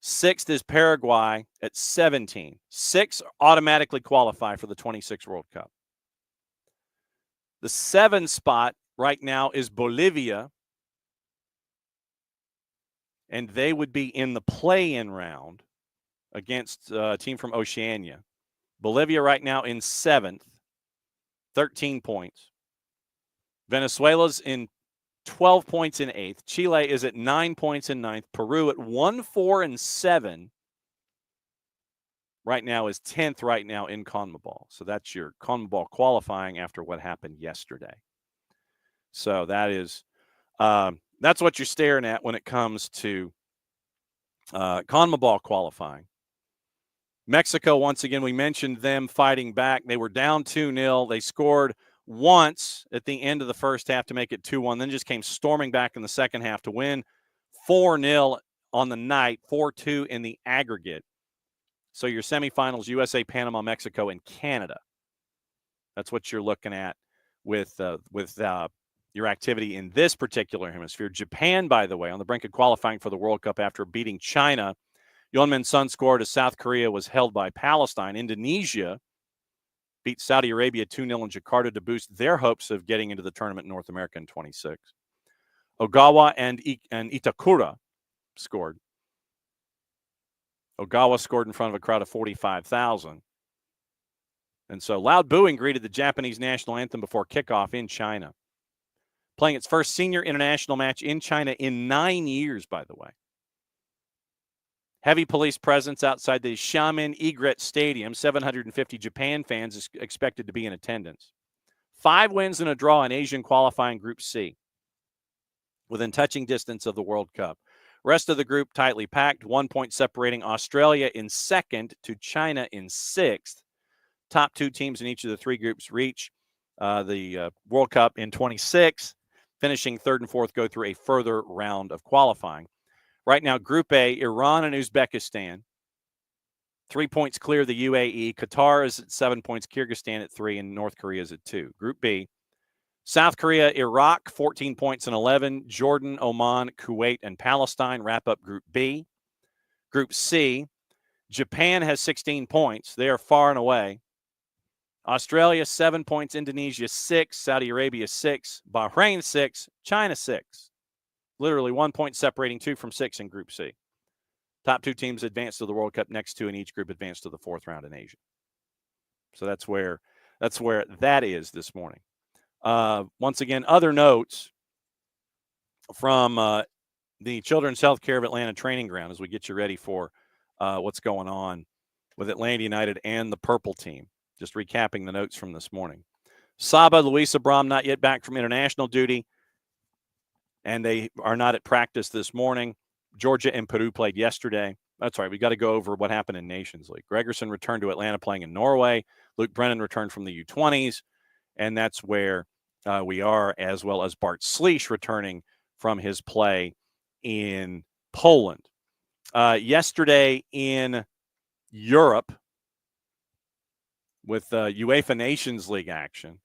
[SPEAKER 1] 6th is Paraguay at 17. 6 automatically qualify for the 26 World Cup. The 7 spot right now is Bolivia, and they would be in the play-in round against a team from Oceania. Bolivia right now in 7th, 13 points. Venezuela's in 12 points in 8th. Chile is at 9 points in 9th. Peru at 1-4-7 right now is 10th right now in CONMEBOL. So that's your CONMEBOL qualifying after what happened yesterday. So that is that's what you're staring at when it comes to CONMEBOL qualifying. Mexico, once again, we mentioned them fighting back. They were down 2-0. They scored once at the end of the first half to make it 2-1, then just came storming back in the second half to win 4-0 on the night, 4-2 in the aggregate. So your semifinals, USA, Panama, Mexico, and Canada. That's what you're looking at with your activity in this particular hemisphere. Japan, by the way, on the brink of qualifying for the World Cup after beating China. Yeonmin Son scored as South Korea was held by Palestine. Indonesia beat Saudi Arabia 2-0 in Jakarta to boost their hopes of getting into the tournament in North America in 26. Ogawa and Itakura scored. Ogawa scored in front of a crowd of 45,000. And so loud booing greeted the Japanese national anthem before kickoff in China. Playing its first senior international match in China in 9 years, by the way. Heavy police presence outside the Xiamen Egret Stadium. 750 Japan fans is expected to be in attendance. 5 wins and a draw in Asian qualifying Group C, within touching distance of the World Cup. Rest of the group tightly packed. 1 point separating Australia in second to China in sixth. Top 2 teams in each of the 3 groups reach the World Cup in 26. Finishing third and fourth go through a further round of qualifying. Right now, Group A, Iran and Uzbekistan. 3 points clear the UAE. Qatar is at 7 points, Kyrgyzstan at 3, and North Korea is at 2. Group B, South Korea, Iraq, 14 points and 11. Jordan, Oman, Kuwait, and Palestine wrap up Group B. Group C, Japan has 16 points. They are far and away. Australia, 7 points. Indonesia, 6. Saudi Arabia, 6. Bahrain, 6. China, 6. Literally 1 point separating 2 from 6 in Group C. Top 2 teams advance to the World Cup. Next 2 in each group advance to the 4th round in Asia. So that's where that is this morning. Once again, other notes from the Children's Healthcare of Atlanta training ground as we get you ready for what's going on with Atlanta United and the Purple team. Just recapping the notes from this morning. Saba, Luisa Brom, not yet back from international duty, and they are not at practice this morning. Georgia and Peru played yesterday. That's right. We got to go over what happened in Nations League. Gregerson returned to Atlanta playing in Norway. Luke Brennan returned from the U20s, and that's where we are, as well as Bart Sleesh returning from his play in Poland. Yesterday in Europe, with UEFA Nations League action.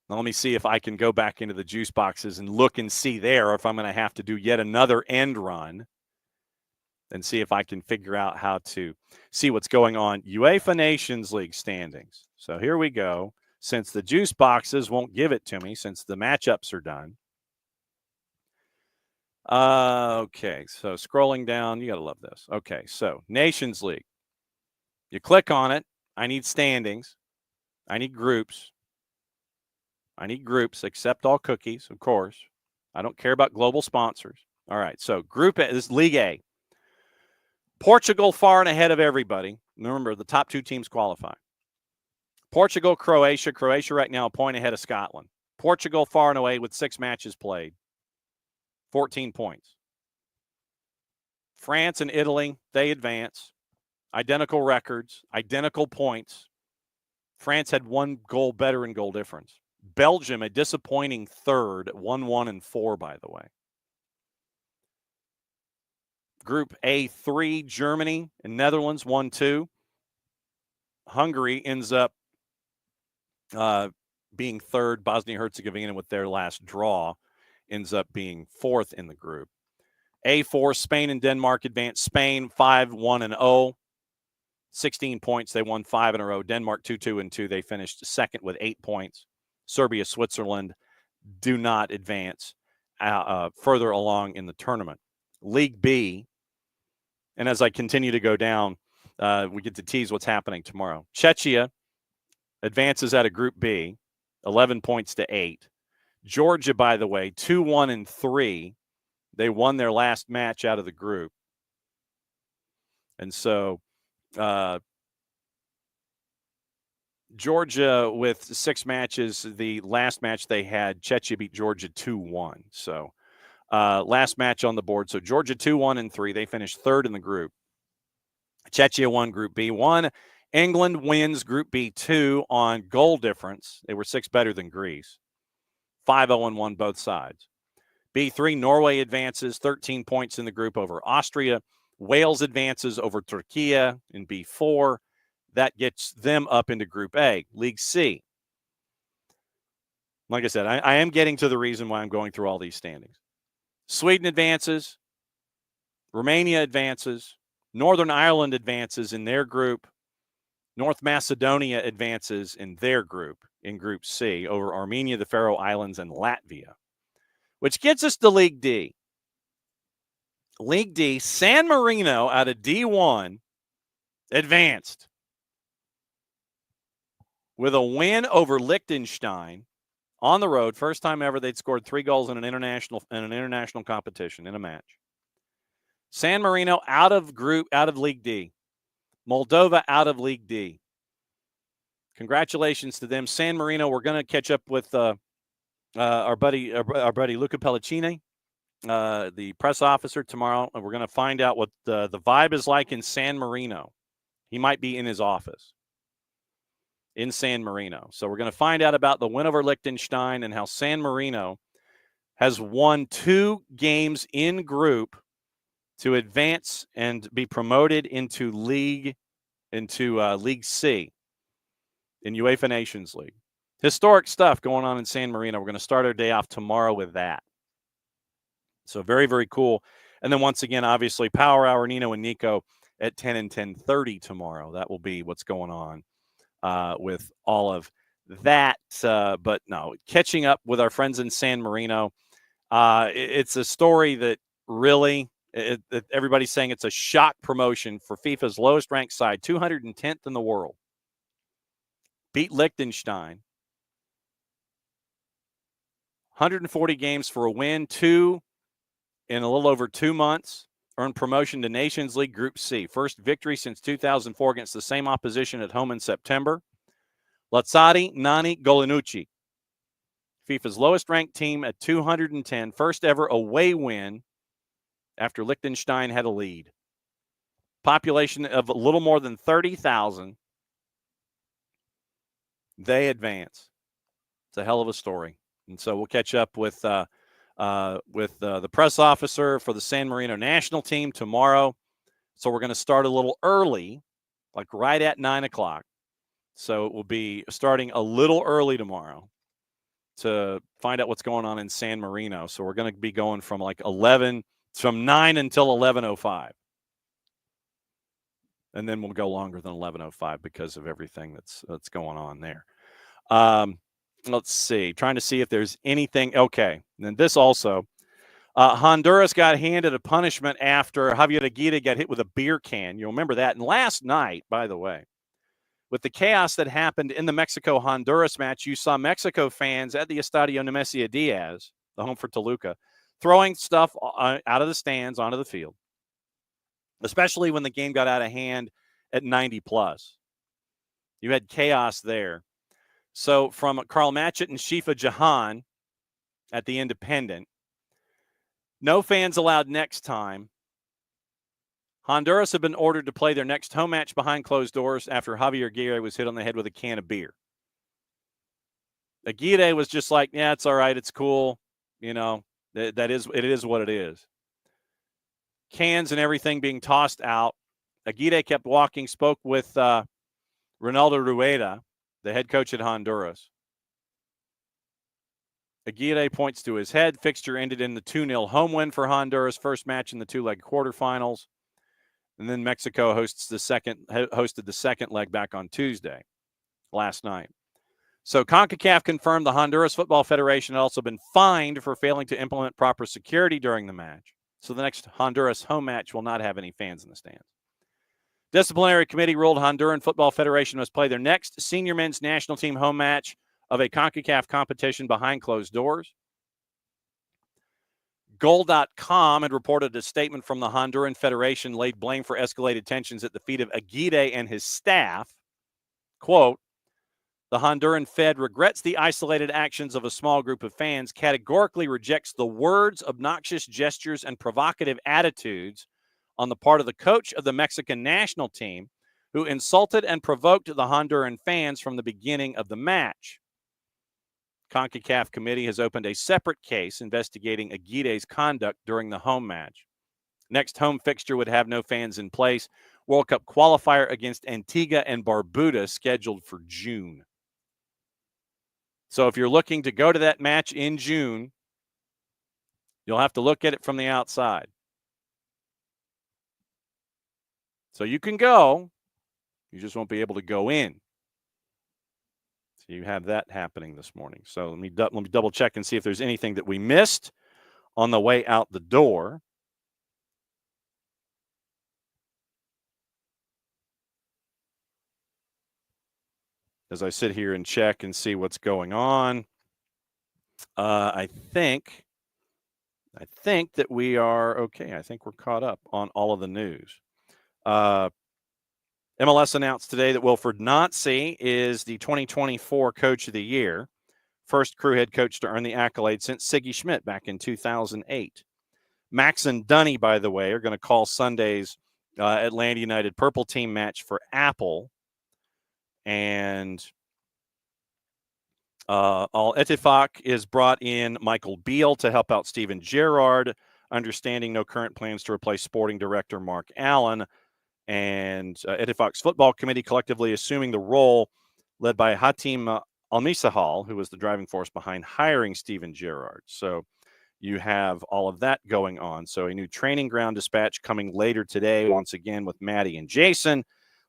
[SPEAKER 1] Now, let me see if I can go back into the juice boxes and look and see there, or if I'm going to have to do yet another end run and see if I can figure out how to see what's going on. UEFA Nations League standings. So here we go. Since the juice boxes won't give it to me, since the matchups are done. Okay, so scrolling down, you got to love this. Okay, so Nations League. You click on it. I need standings. I need groups. Accept all cookies, of course. I don't care about global sponsors. All right, so Group A, this is League A. Portugal far and ahead of everybody. Remember, the top 2 teams qualify. Portugal, Croatia. Croatia right now a point ahead of Scotland. Portugal far and away with 6 matches played. 14 points. France and Italy, they advance. Identical records, identical points. France had 1 goal better in goal difference. Belgium, a disappointing third, 1-1-4, by the way. Group A3, Germany and Netherlands, 1-2. Hungary ends up being third. Bosnia-Herzegovina, with their last draw, ends up being 4th in the group. A4, Spain and Denmark advance. Spain, 5-1-0. 16 points. They won 5 in a row. Denmark 2-2-2. They finished second with 8 points. Serbia, Switzerland do not advance further along in the tournament. League B, and as I continue to go down, we get to tease what's happening tomorrow. Czechia advances out of Group B, 11 points to 8. Georgia, by the way, 2-1-3. They won their last match out of the group. And so Georgia with 6 matches. The last match they had, Czechia beat Georgia 2-1. So last match on the board. So Georgia 2-1-3. They finished third in the group. Czechia won Group B 1. England wins Group B 2 on goal difference. They were 6 better than Greece. 5-0-1 both sides. B3, Norway advances 13 points in the group over Austria. Wales advances over Turkey in B4. That gets them up into Group A. League C. Like I said, I am getting to the reason why I'm going through all these standings. Sweden advances. Romania advances. Northern Ireland advances in their group. North Macedonia advances in their group, in Group C, over Armenia, the Faroe Islands, and Latvia, which gets us to League D. League D, San Marino out of D1 advanced with a win over Liechtenstein on the road. First time ever they'd scored 3 goals in an international competition in a match. San Marino out of League D. Moldova out of League D. Congratulations to them. San Marino, we're going to catch up with our buddy Luca Pellicini, the press officer, tomorrow, and we're going to find out what the vibe is like in San Marino. He might be in his office in San Marino. So we're going to find out about the win over Liechtenstein and how San Marino has won 2 games in group to advance and be promoted into League C in UEFA Nations League. Historic stuff going on in San Marino. We're going to start our day off tomorrow with that. So very, very cool. And then once again, obviously, Power Hour, Nino and Nico at 10 and 10:30 tomorrow. That will be what's going on with all of that. But no, catching up with our friends in San Marino. It's a story that really, everybody's saying it's a shock promotion for FIFA's lowest ranked side, 210th in the world. Beat Liechtenstein. 140 games for a win, 2 in a little over 2 months. Earned promotion to Nations League Group C. First victory since 2004 against the same opposition at home in September. Lazzari, Nani, Golinucci. FIFA's lowest ranked team at 210. First ever away win after Liechtenstein had a lead. Population of a little more than 30,000. They advance. It's a hell of a story. And so we'll catch up with the press officer for the San Marino national team tomorrow. So we're going to start a little early, like right at 9 o'clock. So it will be starting a little early tomorrow to find out what's going on in San Marino. So we're going to be going from 9 until 11:05. And then we'll go longer than 11:05 because of everything that's going on there. Let's see. Trying to see if there's anything. Okay. And then this also. Honduras got handed a punishment after Javier Aguirre got hit with a beer can. You'll remember that. And last night, by the way, with the chaos that happened in the Mexico-Honduras match, you saw Mexico fans at the Estadio Nemesio Diaz, the home for Toluca, throwing stuff out of the stands onto the field, especially when the game got out of hand at 90+. You had chaos there. So from Carl Matchett and Shifa Jahan at the Independent, no fans allowed next time. Honduras have been ordered to play their next home match behind closed doors after Javier Aguirre was hit on the head with a can of beer. Aguirre was just like, yeah, it's all right. It's cool. You know, it is what it is. Cans and everything being tossed out. Aguirre kept walking, spoke with Ronaldo Rueda, the head coach at Honduras. Aguirre points to his head. Fixture ended in the 2-0 home win for Honduras, first match in the 2-leg quarterfinals. And then Mexico hosted the second leg back on Tuesday, last night. So CONCACAF confirmed the Honduras Football Federation had also been fined for failing to implement proper security during the match. So the next Honduras home match will not have any fans in the stands. Disciplinary committee ruled Honduran Football Federation must play their next senior men's national team home match of a CONCACAF competition behind closed doors. Goal.com had reported a statement from the Honduran Federation laid blame for escalated tensions at the feet of Aguirre and his staff. Quote, the Honduran Fed regrets the isolated actions of a small group of fans, categorically rejects the words, obnoxious gestures, and provocative attitudes on the part of the coach of the Mexican national team, who insulted and provoked the Honduran fans from the beginning of the match. CONCACAF committee has opened a separate case investigating Aguirre's conduct during the home match. Next home fixture would have no fans in place. World Cup qualifier against Antigua and Barbuda scheduled for June. So if you're looking to go to that match in June, you'll have to look at it from the outside. So you can go, you just won't be able to go in. So you have that happening this morning. So let me double check and see if there's anything that we missed on the way out the door. As I sit here and check and see what's going on, I think that we are okay. I think we're caught up on all of the news. MLS announced today that Wilfred Nancy is the 2024 Coach of the Year, first crew head coach to earn the accolade since Siggy Schmidt back in 2008. Max and Dunny, by the way, are going to call Sunday's Atlanta United Purple Team match for Apple. And Al Ettifaq is brought in Michael Beal to help out Steven Gerrard, understanding no current plans to replace sporting director Mark Allen. And Ettifaq's football committee collectively assuming the role led by Hatim Al-Misahal, who was the driving force behind hiring Steven Gerrard. So you have all of that going on. So a new training ground dispatch coming later today, once again with Maddie and Jason,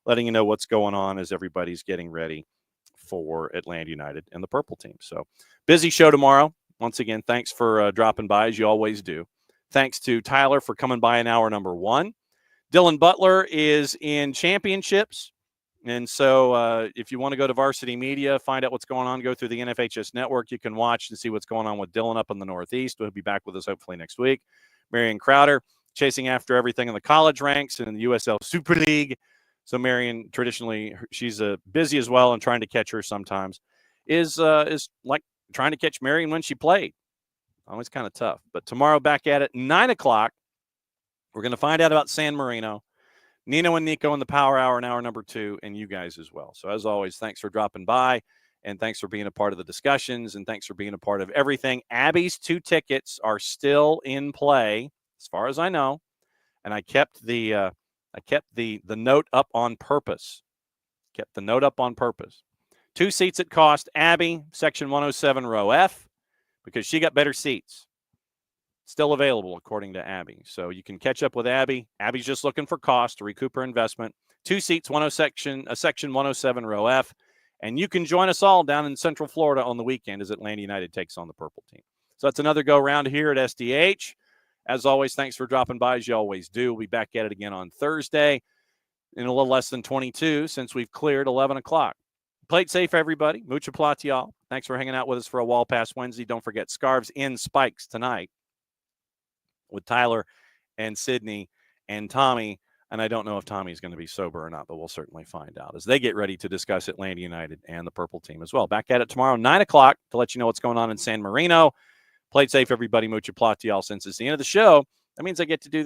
[SPEAKER 1] letting you know what's going on as everybody's getting ready for Atlanta United and the Purple Team. So busy show tomorrow. Once again, thanks for dropping by, as you always do. Thanks to Tyler for coming by in hour number 1. Dylan Butler is in championships. And so if you want to go to Varsity Media, find out what's going on, go through the NFHS network. You can watch and see what's going on with Dylan up in the Northeast. He'll be back with us hopefully next week. Marion Crowder chasing after everything in the college ranks and in the USL Super League. So Marion, traditionally, she's busy as well and trying to catch her sometimes. Is like trying to catch Marion when she played. Always kind of tough. But tomorrow back at it, 9 o'clock, we're going to find out about San Marino. Nino and Nico in the Power Hour in hour number 2, and you guys as well. So as always, thanks for dropping by, and thanks for being a part of the discussions, and thanks for being a part of everything. Abby's 2 tickets are still in play, as far as I know, and I kept the note up on purpose. Kept the note up on purpose. 2 seats at cost. Abby, section 107, row F, because she got better seats. Still available, according to Abby. So you can catch up with Abby. Abby's just looking for cost to recoup her investment. 2 seats, section 107, row F. And you can join us all down in Central Florida on the weekend as Atlanta United takes on the Purple Team. So that's another go-round here at SDH. As always, thanks for dropping by, as you always do. We'll be back at it again on Thursday in a little less than 22 since we've cleared 11 o'clock. Play it safe, everybody. Mucha plata, y'all. Thanks for hanging out with us for a Wall Pass Wednesday. Don't forget, Scarves in Spikes tonight with Tyler and Sydney and Tommy. And I don't know if Tommy's going to be sober or not, but we'll certainly find out as they get ready to discuss Atlanta United and the Purple Team as well. Back at it tomorrow, 9 o'clock, to let you know what's going on in San Marino. Play it safe, everybody. Mucha plata, y'all. Since it's the end of the show, that means I get to do